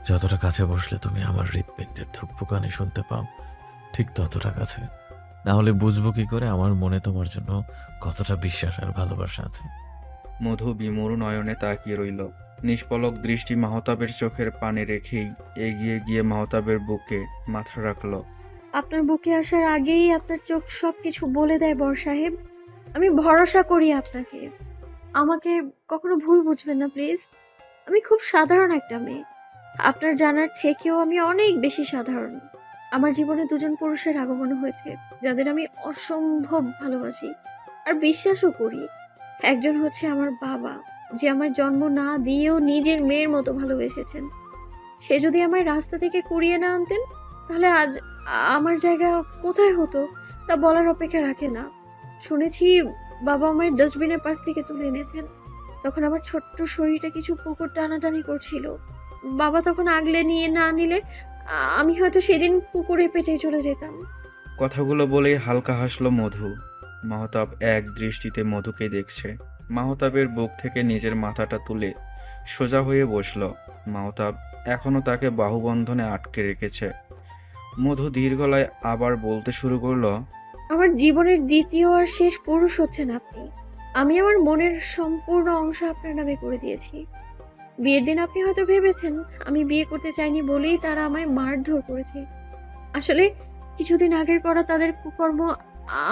যতটা কাছে বসলে তুমি আমার হৃৎপিণ্ডের ধুকপুকানি শুনতে পাও, ঠিক ততটা কাছে। না হলে বুঝবো কি করে আমার মনে তোমার জন্য কতটা বিশ্বাস আর ভালোবাসা আছে। মধু বিমূঢ় নয়নে তাকিয়ে রইল। নিষ্পলক দৃষ্টি মাহতাবের চোখের পানে রেখেই এগিয়ে গিয়ে মাহতাবের বুকে মাথা রাখল। আপনার বুকে আসার আগেই আপনার চোখ সবকিছু বলে দেয় বড় সাহেব। আমি ভরসা করি আপনাকে। আমাকে কখনো ভুল বুঝবেন না প্লিজ। আমি খুব সাধারণ একটা মেয়ে। আপনার জানার থেকেও আমি অনেক বেশি সাধারণ। আমার জীবনে দুজন পুরুষের আগমন হয়েছে যাদের আমি অসম্ভব ভালোবাসি আর বিশ্বাসও করি। একজন হচ্ছে আমার বাবা, যে আমায় জন্ম না দিয়েও নিজের মেয়ের মতো ভালোবেসেছেন। সে যদি আমায় রাস্তা থেকে কুড়িয়ে না আনতেন, তাহলে আজ আমার জায়গা কোথায় হতো তা বলার অপেক্ষা রাখে না। শুনেছি বাবা আমায় ডাস্টবিনের পাশ থেকে তুলে এনেছেন। তখন আমার ছোট্ট শরীরটা কিছু পুকুর টানাটানি করছিল। বাবা তখন আগলে নিয়ে না নিলে আমি হয়তো সেদিন পুকুরে পেটে চলে যেতাম। কথাগুলো বলেই হালকা হাসলো মধু। মাহতাব এক দৃষ্টিতে মধুকে দেখছে। মাহতাবের বুক থেকে নিজের মাথাটা তুলে সোজা হয়ে বসলো। মাহতাব এখনো তাকে বাহুবন্ধনে আটকে রেখেছে। মধু ধীর গলায় আবার বলতে শুরু করলো, আমার জীবনের দ্বিতীয় আর শেষ পুরুষ হচ্ছেন আপনি। আমি আমার মনের সম্পূর্ণ অংশ আপনার নামে করে দিয়েছি। বিয়ের দিন আপনি হয়তো ভেবেছেন আমি বিয়ে করতে চাইনি বলেই তারা আমায় মারধর করেছে। আসলে কিছুদিন আগের করা তাদের কুকর্ম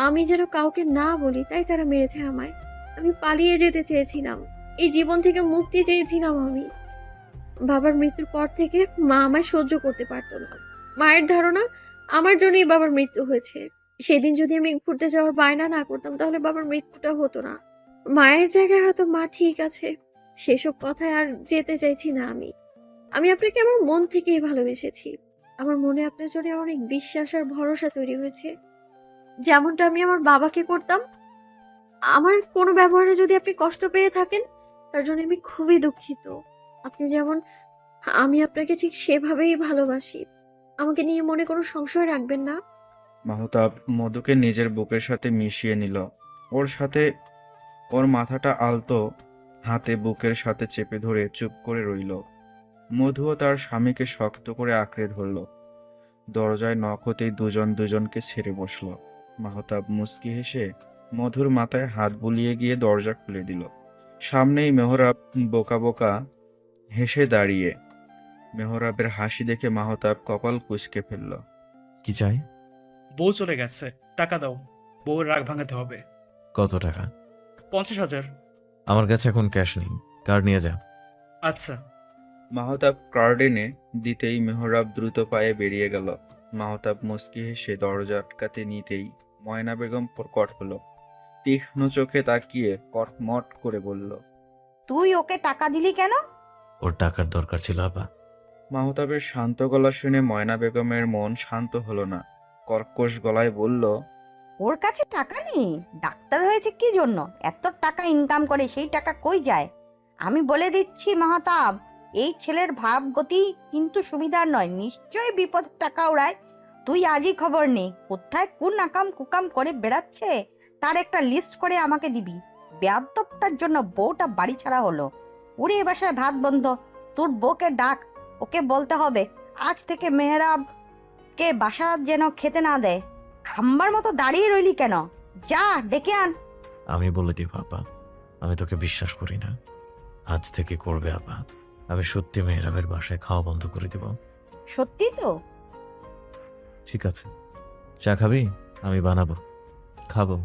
আমি যেন কাউকে না বলি, তাই তারা মেরেছে আমায়। আমি পালিয়ে যেতে চেয়েছিলাম, এই জীবন থেকে মুক্তি চেয়েছিলাম আমি। বাবার মৃত্যুর পর থেকে মা আমায় সহ্য করতে পারতো না। মায়ের ধারণা আমার জন্যই বাবার মৃত্যু হয়েছে। সেদিন যদি আমি ঘুরতে যাওয়ার বায়না না করতাম, তাহলে বাবার মৃত্যুটা হতো না। মায়ের জায়গায় হয়তো মা ঠিক আছে, সেসব কথায় আর যেতে চাইছি না আমি। আমি আপনাকে আমার মন থেকেই ভালোবেসেছি। আমার মনে আপনার জন্য অনেক বিশ্বাস আর ভরসা তৈরি হয়েছে, যেমনটা আমি আমার বাবাকে করতাম। আমার কোনো ব্যবহারে যদি আপনি কষ্ট পেয়ে থাকেন, তার জন্য আমি খুবই দুঃখিত। আপনি যেমন, আমি আপনাকে ঠিক সেভাবেই ভালোবাসি। আমাকে নিয়ে মনে কোনো সংশয় রাখবেন না। মাহতাব মধুকে নিজের বুকের সাথে মিশিয়ে নিল। ওর সাথে ওর মাথাটা আলতো হাতে বুকের সাথে চেপে ধরে চুপ করে রইল। মধুও তার স্বামীকে শক্ত করে আঁকড়ে ধরল। দরজায় নখ হতেই দুজন দুজনকে ছেড়ে বসল। মাহতাব মুচকি হেসে মধুর মাথায় হাত বুলিয়ে গিয়ে দরজা খুলে দিল। সামনেই মেহরাব বোকা বোকা হেসে দাঁড়িয়ে। মেহরাবের হাসি দেখে মাহতাব কপাল কুঁচকে ফেলল। কি চাই? বউ চলে গেছে, টাকা দাও। বউয়ের রাগ ভাঙাতে হবে। কত টাকা? 50,000। আমার কাছে এখন ক্যাশ নেই, কার্ড নিয়ে যা। আচ্ছা। মাহতাব কার্ড এনে দিতেই মেহরাব দ্রুত পায়ে বেরিয়ে গেল। মাহতাব মুচকি হেসে দরজা আটকাতে নিতেই ময়না বেগম প্রকট হলো। তীক্ষ্ণ চোখে তাকিয়ে কটমট করে বলল, তুই ওকে টাকা দিলি কেন? ওর টাকার দরকার ছিল আপা। মাহতাবের শান্ত গলা শুনে ময়না বেগমের মন শান্ত হলো না। কর্কশ গলায় বলল, ওর কাছে টাকা নেই? ডাক্তার হয়েছে কি জন্য? এত টাকা ইনকাম করে, সেই টাকা কই যায়? আমি বলে দিচ্ছি মাহতাব, এই ছেলের ভাব গতি কিন্তু সুবিধার নয়, নিশ্চয়ই বিপদের টাকা ওড়ায়। তুই আজই খবর নে, কোথায় কোন আকাম কুকাম করে বেড়াচ্ছে, তার একটা লিস্ট করে আমাকে দিবি। বেয়াদবটার জন্য বউটা বাড়ি ছাড়া হলো। উড়ে এ বাসায় ভাত বন্ধ। তোর বউকে ডাক, ওকে বলতে হবে আজ থেকে মেহরাবকে বাসা যেন খেতে না দেয়। খাম্বার মতো দাঁড়িয়ে রইলি কেন? যা ডেকে আন। আমি বলে দিব আপা, আমি তোকে বিশ্বাস করি না। আজ থেকে করবে আপা। আমি সত্যি মেহরাবের বাসায় খাওয়া বন্ধ করে দেব। সত্যি তো? ঠিক আছে, চা খাবি? আমি বানাবো, খাবো।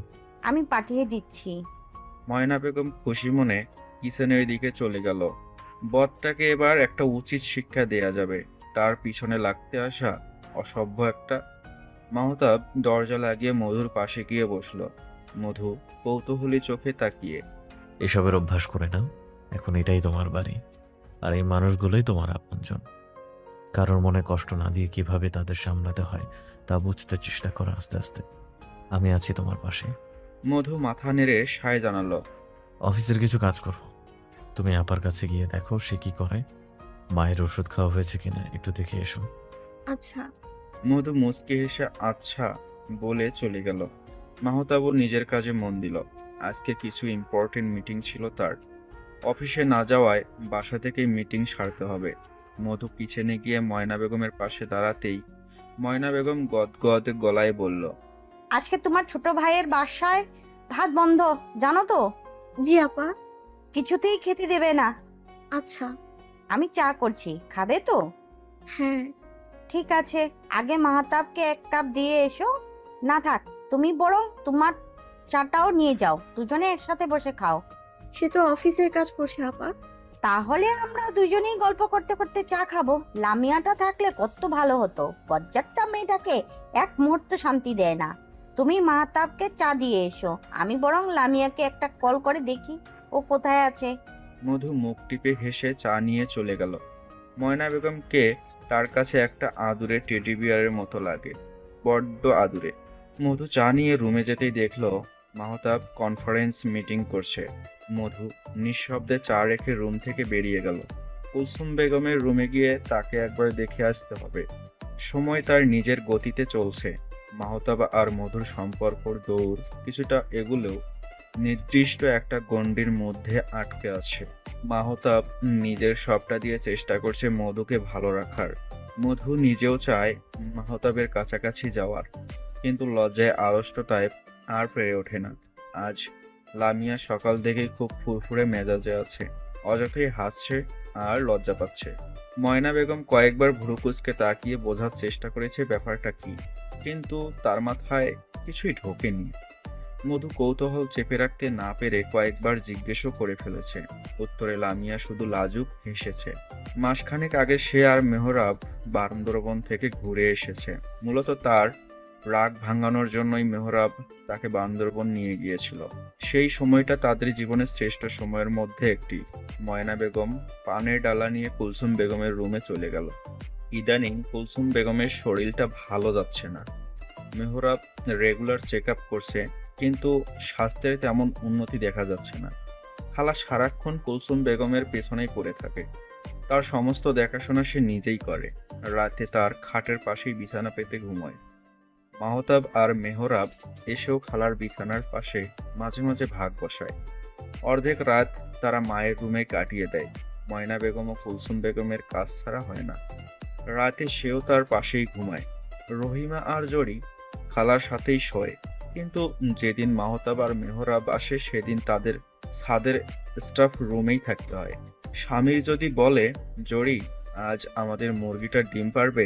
আমি পাঠিয়ে দিচ্ছি। ময়না বেগম খুশি মনে কিচেনের দিকে চলে গেল। বদটাকে এবার একটা উচিত শিক্ষা দেয়া যাবে। তার পিছনে লাগতে আসা অসভ্য একটা। মাহতাব দরজা লাগিয়ে মধুর পাশে গিয়ে বসল। মধু কৌতূহলী চোখে তাকিয়ে, এসবের অভ্যাস করে নাও। এখন এটাই তোমার বাড়ি, আর এই মানুষগুলোই তোমার আপনজন। কারোর মনে কষ্ট না দিয়ে কিভাবে তাদের সামলাতে হয় তা বুঝতে চেষ্টা করো আস্তে আস্তে। আমি আছি তোমার পাশে। মধু মাথা নেড়ে সায় জানালো। অফিসের কিছু কাজ করো, তুমি আপার কাছে গিয়ে দেখো সে কি করে। মায়ের ওষুধ খাওয়া হয়েছে কিনা একটু দেখে এসো। আচ্ছা। মধু মুচকি হেসে আচ্ছা বলে চলে গেল। মাহতাবও নিজের কাজে মন দিল। আজকে কিছু ইম্পর্টেন্ট মিটিং ছিল তার। অফিসে না যাওয়ায় বাসা থেকেই মিটিং সারতে হবে। মধু কিচেনে গিয়ে ময়না বেগমের পাশে দাঁড়াতেই ময়না বেগম গদগদ গলায় বলল, আজকে তোমার ছোট ভাইয়ের বাসায় ভাত বন্ধ, জানো তো? জি আপা। কিছুতেই খেতে দেবে না। আচ্ছা। আমি চা করছি, খাবে তো? হ্যাঁ। ঠিক আছে, আগে মাহতাবকে এক কাপ দিয়ে এসো। না থাক, তুমি বরং তোমার চাটাও নিয়ে যাও, দুজনে একসাথে বসে খাও। সে তো অফিসের কাজ করছে আপা। তাহলে আমরা দুজনেই গল্প করতে করতে চা খাবো। লামিয়াটা থাকলে কত ভালো হতো। বজ্জারটা মেয়েটাকে এক মুহূর্ত শান্তি দেয় না। তুমি মাহতাবকে চা দিয়ে এসো, আমি বরং লামিয়াকে একটা কল করে দেখি ও কোথায় আছে। মধু মুখ টিপে হেসে চা নিয়ে চলে গেল। ময়না বেগমকে তার কাছে একটা আদুরে টেডি বিয়ারের মতো লাগে, বড্ড আদুরে। মধু চা নিয়ে রুমে যেতেই দেখলো মাহতাব কনফারেন্স মিটিং করছে। মধু নিঃশব্দে চা রেখে রুম থেকে বেরিয়ে গেল। কুলসুম বেগমের রুমে গিয়ে তাকে একবার দেখে আসতে হবে। সময় তার নিজের গতিতে চলছে। মাহতাব আর মধুর সম্পর্কর দৌড় কিছুটা এগুলেও নির্দিষ্ট একটা গণ্ডির মধ্যে আটকে আছে। মাহতাব নিজের সবটা দিয়ে চেষ্টা করছে মধুকে ভালো রাখার। মধু নিজেও চায় মাহতাবের কাছাকাছি যাওয়ার, কিন্তু লজ্জায় আড়ষ্টতায় আর পেরে ওঠে না। আজ লামিয়া সকাল থেকেই খুব ফুরফুরে মেজাজে আছে, অযথাই হাসছে আর লজ্জা পাচ্ছে। ময়না বেগম কয়েকবার ভুরু কুঁচকে তাকিয়ে বোঝার চেষ্টা করেছে ব্যাপারটা কি, কিন্তু তার মাথায় কিছুই ঢোকেনি। মধু কৌতূহল চেপে রাখতে না পেরে কয়েকবার জিজ্ঞেসও করে ফেলেছে। উত্তরে লামিয়া শুধু লাজুক হেসেছে। মাসখানেক আগে সে আর মেহরাব বান্দরবন থেকে ঘুরে এসেছে। মূলত তার রাগ ভাঙানোর জন্যই মেহরাব তাকে বান্দরবন নিয়ে গিয়েছিল। সেই সময়টা তাদের জীবনের শ্রেষ্ঠ সময়ের মধ্যে একটি। ময়না বেগম পানের ডালা নিয়ে কুলসুম বেগমের রুমে চলে গেল। ইদানিং কুলসুম বেগমের শরীরটা ভালো যাচ্ছে না। মেহরাব রেগুলার চেক আপ করছে, কিন্তু স্বাস্থ্যের তেমন উন্নতি দেখা যাচ্ছে না। খালা সারাক্ষণ কুলসুম বেগমের পেছনেই পড়ে থাকে। তার সমস্ত দেখাশোনা সে নিজেই করে। রাতে তার খাটের পাশেই বিছানা পেতে ঘুমায়। মাহতাব আর মেহরাব এসেও খালার বিছানার পাশে মাঝে মাঝে ভাগ বসায়। অর্ধেক রাত তারা মায়ের রুমে কাটিয়ে দেয়। ময়না বেগম ও কুলসুম বেগমের কাজ ছাড়া হয় না। রাতে সেও তার পাশেই ঘুমায়। রহিমা আর জরি খালার সাথেই শোয়, কিন্তু যেদিন মাহতাব আর মেহরাব আসে সেদিন তাদের ছাদের স্টাফ রুমেই থাকতে হয়। স্বামীর যদি বলে, জরি আজ আমাদের মুরগিটা ডিম পারবে,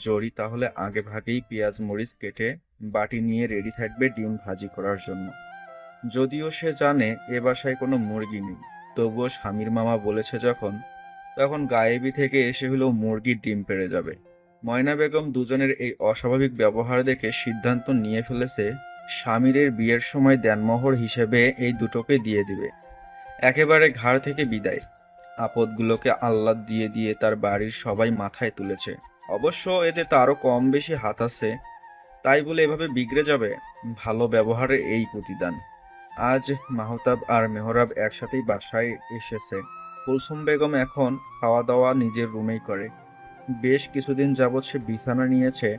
জরি তাহলে আগে ভাগেই পেঁয়াজ মরিচ কেটে বাটি নিয়ে রেডি থাকবে ডিম ভাজি করার জন্য। যদিও সে জানে এ বাসায় কোনো মুরগি নেই, তবুও স্বামীর মামা বলেছে যখন, তখন গায়েবী থেকে এসে হলেও মুরগির ডিম পেড়ে যাবে। ময়না বেগম দুজনের এই অস্বাভাবিক ব্যবহার দেখে সিদ্ধান্ত নিয়ে ফেলেছে স্বামীর বিয়ের সময় দেনমোহর হিসেবে এই দুটোকে দিয়ে দিবে। একেবারে ঘাড় থেকে বিদায়। আপদগুলোকে আল্লাহ দিয়ে দিয়ে তার বাড়ির সবাই মাথায় তুলেছে। অবশ্য এতে তারও কম বেশি হাত আছে, তাই বলে এভাবে বিগড়ে যাবে? ভালো ব্যবহারের এই প্রতিদান। আজ মাহতাব আর মেহরাব একসাথেই বাসায় এসেছে। কুলসুম বেগম এখন খাওয়া দাওয়া নিজের রুমেই করে। বেশ কিছুদিন যাবৎ সে বিছানা নিয়েছে,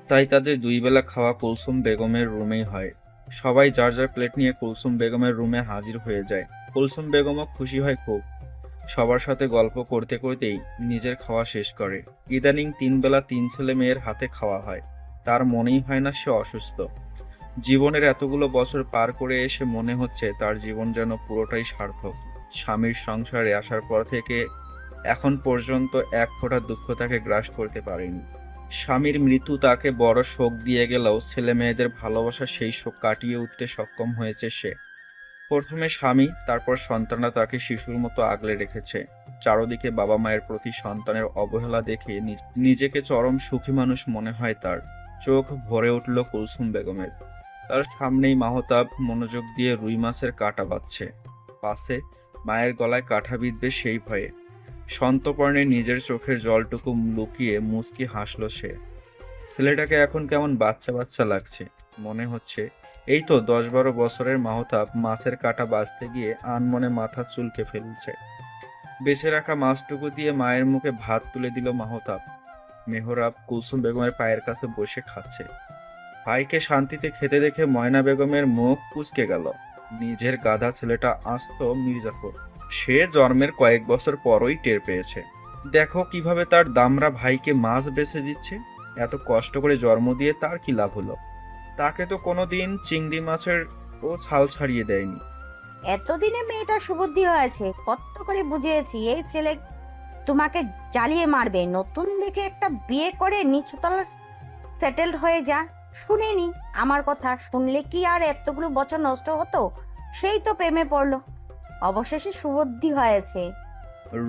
তাই তাদের দুই বেলা খাওয়া কুলসুম বেগমের রুমেই হয়। সবাই যার যার প্লেট নিয়ে কুলসুম বেগমের রুমে হাজির হয়ে যায়। কুলসুম বেগমও খুশি হয় খুব। সবার সাথে গল্প করতে করতেই নিজের খাওয়া শেষ করে। ইদানিং 3 বেলা 3 ছেলে মেয়ের হাতে খাওয়া হয়। তার মনেই হয় না সে অসুস্থ। জীবনের এতগুলো বছর পার করে এসে মনে হচ্ছে তার জীবন যেন পুরোটাই সার্থক। স্বামীর সংসারে আসার পর থেকে এখন পর্যন্ত এক ফোঁটা দুঃখ তাকে গ্রাস করতে পারেনি। স্বামীর মৃত্যু তাকে বড় শোক দিয়ে গেলেও ছেলে মেয়েদের ভালোবাসা সেই শোক কাটিয়ে উঠতে সক্ষম হয়েছে সে। প্রথমে স্বামী, তারপর সন্তানরা তাকে শিশুর মতো আগলে রেখেছে। চারদিকে বাবা মায়ের প্রতি সন্তানের অবহেলা দেখে নিজেকে চরম সুখী মানুষ মনে হয় তার। চোখ ভরে উঠল কুলসুম বেগমের। তার সামনেই মাহতাব মনোযোগ দিয়ে রুই মাছের কাঁটা বাচ্ছে। পাশে মায়ের গলায় কাঁটা বিঁধবে সেই ভয়ে। সন্তপর্ণে নিজের চোখের জলটুকু লুকিয়ে মুচকি হাসল সে। ছেলেটাকে এখন কেমন বাচ্চা বাচ্চা লাগছে। মনে হচ্ছে এই তো 10-12 বছরের মাহতাব মাছের কাঁটা বাছতে গিয়ে আনমনে মাথা চুলকে ফেলছে। বেছে রাখা মাছটুকু দিয়ে মায়ের মুখে ভাত তুলে দিল মাহতাব। মেহরাব কুলসুম বেগমের পায়ের কাছে বসে খাচ্ছে। ভাইকে শান্তিতে খেতে দেখে ময়না বেগমের মুখ কুঁচকে গেল। নিজের গাধা ছেলেটা আসতো মির্জাফর। সে জন্মের কয়েক বছর পরই টের পেয়েছে। দেখো কিভাবে তার দামরা ভাইকে মাছ বেছে দিচ্ছে। এত কষ্ট করে জন্ম দিয়ে তার কি লাভ হলো? তাকে তো কোনোদিন চিংড়ি মাছের ও ছাল ছাড়িয়ে দেয়নি। এতদিনে মেয়েটা সুবুদ্ধি হয়েছে, কত করে বুঝিয়েছি এই ছেলে তোমাকে জ্বালিয়ে মারবে। নতুন দেখে একটা বিয়ে করে নিচতলা সেটেলড হয়ে যা। শুনেনি আমার কথা, শুনলে কি আর এতগুলো বছর নষ্ট হতো? সেই তো প্রেমে পড়লো, অবশেষে সুবুদ্ধি হয়েছে।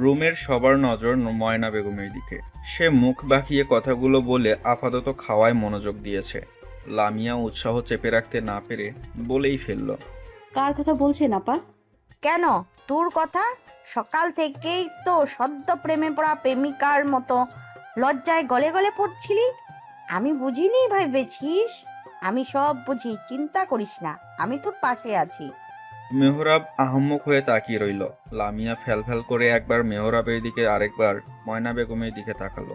রুমের সবার নজর ময়না বেগমের দিকে। সে মুখ বাঁকিয়ে কথাগুলো বলে আপাতত খাওয়ায় মনোযোগ দিয়েছে। লামিয়া উৎসাহ চেপে রাখতে না পেরে বলেই ফেলল, কার কথা বলছেন আপা? কেন তোর কথা? সকাল থেকেই তো সদ্য প্রেমে পড়া প্রেমিকার মতো লজ্জায় গলে গলে পড়ছিলি। আমি বুঝিনি ভেবেছিস? আমি সব বুঝি, চিন্তা করিস না, আমি তোর পাশে আছি। মেহরাব আহম্মক হয়ে তাকিয়ে রইল। লামিয়া ফ্যাল করে একবার মেহরাবের দিকে, আরেকবার ময়না বেগমের দিকে তাকালো।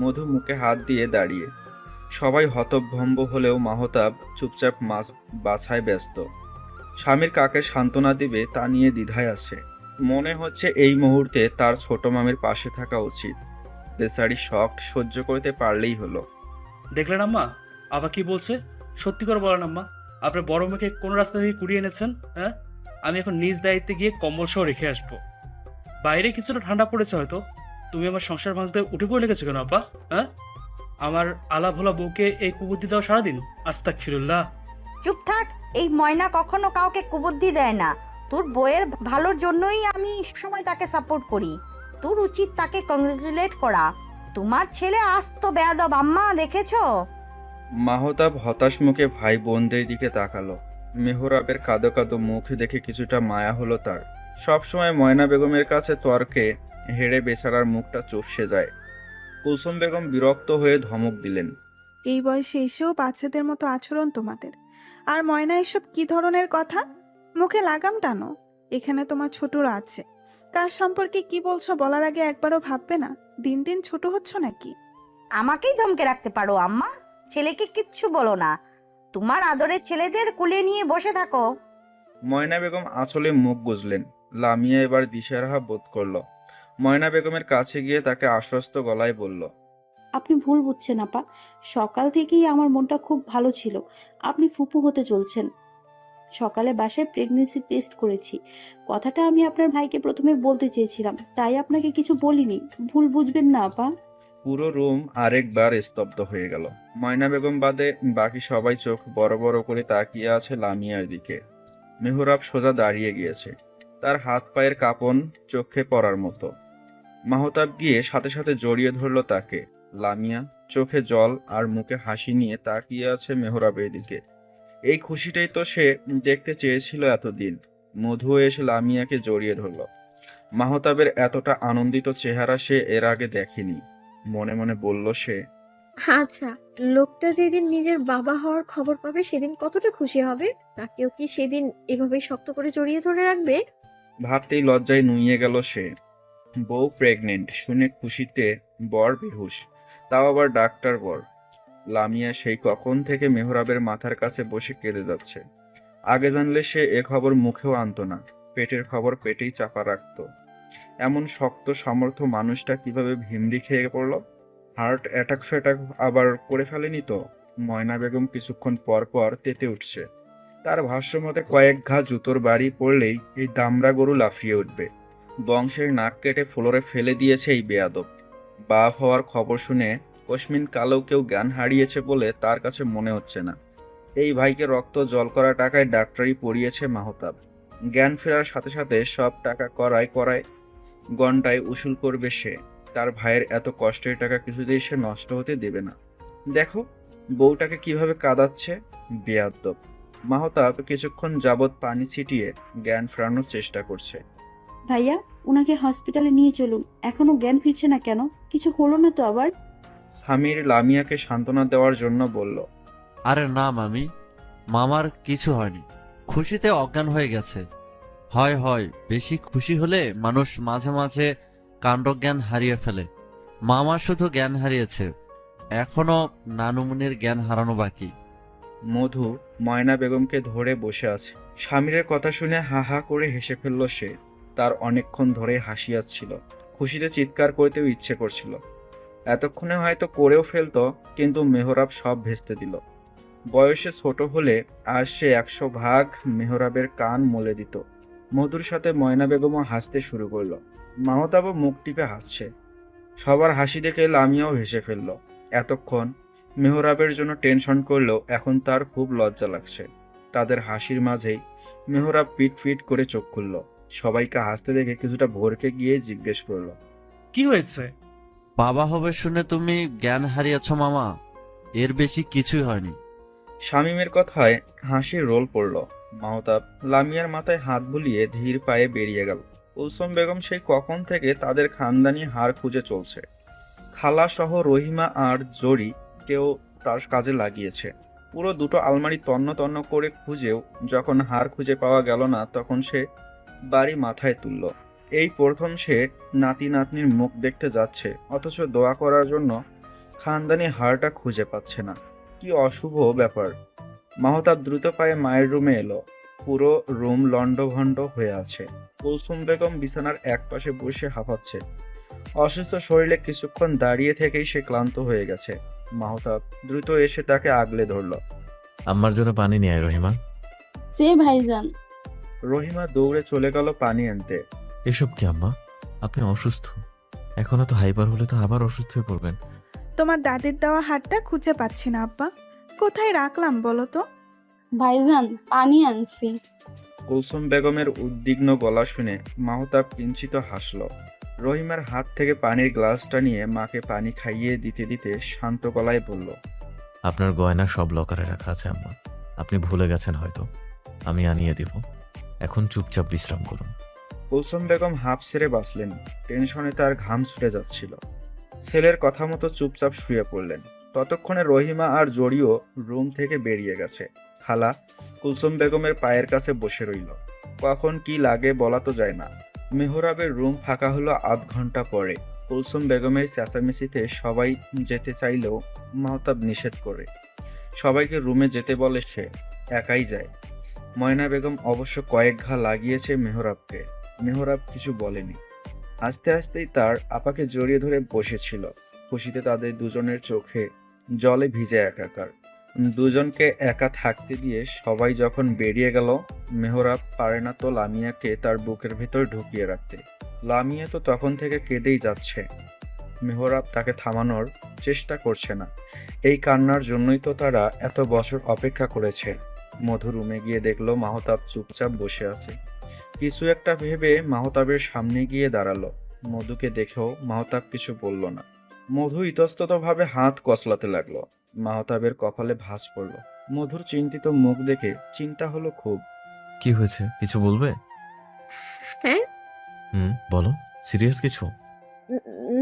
মধু মুখে হাত দিয়ে দাঁড়িয়ে। সবাই হতভম্ব হলেও মাহতাব চুপচাপ মাছ বাছায় ব্যস্ত। স্বামীর কাকে সান্ত্বনা দিবে তা নিয়ে দ্বিধায় আছে। মনে হচ্ছে এই মুহূর্তে তার ছোট মামির পাশে থাকা উচিত। বেচারি শখ সহ্য করতে পারলেই হলো। দেখলেন আম্মা আবার কি বলছে? সত্যি করে বলেন আম্মা, আপনার বড় মেয়েকে কোন রাস্তা থেকে কুড়িয়ে এনেছেন? হ্যাঁ, আমি এখন নিজ দায়িত্বে গিয়ে কম্বল সহ রেখে আসবো। বাইরে কিছুটা ঠান্ডা পড়েছে হয়তো, তুমি আমার সংসার ভাঙতে উঠে পড়ে লেগেছো কেন আপা? হ্যাঁ, আমার আলা ভোলা বউকে এই কুবুদ্ধি দাও সারাদিন। আস্তাগফিরুল্লাহ। চুপ থাক। এই ময়না কখনো কাউকে কুবুদ্ধি দেয় না। তোর বইয়ের ভালোর জন্যই আমি সময় তাকে সাপোর্ট করি। তোর উচিত তাকে কংগ্রেচুলেট করা। তোমার ছেলে আস্ত বেয়াদব আম্মা, দেখেছো? মাহতাব হতাশ মুখে ভাই বোনদের দিকে তাকালো। মেহরাবের কাঁদো কাঁদো মুখ দেখে কিছুটা মায়া হলো তার। সবসময় ময়না বেগমের কাছে তর্কে হেরে বেচারার মুখটা চুপসে যায়। কুলসুম বেগম বিরক্ত হয়ে ধমক দিলেন, এই বয়সে এসেও বাচ্চাদের মতো আচরণ তোমাদের। আর ময়না, এসব কি ধরনের কথা? মুখে লাগাম টানো। এখানে তোমার ছোটরা আছে, কার সম্পর্কে কি বলছো বলার আগে একবারও ভাববে না? দিন দিন ছোট হচ্ছ নাকি? আমাকেই ধমকে রাখতে পারো আম্মা? ছেলেকে কিচ্ছু বলো না। তোমার আদরের ছেলেদের কুলে নিয়ে বসে থাকো। ময়না বেগম আঁচলে মুখ গুজলেন। লামিয়া এবার দিশেহারা বোধ করল। ময়না বেগমের কাছে গিয়ে তাকে আশ্বস্ত গলায় বলল, আপনি ভুল বুঝছেন আপা। সকাল থেকেই আমার মনটা খুব ভালো ছিল। আপনি ফুপু হতে চলছেন। সকালে বাসায় প্রেগনেন্সি টেস্ট করেছি। কথাটা আমি আপনার ভাইকে প্রথমে বলতে চেয়েছিলাম, তাই আপনাকে কিছু বলিনি। ভুল বুঝবেন না আপা। পুরো রুম আরেকবার স্তব্ধ হয়ে গেল। ময়না বেগম বাদে বাকি সবাই চোখ বড় বড় করে তাকিয়ে আছে লামিয়ার দিকে। মেহরাব সোজা দাঁড়িয়ে গিয়েছে, তার হাত পায়ের কাঁপন চোখে পড়ার মতো। মাহতাব গিয়ে সাথে সাথে জড়িয়ে ধরল তাকে। লামিয়া চোখে জল আর মুখে হাসি নিয়ে তাকিয়ে আছে মেহরাবের দিকে। এই খুশিটাই তো সে দেখতে চেয়েছিল এতদিন। মধু এসে লামিয়াকে জড়িয়ে ধরল। মাহতাবের এতটা আনন্দিত চেহারা সে এর আগে দেখেনি। মনে মনে বলল সে, আচ্ছা, লোকটা যেদিন নিজের বাবা হওয়ার খবর পাবে সেদিন কতটা খুশি হবে। তাকেও কি সেদিন এভাবে শক্ত করে জড়িয়ে ধরে রাখবে? ভাবতেই লজ্জায় নুইয়ে গেল সে। বউ প্রেগনেন্ট শুনে খুশিতে বর বেহুশ, তাও আবার ডাক্তার বর। লামিয়া সেই কখন থেকে মেহরাবের মাথার কাছে বসে কেঁদে যাচ্ছে। আগে জানলে সে এ খবর মুখেও আনতো না, পেটের খবর পেটেই চাপা রাখতো। এমন শক্ত সামর্থ্য মানুষটা কিভাবে ভিমড়ি খেয়ে পড়ল? হার্ট অ্যাটাক ফ্যাটাক আবার করে ফেলেনি তো? ময়না বেগম কিছুক্ষণ পর পর তেতে উঠছে। তার ভাষ্যমতে কয়েক ঘা জুতোর বাড়ি পড়লেই এই দামড়া গরু লাফিয়ে উঠবে। বংশের নাক কেটে ফ্লোরে ফেলে দিয়েছে এই বেয়াদব। বাপ হওয়ার খবর শুনে কসমিন কালেও কেউ জ্ঞান হারিয়েছে বলে তার কাছে মনে হচ্ছে না। এই ভাইকে রক্ত জল করা টাকায় ডাক্তারি পড়িয়েছে মাহতাব। জ্ঞান ফেরার সাথে সাথে সব টাকা করায় গন্ডায় উসুল করবে সে। তার ভাইয়ের এত কষ্টের টাকা কিছুতেই সে নষ্ট হতে দেবে না। দেখো বউটাকে কিভাবে কাঁদাচ্ছে, বেয়াদব। মাহতাব কিছুক্ষণ যাবৎ পানি ছিটিয়ে জ্ঞান ফেরানোর চেষ্টা করছে। ভাইয়া, ওনাকে হসপিটালে নিয়ে চলুন। এখনো জ্ঞান ফিরছে না কেন? কিছু হলো না তো আবার? সামির লামিয়াকে সান্ত্বনা দেওয়ার জন্য বলল, আরে না মামি, মামার কিছু হয়নি। খুশিতে অজ্ঞান হয়ে গেছে। হয় বেশি খুশি হলে মানুষ মাঝে মাঝে কাণ্ডজ্ঞান হারিয়ে ফেলে। মামা শুধু জ্ঞান হারিয়েছে, এখনো নানুমনির জ্ঞান হারানো বাকি। মধু ময়না বেগমকে ধরে বসে আছে। স্বামীরের কথা শুনে হা হা করে হেসে ফেলল সে। তার অনেকক্ষণ ধরে হাসি আসছিল, খুশিতে চিৎকার করতেও ইচ্ছে করছিল। এতক্ষণে হয়তো করেও ফেলতো, কিন্তু মেহরাব সব ভেস্তে দিল। বয়সে ছোট হলে আজ সে 100 ভাগ মেহরাবের কান মলে দিত। মধুর সাথে ময়না বেগমও হাসতে শুরু করলো। মাহতাবও মুখ টিপে হাসছে। সবার হাসি দেখে লামিয়াও হেসে ফেলল। এতক্ষণ মেহরাবের জন্য টেনশন করলেও এখন তার খুব লজ্জা লাগছে। তাদের হাসির মাঝেই মেহরাব পিট পিট করে চোখ খুলল। সবাইকে হাসতে দেখে কিছুটা ভরকে গিয়ে জিজ্ঞেস করলো, কি হয়েছে? বাবা হবে শুনে তুমি জ্ঞান হারিয়েছ মামা, এর বেশি কিছুই হয়নি। শামীমের কথায় হাসির রোল পড়ল। মাহতাব লামিয়ার মাথায় হাত বুলিয়ে ধীর পায়ে বেরিয়ে গেল। কুলসুম বেগম সেই কখন থেকে তাদের খানদানি হার খুঁজে চলছে। খালা সহ রহিমা আর জরি কেউ তার কাজে লাগিয়েছে। পুরো দুটো আলমারি তন্ন তন্ন করে খুঁজেও যখন হার খুঁজে পাওয়া গেল না, তখন সে বাড়ি মাথায় তুলল। এই প্রথম সে নাতি নাতনির মুখ দেখতে যাচ্ছে, অথচ দোয়া করার জন্য খানদানি হারটা খুঁজে পাচ্ছে না। কি অশুভ ব্যাপার। মাহতাব দ্রুত পায়ে মায়ের রুমে এলো। পুরো রুম লণ্ডভণ্ড হয়ে আছে। কুলসুম বেগম বিছানার একপাশে বসে হাঁপাচ্ছে। অসুস্থ শরীরে কিছুক্ষণ দাঁড়িয়ে থেকেই সে ক্লান্ত হয়ে গেছে। মাহতাব দ্রুত এসে তাকে আগলে ধরল। আম্মার জন্য পানি নিয়ে আয় রহিমা। যে ভাইজান। রহিমা দৌড়ে চলে গেল পানি আনতে। এসব কি আম্মা? আপনি অসুস্থ, এখনো তো হাইপার হলে তো আবার অসুস্থ হয়ে পড়বেন। তোমার দাদির দেওয়া হাতটা খুঁজে পাচ্ছি না আব্বা, কোথায় রাখলাম বলো তো? ভাইজান পানি আনছি। কুলসুম বেগমের উদ্বিগ্ন গলা শুনে মাহতাব কিঞ্চিত হাসল। রহিমার হাত থেকে পানির গ্লাসটা নিয়ে মাকে পানি খাইয়ে দিতে দিতে শান্ত গলায় বলল, আপনার গয়না সব লকারে রাখা আছে আম্মা, আপনি ভুলে গেছেন হয়তো, আমি আনিয়ে দিব। এখন চুপচাপ বিশ্রাম করুন। কুলসুম বেগম হাঁপ ছেড়ে বাঁচলেন। টেনশনে তার ঘাম ছুটে যাচ্ছিল। ছেলের কথা মতো চুপচাপ শুয়ে পড়লেন। ততক্ষণে রহিমা আর জড়িও রুম থেকে বেরিয়ে গেছে। খালা কুলসুম বেগমের পায়ের কাছে বসে রইল। কখন কি লাগে বলা তো যায় না। মেহরাবের রুম ফাঁকা হলো আধ ঘন্টা পরে। কুলসুম বেগমের চেঁচামেচিতে সবাই যেতে চাইলেও মাহতাব নিষেধ করে। সবাইকে রুমে যেতে বলে সে একাই যায়। ময়না বেগম অবশ্য কয়েক ঘা লাগিয়েছে মেহরাবকে। মেহরাব কিছু বলেনি। আস্তে আস্তেই তার আপাকে জড়িয়ে ধরে বসেছিল। খুশিতে তাদের দুজনের চোখে জলে ভিজে একাকার। দুজনকে একা থাকতে দিয়ে সবাই যখন বেরিয়ে গেল, মেহরাব পারে না তো লামিয়াকে তার বুকের ভেতর ঢুকিয়ে রাখতে। লামিয়া তো তখন থেকে কেঁদেই যাচ্ছে। মেহরাব তাকে থামানোর চেষ্টা করছে না। এই কান্নার জন্যই তো তারা এত বছর অপেক্ষা করেছে। মধু রুমে গিয়ে দেখলো মাহতাব চুপচাপ বসে আছে। কিছু একটা ভেবে মাহতাবের সামনে গিয়ে দাঁড়ালো। মধুকে দেখেও মাহতাব কিছু বলল না। মধু ইতস্ততভাবে হাত কসলাতে লাগলো। মাহতাবের কপালে ভাঁজ পড়ল। মধুর চিন্তিত মুখ দেখে চিন্তা হলো খুব। কি হয়েছে, কিছু বলবে? হ্যাঁ। বলো, সিরিয়াস কিছু?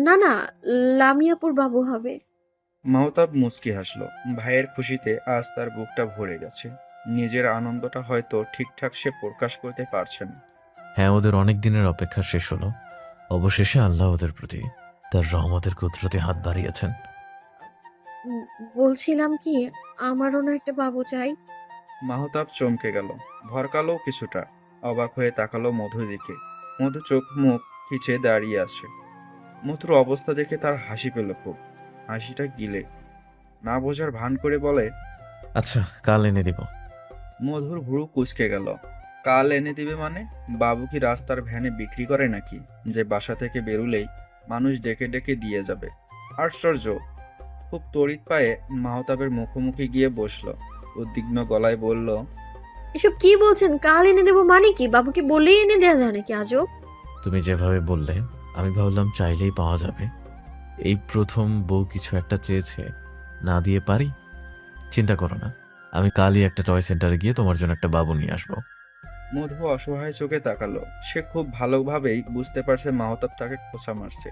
না না, লামিয়াপুর বাবু হবে। মাহতাব মুচকি হাসলো। ভাইয়ের খুশিতে আজ তার বুকটা ভরে গেছে। নিজের আনন্দটা হয়তো ঠিকঠাক সে প্রকাশ করতে পারছে না। হ্যাঁ, ওদের অনেক দিনের অপেক্ষা শেষ হলো। অবশেষে আল্লাহ ওদের প্রতি তার রহমতের কুদরতে হাত বাড়িয়েছেন। বলছিলাম কি, আমারও না একটা বাবু চাই। মাহতাব চমকে গেল, ভরকালো কিছুটা। অবাক হয়ে তাকালো মধুর দিকে। মধু চোখ মুখ খিচে দাঁড়িয়ে আছে। মধুর অবস্থা দেখে তার হাসি পেল খুব। হাসিটা গিলে না বোঝার ভান করে বলে, আচ্ছা, কাল এনে দিব। মধুর ভুরু কুঁচকে গেল। কাল এনে দিবে মানে? বাবু কি রাস্তার ভ্যানে বিক্রি করে নাকি, যে বাসা থেকে বেরুলেই মানুষ ডেকে ডেকে দিয়ে যাবে? আশ্চর্য। খুব তড়িৎ পায়ে মাহতাবের মুখোমুখি গিয়ে বসলো। উদ্বিগ্ন গলায় বলল, এসব কি বলছেন? কাল এনে দেবো মানে কি? বাবুকে বলেই এনে দেওয়া যায় নাকি আজব? তুমি যেভাবে বললে আমি ভাবলাম চাইলেই পাওয়া যাবে। এই প্রথম বউ কিছু একটা চেয়েছে, না দিয়ে পারি? চিন্তা করো না, আমি কালই একটা টয় সেন্টারে গিয়ে তোমার জন্য একটা বাবু নিয়ে আসবো। মধু অসহায় চোখে তাকালো। সে খুব ভালোভাবেই বুঝতে পারছে মাহতাব তাকে খোঁচা মারছে।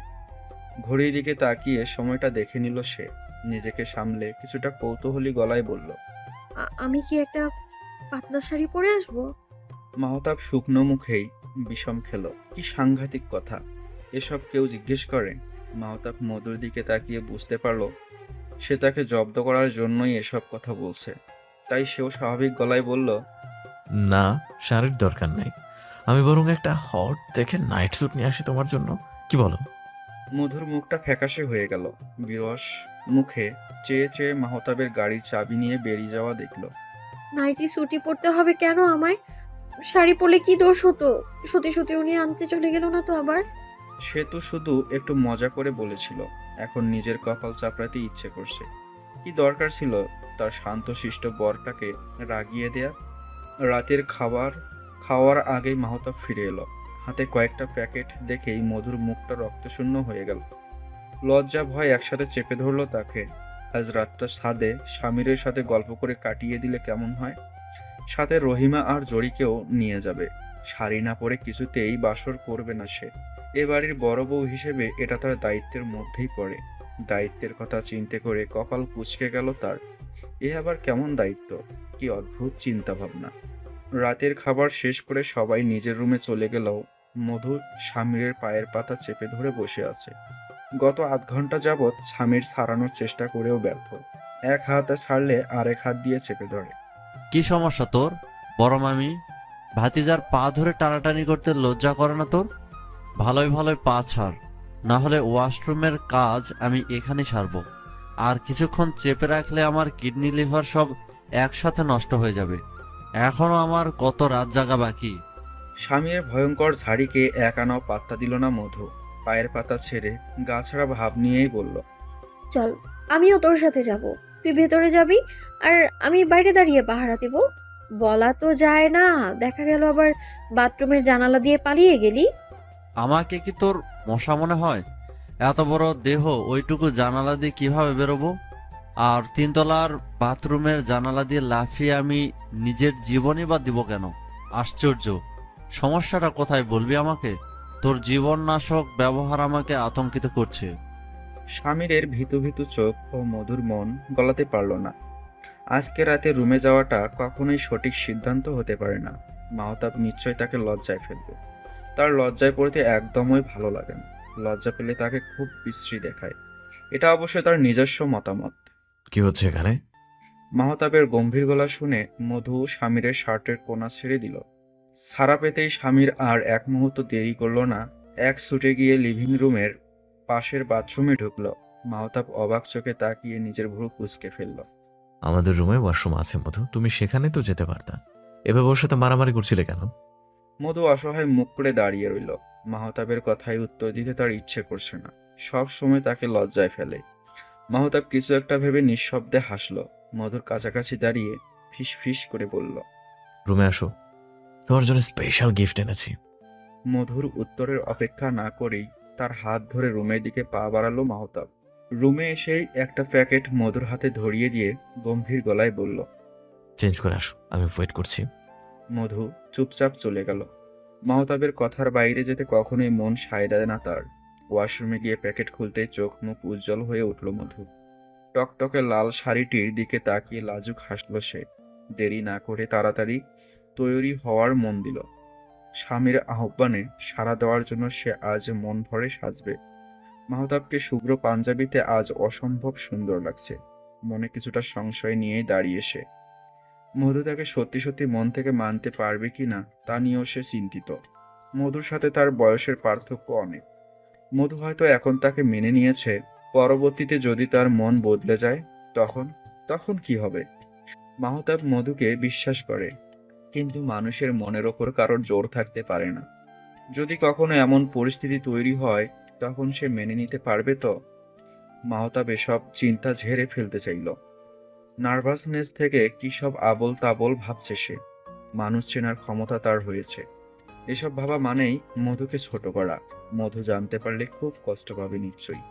ঘড়ির দিকে তাকিয়ে সময়টা দেখে নিল সে। নিজেকে সামলে কিছুটা কৌতূহলী গলায় বলল, আমি কি একটা পাতলা শাড়ি পরে আসবো? মাহতাব শুকনো মুখেই বিষম খেল। কি সাংঘাতিক কথা! এসব কেউ জিজ্ঞেস করে? মাহতাব মধুর দিকে তাকিয়ে বুঝতে পারল সে তাকে জব্দ করার জন্যই এসব কথা বলছে। তাই সেও স্বাভাবিক গলায় বলল, না, শাড়ির দরকার নেই, আমি বরং একটা হট দেখে নাইট স্যুট নিয়ে আসি তোমার জন্য, কি বলো? মধুর মুখটা ফ্যাকাশে হয়ে গেল। বিরস মুখে চেয়ে চেয়ে মাহতাবের গাড়ির চাবি নিয়ে বেরিয়ে যাওয়া দেখল। নাইটি স্যুটি পরতে হবে কেন আমায়? শাড়ি পরলে কি দোষ হতো? সত্যি সত্যি উনি আনতে চলে গেল না তো আবার? সে তো শুধু একটু মজা করে বলেছিল। এখন নিজের কপাল চাপড়াতে ইচ্ছে করছে। কি দরকার ছিল তার শান্তশিষ্ট বরটাকে রাগিয়ে দেয়া? রাতের খাওয়ার আগেই মাহতাব ফিরে এলো। হাতে কয়েকটা প্যাকেট দেখেই মধুর মুখটা রক্তশূন্য হয়ে গেল। লজ্জা ভয় একসাথে চেপে ধরলো তাকে। আজ রাতটা ছাদে স্বামীরের সাথে গল্প করে কাটিয়ে দিলে কেমন হয়? সাথে রহিমা আর জড়িকেও নিয়ে যাবে। শাড়ি না পরে কিছুতেই বাসর করবে না সে। এ বাড়ির বড় বউ হিসেবে এটা তার দায়িত্বের মধ্যেই পড়ে। দায়িত্বের কথা চিন্তা করে কপাল কুঁচকে গেল তার। এ আবার কেমন দায়িত্ব? কি অদ্ভুত চিন্তা ভাবনা। রাতের খাবার শেষ করে সবাই নিজের রুমে চলে গেলেও মধু স্বামীরের পায়ের পাতা চেপে ধরে বসে আছে। গত আধ ঘন্টা যাবৎ স্বামীর ছাড়ানোর চেষ্টা করেও ব্যর্থ। এক হাতে ছাড়লে আরেক হাত দিয়ে চেপে ধরে। কি সমস্যা তোর বড় মামি? ভাতিজার পা ধরে টানাটানি করতে লজ্জা করে না তোর? ভালোই ভালোই পা ছাড়, না হলে ওয়াশরুমের কাজ আমি এখানে সারবো। আর কিছুক্ষণ চেপে রাখলে আমার কিডনি লিভার সব একসাথে নষ্ট হয়ে যাবে। এখনো আমার কত রাত জাগা বাকি। স্বামীর ভয়ঙ্কর ঝাড়িকে এক আনাও পাত্তা দিল না মধু। পায়ের পাতা ছেড়ে গা ছাড়া ভাব নিয়েই বলল, চল, আমিও তোর সাথে যাব। তুই ভেতরে যাবি আর আমি বাইরে দাঁড়িয়ে পাহারা দেব। বলা তো যায় না, দেখা গেল আবার বাথরুমের জানালা দিয়ে পালিয়ে গেলি। আমাকে কি তোর মশা মনে হয়? এত বড় দেহ ওইটুকু জানালা দিয়ে কিভাবে বেরোবো? আর তিনতলার বাথরুমের জানালা দিয়ে লাফিয়ে আমি নিজের জীবনই বা দিব কেন? আশ্চর্য, সমস্যাটা কোথায় বলবি আমাকে? তোর জীবননাশক ব্যবহার আমাকে আতঙ্কিত করছে। স্বামীরের ভীতু ভীতু চোখ ও মধুর মন গলাতে পারল না। আজকে রাতে রুমে যাওয়াটা কখনোই সঠিক সিদ্ধান্ত হতে পারে না। মাহতাব নিশ্চয় তাকে লজ্জায় ফেলবে। তার লজ্জায় পড়তে একদমই ভালো লাগে না। লজ্জা পেলে তাকে খুব বিশ্রী দেখায়। এটা অবশ্যই তার নিজস্ব মতামত। কি হচ্ছে এখানে? মাহতাবের গম্ভীর গলা শুনে মধু স্বামীরের শার্টের কোনা ছেড়ে দিল। ছাড়া পেতেই স্বামীর আর এক মুহূর্ত দেরি করলো না। এক ছুটে গিয়ে লিভিং রুমের পাশের বাথরুমে ঢুকলো। মাহতাব অবাক চোখে তাকিয়ে নিজের ভ্রু কুঁচকে ফেলল। আমাদের রুমে ওয়াশরুম আছে মধু, তুমি সেখানে তো যেতে পারতা। এভাবে ওর সাথে মারামারি করছিলে কেন? মধু অসহায় মুখ করে দাঁড়িয়ে রইল। মাহতাবের কথায় উত্তর দিতে তার ইচ্ছে করছে না। সব সময় তাকে লজ্জায় ফেলে। মাহতাব কিছু একটা ভেবে নিঃশব্দে হাসলো। মধুর কাছাকাছি দাঁড়িয়ে ফিস ফিস করে বলল, রুমে আসো, তোমার জন্য স্পেশাল গিফট এনেছি। মধুর উত্তরের অপেক্ষা না করেই তার হাত ধরে রুমের দিকে পা বাড়ালো মাহতাব। রুমে এসেই একটা প্যাকেট মধুর হাতে ধরিয়ে দিয়ে গম্ভীর গলায় বলল, চেঞ্জ করে আসো, আমি ওয়েট করছি। মধু চুপচাপ চলে গেল। মাহতাবের কথার বাইরে যেতে কখনোই মন সায় দেয় না তার। ওয়াশরুমে গিয়ে প্যাকেট খুলতেই চোখ মুখ উজ্জ্বল হয়ে উঠল মধু। টকটকে লাল শাড়িটির দিকে তাকিয়ে লাজুক হাসল সে। দেরি না করে তাড়াতাড়ি তৈরি হওয়ার মন দিল। স্বামীর আহ্বানে সাড়া দেওয়ার জন্য সে আজ মন ভরে সাজবে। মাহতাবকে শুভ্র পাঞ্জাবিতে আজ অসম্ভব সুন্দর লাগছে। মনে কিছুটা সংশয় নিয়েই দাঁড়িয়ে সে। মধু তাকে সত্যি সত্যি মন থেকে মানতে পারবে কিনা তা নিয়েও সে চিন্তিত। মধুর সাথে তার বয়সের পার্থক্য অনেক। মধু হয়তো এখন তাকে মেনে নিয়েছে, পরবর্তীতে যদি তার মন বদলে যায় তখন কি হবে? মাহতাব মধুকে বিশ্বাস করে, কিন্তু মানুষের মনের ওপর কারোর জোর থাকতে পারে না। যদি কখনো এমন পরিস্থিতি তৈরি হয় তখন সে মেনে নিতে পারবে তো? মাহতাব এসব চিন্তা ঝেড়ে ফেলতে চাইল। নার্ভাসনেস থেকে কি সব আবোল তাবোল ভাবছে সে। মানুষ চেনার ক্ষমতা তার হয়েছে। এসব ভাবা মানেই মধুকে ছোট করা। মধু জানতে পারলে খুব কষ্ট পাবে নিশ্চয়ই।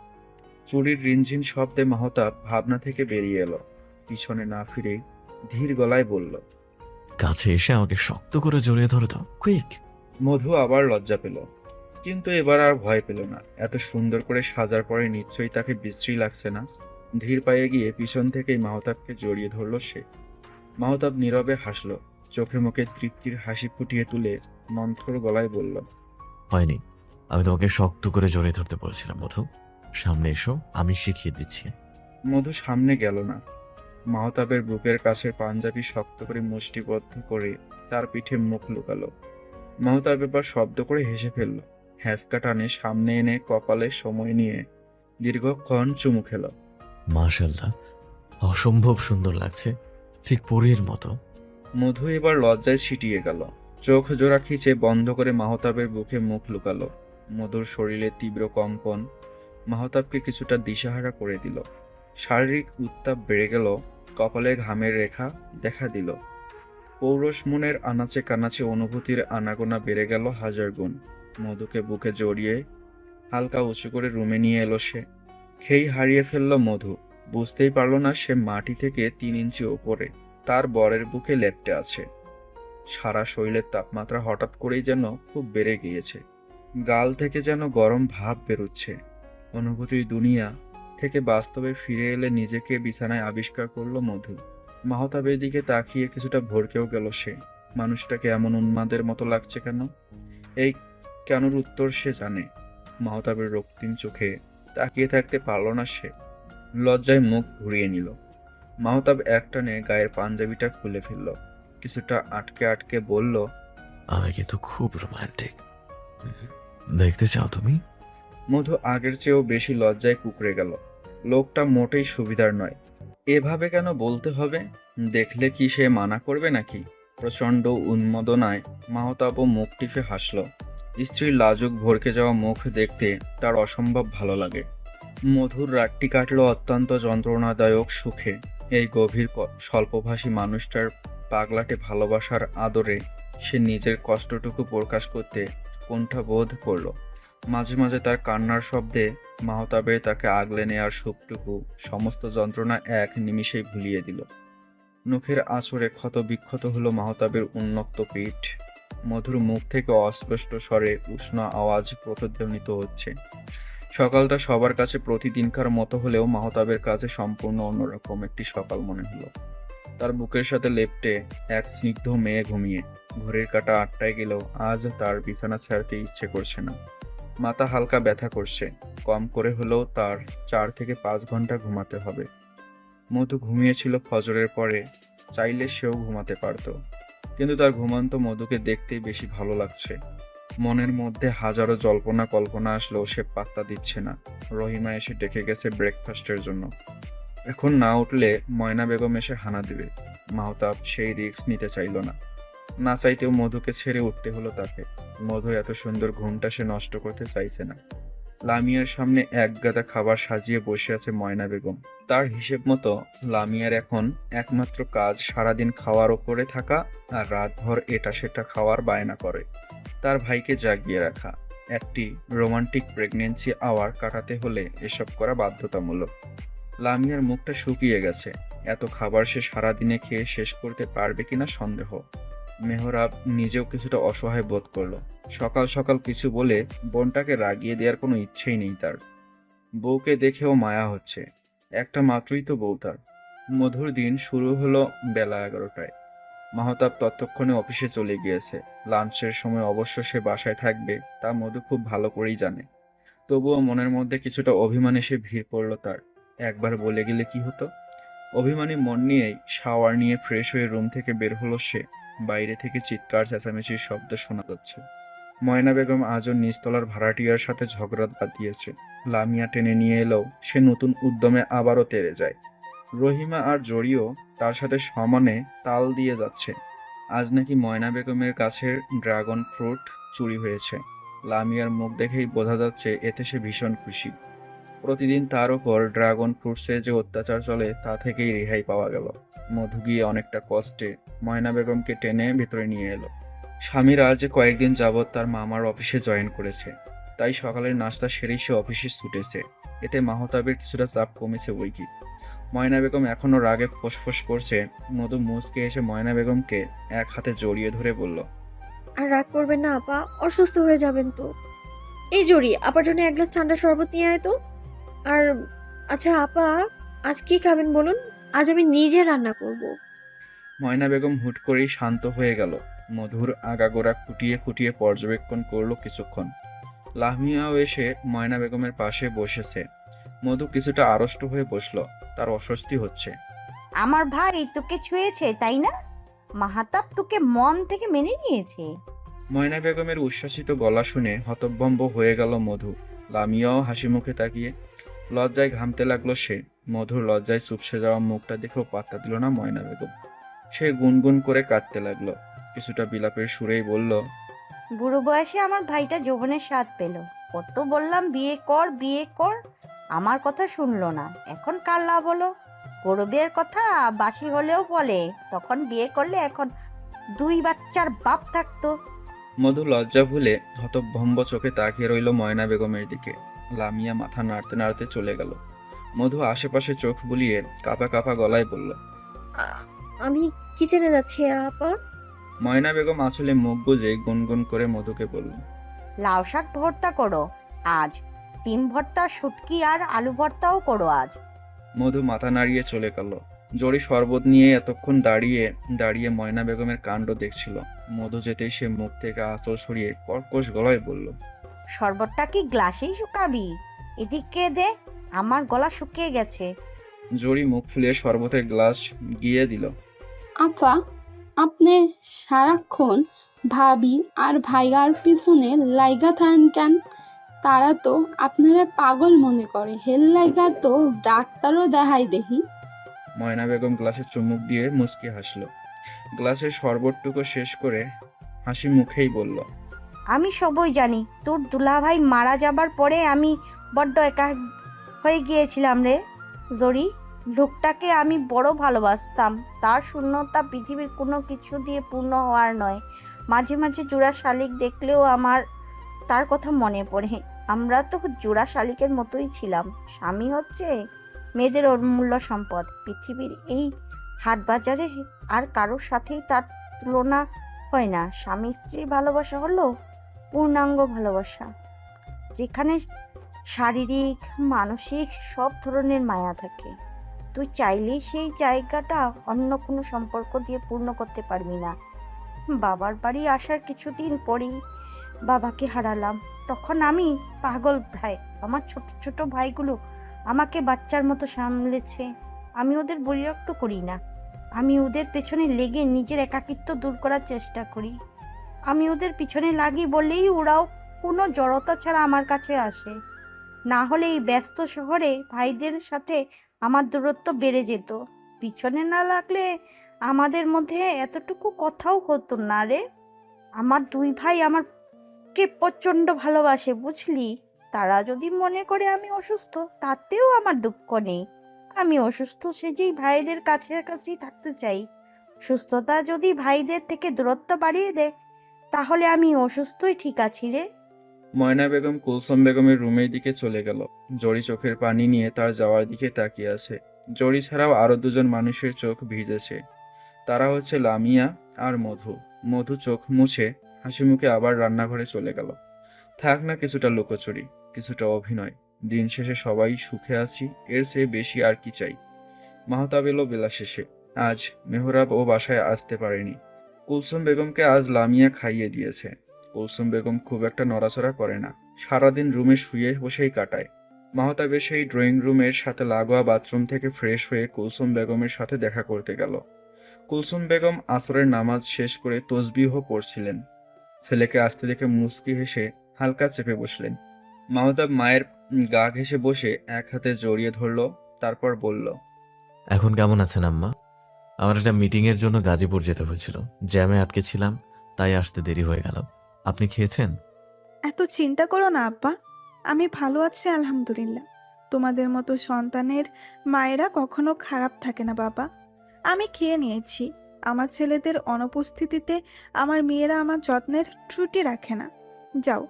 চুরির রিনঝিন শব্দে মাহতাব ভাবনা থেকে বেরিয়ে এলো। পিছনে না ফিরে ধীর গলায় বলল, কাছে এসে আমাকে শক্ত করে জড়িয়ে ধরে তো, কুইক। মধু আবার লজ্জা পেল, কিন্তু এবার আর ভয় পেল না। এত সুন্দর করে সাজার পরে নিশ্চয়ই তাকে বিশ্রী লাগছে না। ধীর পায়ে গিয়ে পিছন থেকেই মাহতাবকে জড়িয়ে ধরল সে। মাহতাব নীরবে হাসল, চোখে মুখে তৃপ্তির হাসি ফুটিয়ে তুলে মন্থর গলায় বলল, হয়নি, আমি তোমাকে শক্ত করে জড়িয়ে ধরতে বলেছিলাম মধু। সামনে এসো, আমি শিখিয়ে দিচ্ছি। মধু সামনে গেল না। মাহতাবের বুকের কাছের পাঞ্জাবি শক্ত করে মুষ্টিবদ্ধ করে তার পিঠে মুখ লুকালো। মাহতাব এবার শব্দ করে হেসে ফেলল। হ্যাঁচকা টানে সামনে এনে কপালে সময় নিয়ে দীর্ঘক্ষণ চুমু খেল। মাশাআল্লাহ, অসম্ভব সুন্দর লাগছে, ঠিক পরীর মতো। মধু এবার লজ্জায় ছিটিয়ে গেল। চোখ জোড়া খিচে বন্ধ করে মাহতাবের বুকে মুখ লুকালো। মধুর শরীরে তীব্র কম্পন মাহতাবকে কিছুটা দিশাহারা করে দিল। শারীরিক উত্তাপ বেড়ে গেল, কপালে ঘামের রেখা দেখা দিল। পৌরষ মনের আনাচে কানাচে অনুভূতির আনাগোনা বেড়ে গেল হাজার গুণ। মধুকে বুকে জড়িয়ে হালকা উঁচু করে রুমে নিয়ে এলো সে। খেই হারিয়ে ফেলল মধু। বুঝতেই পারল না সে মাটি থেকে 3 ইঞ্চি ওপরে তার বরের বুকে লেপ্টে আছে। সারা শরীরের তাপমাত্রা হঠাৎ করেই যেন খুব বেড়ে গিয়েছে। গাল থেকে যেন গরম ভাব বেরোচ্ছে। অনুভূতির দুনিয়া থেকে বাস্তবে ফিরে এলে নিজেকে বিছানায় আবিষ্কার করলো মধু। মাহতাবের দিকে তাকিয়ে কিছুটা ভড়কেও গেল সে। মানুষটাকে এমন উন্মাদের মতো লাগছে কেন? এই কেনর উত্তর সে জানে। মাহতাবের রক্তিম চোখে তাকিয়ে থাকতে পারল না সে। লজ্জায় মুখ ঘুরিয়ে নিল। মাহতাব একটানে গায়ের পাঞ্জাবিটা খুলে ফেলল। কিছুটা আটকে আটকে বলল, আমি কিন্তু খুব রোমান্টিক। দেখতে চাও তুমি? মধু আগের চেয়েও বেশি লজ্জায় কুঁকড়ে গেল। লোকটা মোটেই সুবিধার নয়। এভাবে কেন বলতে হবে? দেখলে কি সে মানা করবে নাকি? প্রচণ্ড উন্মাদনায় মাহতাবও মুখ টিপে হাসল। স্ত্রীর লাজুক ভরকে যাওয়া মুখ দেখতে তার অসম্ভব ভালো লাগে। মধুর রাতটি কাটল অত্যন্ত যন্ত্রণাদায়ক সুখে। এই গভীর স্বল্পভাষী মানুষটার পাগলাটে ভালোবাসার আদরে সে নিজের কষ্টটুকু প্রকাশ করতে কুণ্ঠাবোধ করল। মাঝে মাঝে তার কান্নার শব্দে মাহতাবের তাকে আগলে নেয়ার সুখটুকু সমস্ত যন্ত্রণা এক নিমিষেই ভুলিয়ে দিল। নখের আঁচড়ে ক্ষত বিক্ষত হলো মাহতাবের উন্মুক্ত পিঠ। মধুর মুখ থেকে অস্পষ্ট স্বরে উষ্ণ আওয়াজ প্রতিধ্বনিত হচ্ছে। সকালটা সবার কাছে প্রতিদিনকার মতো হলেও মাহতাবের কাছে সম্পূর্ণ অন্যরকম একটি সকাল মনে হলো। তার বুকের সাথে লেপ্টে এক স্নিগ্ধ মেয়ে ঘুমিয়ে। ঘড়ির কাঁটা 8টায় গেলেও আজ তার বিছানা ছাড়তে ইচ্ছে করছে না। মাথা হালকা ব্যথা করছে। কম করে হলেও তার 4 থেকে 5 ঘন্টা ঘুমাতে হবে। মধু ঘুমিয়েছিল ফজরের পরে। চাইলে সেও ঘুমাতে পারত, কিন্তু তার ঘুমন্ত মধুকে দেখতেই বেশি ভালো লাগছে। মনের মধ্যে হাজারো জল্পনা কল্পনা আসলেও সে পাত্তা দিচ্ছে না। রহিমা এসে ডেকে গেছে ব্রেকফাস্টের জন্য। এখন না উঠলে ময়না বেগম এসে হানা দেবে। মাহতাব সেই রিস্ক নিতে চাইল না। না চাইতেও মধুকে ছেড়ে উঠতে হলো তাকে। মধুর এত সুন্দর ঘুমটা সে নষ্ট করতে চাইছে না। লামিয়ার সামনে এক গাদা খাবার সাজিয়ে বসে আছে ময়না বেগম। তার হিসেব মতো লামিয়ার এখন একমাত্র কাজ সারাদিন খাওয়ার ওপরে থাকা আর রাতভর এটা সেটা খাওয়ার বায়না করে। তার ভাইকে জাগিয়ে রাখা। একটি রোমান্টিক প্রেগনেন্সি আওয়ার কাটাতে হলে এসব করা বাধ্যতামূলক। লামিয়ার মুখটা শুকিয়ে গেছে। এত খাবার সে সারাদিনে খেয়ে শেষ করতে পারবে কিনা সন্দেহ। মেহরাব নিজেও কিছুটা অসহায় বোধ করলো। সকাল সকাল কিছু বলে বোনটাকে রাগিয়ে দেওয়ার কোনো ইচ্ছেই নেই তার। বউকে দেখেও মায়া হচ্ছে। একটা মাত্রই তো বউ তার। মধুর দিন শুরু হলো বেলা 11টায়। মাহতাব ততক্ষণে অফিসে চলে গিয়েছে। লাঞ্চের সময় অবশ্য সে বাসায় থাকবে তা মধু খুব ভালো করেই জানে। তবুও মনের মধ্যে কিছুটা অভিমান এসে ভিড় পড়ল তার। একবার বলে গেলে কি হতো? অভিমানী মন নিয়েই শাওয়ার নিয়ে ফ্রেশ হয়ে রুম থেকে বের হলো সে। বাইরে থেকে চিৎকার চেঁচামেচির শব্দ শোনা যাচ্ছে। ময়না বেগম আজও নিচতলার ভাড়াটিয়ার সাথে ঝগড়া বাঁধিয়েছে। লামিয়া টেনে নিয়ে এলেও সে নতুন উদ্যমে আবারও তেড়ে যায়। রহিমা আর জড়িও তার সাথে সমানে তাল দিয়ে যাচ্ছে। আজ নাকি ময়না বেগমের কাছের ড্রাগন ফ্রুট চুরি হয়েছে। লামিয়ার মুখ দেখেই বোঝা যাচ্ছে এতে সে ভীষণ খুশি। প্রতিদিন তার ওপর ড্রাগন ফ্রুটসে যে অত্যাচার চলে তা থেকেই রেহাই পাওয়া গেল। মধু গিয়ে অনেকটা কষ্টে ময়না বেগমকে টেনে ভেতরে নিয়ে এলো। স্বামীর আজ কয়েকদিন যাবৎ তার মামার অফিসে জয়েন করেছে, তাই সকালের নাস্তা সেরেই সে অফিসে ছুটেছে। এতে মাহতাবের কিছুটা চাপ কমেছে বই কি। ময়না বেগম এখনো রাগে ফোঁসফোঁস করছে। মধু মুচকে এসে ময়না বেগমকে এক হাতে জড়িয়ে ধরে বলল, আর রাগ করবেন না আপা, অসুস্থ হয়ে যাবেন তো। এই জড়ি আপার জন্য 1 গ্লাস ঠান্ডা শরবত নিয়ে আয় তো। আর আচ্ছা আপা, আজ কি খাবেন বলুন? আজ আমি নিজে রান্না করব। ময়না বেগম হুট করেই শান্ত হয়ে গেল। মধুর আগাগোড়া খুঁটিয়ে খুঁটিয়ে পর্যবেক্ষণ করলো কিছুক্ষণ। লামিয়াও এসে ময়না বেগমের পাশে বসেছে। মধু কিছুটা আড়ষ্ট হয়ে বসলো। তার অস্বস্তি হচ্ছে। আমার ভাই তোকে ছুঁয়েছে তাই না? মাহতাব তোকে মন থেকে মেনে নিয়েছে। ময়না বেগমের উচ্ছ্বাসিত গলা শুনে হতভম্ব হয়ে গেল মধু। লামিয়াও হাসি মুখে তাকিয়ে। লজ্জায় ঘামতে লাগলো সে। মধুর লজ্জায় চুপসে যাওয়া মুখটা দেখেও পাত্তা দিল না ময়না বেগম। সে গুনগুন করে কাঁদতে লাগলো। কিছুটা বিলাপের সুরেই বলল, বুড়ো বয়সে আমার ভাইটা যৌবনের স্বাদ পেল। কত বললাম বিয়ে কর বিয়ে কর, আমার কথা শুনলো না। এখন কার লাভ হলো? বড় বিয়ের কথা বাসি হলেও বলে, তখন বিয়ে করলে এখন 2 বাচ্চার বাপ থাকতো। মধু লজ্জা ভুলে হতভম্ব চোখে তাকিয়ে রইল ময়না বেগমের দিকে। লামিয়া মাথা নাড়তে নাড়তে চলে গেল। মধু আশেপাশে চোখ বুলিয়ে কাঁপা কাঁপা গলায় বলল, আমি কিচেনে যাচ্ছি আপা। ময়না বেগম আসলে মুখ বুজে গুনগুন করে মধুকে বলল, লাউ শাক ভর্তা করো আজ, ডিম ভর্তা, শুটকি আর আলু ভর্তাও করো আজ। মধু মাথা নাড়িয়ে চলে গেল। জড়ি শরবত নিয়ে এতক্ষণ দাঁড়িয়ে দাঁড়িয়ে ময়না বেগমের কাণ্ড দেখছিল। মধু যেতেই সে মুখ থেকে আঁচল সরিয়ে কর্কশ গলায় বলল, শরবতটা কি গ্লাসেই শুকাবি? এদিকে দে, আমার গলা শুকিয়ে গেছে। জড়ি মুখ ফুলিয়ে শরবতের গ্লাস গিয়ে দিল। আপা, আপনি সারাক্ষণ ভাবি আর ভাইয়ার পিছনে লাইগা থাকেন কেন? তারা তো আপনারা পাগল মনে করে, হেল লাইগা তো ডাক্তারও দেখাই দেখি। ময়না বেগম গ্লাসে চুমুক দিয়ে মুচকি হাসল। গ্লাসের শরবতটুকু শেষ করে হাসি মুখেই বলল, আমি সবই জানি, তোর দুলাভাই মারা যাবার পরে আমি বড্ড একা হয়ে গিয়েছিলাম রে জরি। লোকটাকে আমি বড় ভালোবাসতাম। তার শূন্যতা পৃথিবীর কোনো কিছু দিয়ে পূর্ণ হওয়ার নয়। মাঝে মাঝে জোড়া শালিক দেখলেও আমার তার কথা মনে পড়ে। আমরা তো জোড়া শালিকের মতোই ছিলাম। স্বামী হচ্ছে মেয়েদের অমূল্য সম্পদ। পৃথিবীর এই হাট বাজারে আর কারোর সাথেই তার তুলনা হয় না। স্বামী স্ত্রীর ভালোবাসা হলো পূর্ণাঙ্গ ভালোবাসা, যেখানে শারীরিক মানসিক সব ধরনের মায়া থাকে। তুই চাইলেই সেই জায়গাটা অন্য কোনো সম্পর্ক দিয়ে পূর্ণ করতে পারবি না। বাবার বাড়ি আসার কিছুদিন পরেই বাবাকে হারালাম। তখন আমি পাগল ভাই। আমার ছোট ছোট ভাইগুলো আমাকে বাচ্চার মতো সামলেছে। আমি ওদের বিরক্ত করি না। আমি ওদের পেছনে লেগে নিজের একাকিত্ব দূর করার চেষ্টা করি। আমি ওদের পিছনে লাগি বলেই ওরাও কোনো জড়তা ছাড়া আমার কাছে আসে। না হলে এই ব্যস্ত শহরে ভাইদের সাথে আমার দূরত্ব বেড়ে যেত। পিছনে না লাগলে আমাদের মধ্যে এতটুকু কথাও হতো না রে। আমার দুই ভাই আমাকে প্রচণ্ড ভালোবাসে, বুঝলি? তারা যদি মনে করে আমি অসুস্থ, তাতেও আমার দুঃখ নেই। আমি অসুস্থ সেজেই ভাইদের কাছাকাছি থাকতে চাই। সুস্থতা যদি ভাইদের থেকে দূরত্ব বাড়িয়ে দেয়, তাহলে আমি অসুস্থই ঠিক আছি রে। ময়না বেগম কুলসুম বেগমের রুমের দিকে চলে গেল। জড়ি চোখের পানি নিয়ে তার যাওয়ার দিকে তাকিয়ে আছে। জড়ি ছাড়াও আরো দুজন মানুষের চোখ ভিজেছে। তারা হচ্ছে লামিয়া আর মধু। মধু চোখ মুছে হাসি মুখে আবার রান্নাঘরে চলে গেল। থাক না কিছুটা লুকোচুরি, কিছুটা অভিনয়। দিন শেষে সবাই সুখে আছি, এর চেয়ে বেশি আর কি চাই। মাহতাব এলো বেলা শেষে। আজ মেহরাব ও বাসায় আসতে পারেনি। কুলসুম বেগমকে আজ লামিয়া খাইয়ে দিয়েছে। কুলসুম বেগম খুব একটা নড়াচড়া করে না, সারাদিন রুমে শুয়ে বসেই কাটায়। মাহতাব সেই ড্রয়িং রুমের সাথে লাগোয়া বাথরুম থেকে ফ্রেশ হয়ে কুলসুম বেগমের সাথে দেখা করতে গেল। কুলসুম বেগম আসরের নামাজ শেষ করে তসবিহ পড়ছিলেন। ছেলেকে আসতে দেখে মুচকি হেসে হালকা চেপে বসলেন। মাহতাব মায়ের গা ঘেঁষে বসে এক হাতে জড়িয়ে ধরল, তারপর বলল, এখন কেমন আছেন আম্মা? আমার একটা মিটিংয়ের জন্য গাজীপুর যেতে হয়েছিল, জ্যামে আটকে ছিলাম, তাই আসতে দেরি হয়ে গেল। আপনি খেয়েছেন? এত চিন্তা করো না আব্বা, আমি ভালো আছি আলহামদুলিল্লাহ। তোমাদের মতো সন্তানের মায়েরা কখনো খারাপ থাকে না বাবা। আমি খেয়ে নিয়েছি। আমার ছেলেদের অনুপস্থিতিতে আমার মেয়েরা আমার যত্নের ত্রুটি রাখে না। যাও,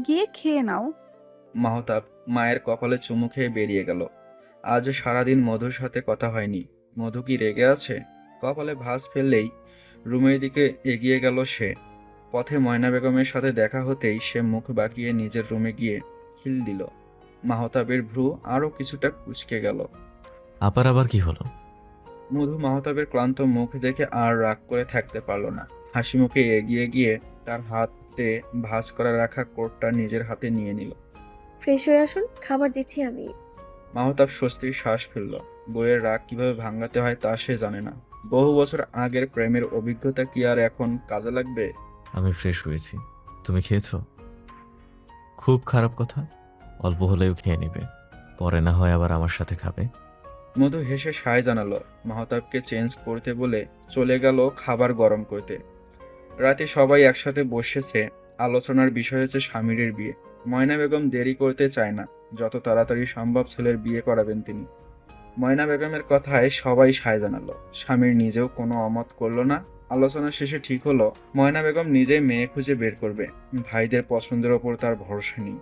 গিয়ে খেয়ে নাও। মাহতাব মায়ের কপালে চুমু খেয়ে বেরিয়ে গেল। আজ সারাদিন মধুর সাথে কথা হয়নি। মধু কি রেগে আছে? কপালে ভাঁজ ফেললেই রুমের দিকে এগিয়ে গেল সে। পথে ময়না বেগমের সাথে দেখা হতেই সে মুখ বাঁকিয়ে নিজের রুমে গিয়ে খিল দিল। মাহতাবের ভ্রু আরও কিছুটা কুঁচকে গেল। আপার আবার কি হলো? মধু মাহতাবের ক্লান্ত মুখ দেখে আর রাগ করে থাকতে পারল না। হাসি মুখে এগিয়ে গিয়ে তার হাতে ভাঁজ করা রাখা কোটটা নিজের হাতে নিয়ে নিল। ফ্রেশ হয়ে আসুন, খাবার দিচ্ছি আমি। মাহতাব স্বস্তির শ্বাস ফেলল। বইয়ের রাগ কিভাবে ভাঙাতে হয় তা সে জানে না। বহু বছর আগের প্রেমের অভিজ্ঞতা কি আর এখন কাজে লাগবে? আমি ফ্রেশ হয়েছি। তুমি খেয়েছো? খুব খারাপ কথা, অল্প হলেও খেয়ে নিবে, পরে না হয় আবার আমার সাথে খাবে। মধু হেসে সায় জানালো। মাহতাবকে চেঞ্জ করতে বলে চলে গেল খাবার গরম করতে। রাতে সবাই একসাথে বসেছে। আলোচনার বিষয় হচ্ছে স্বামীর বিয়ে। ময়না বেগম দেরি করতে চায় না, যত তাড়াতাড়ি সম্ভব ছেলের বিয়ে করাবেন তিনি। ময়না বেগমের কথায় সবাই সায় জানালো। স্বামীর নিজেও কোনো অমত করল না। আলোচনা শেষে ঠিক হলো ময়না বেগম নিজেই মেয়ে খুঁজে বের করবে। ভাইদের পছন্দের ওপর তার ভরসা নেই,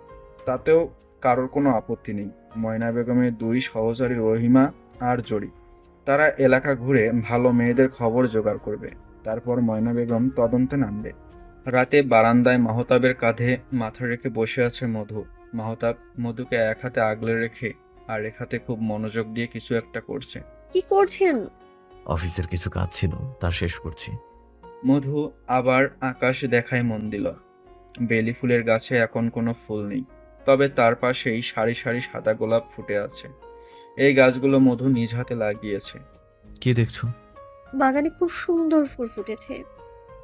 তাতেও কারোর কোনো আপত্তি নেই। ময়না বেগমের দুই সহচারী রহিমা আর জরি, তারা এলাকা ঘুরে ভালো মেয়েদের খবর জোগাড় করবে। তারপর ময়না বেগম তদন্তে নামবে। রাতে বারান্দায় মাহতাবের কাঁধে মাথা রেখে বসে আছে মধু। মাহতাব মধুকে এক হাতে আগলে রেখে আর এক হাতে খুব মনোযোগ দিয়ে কিছু একটা করছে। কি করছেন? অফিসের কিছু কাজ ছিল, তা শেষ করছি। মধু আবার আকাশ দেখায় মন দিল। বেলি ফুলের গাছে এখন কোনো ফুল নেই, তবে তার পাশেই সারি সারি সাদা গোলাপ ফুটে আছে। এই গাছগুলো মধু নিজ হাতে লাগিয়েছে। কি দেখছো? বাগানে খুব সুন্দর ফুল ফুটেছে।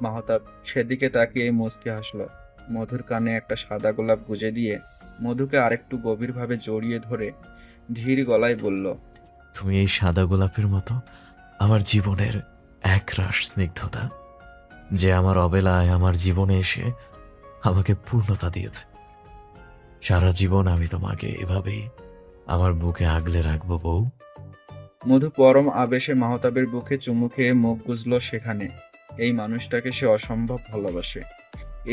মাহতাব সেদিকে তাকিয়ে মুচকি হাসলো। মধুর কানে একটা সাদা গোলাপ গুজে দিয়ে মধুকে আরেকটু গভীরভাবে জড়িয়ে ধরে ধীর গলায় বলল, তুমি এই সাদা গোলাপের মতো আমার জীবনের এক রাশ স্নিগ্ধতা, যে আমার অবেলায় আমার জীবনে এসে আমাকে পূর্ণতা দিয়েছে। সারা জীবন আমি তোমাকে এভাবেই আমার বুকে আগলে রাখবো বউ। মধু পরম আবেশে মাহতাবের বুকে চুমু খেয়ে মুখ গুজল সেখানে। এই মানুষটাকে সে অসম্ভব ভালোবাসে।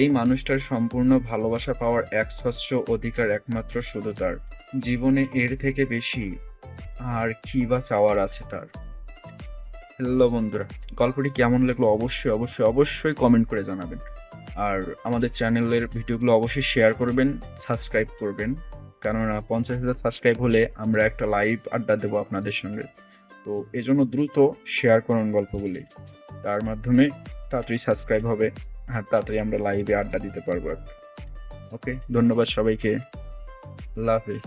এই মানুষটার সম্পূর্ণ ভালোবাসা পাওয়ার একস্বচ্ছ অধিকার একমাত্র শুধু তার। জীবনে এর থেকে বেশি আর কি বা চাওয়ার আছে তার। হ্যালো বন্ধুরা, গল্পটি কেমন লাগলো অবশ্যই অবশ্যই অবশ্যই কমেন্ট করে জানাবেন। আর আমাদের চ্যানেলের ভিডিওগুলো অবশ্যই শেয়ার করবেন, সাবস্ক্রাইব করবেন, কেননা 50,000 সাবস্ক্রাইব হলে আমরা একটা লাইভ আড্ডা দেবো আপনাদের সঙ্গে। তো এজন্য দ্রুত শেয়ার করুন গল্পগুলি, তার মাধ্যমে তাড়াতাড়ি সাবস্ক্রাইব হবে আর তাড়াতাড়ি আমরা লাইভে আড্ডা দিতে পারবো। ওকে, ধন্যবাদ সবাইকে, আল্লাহ হাফেজ।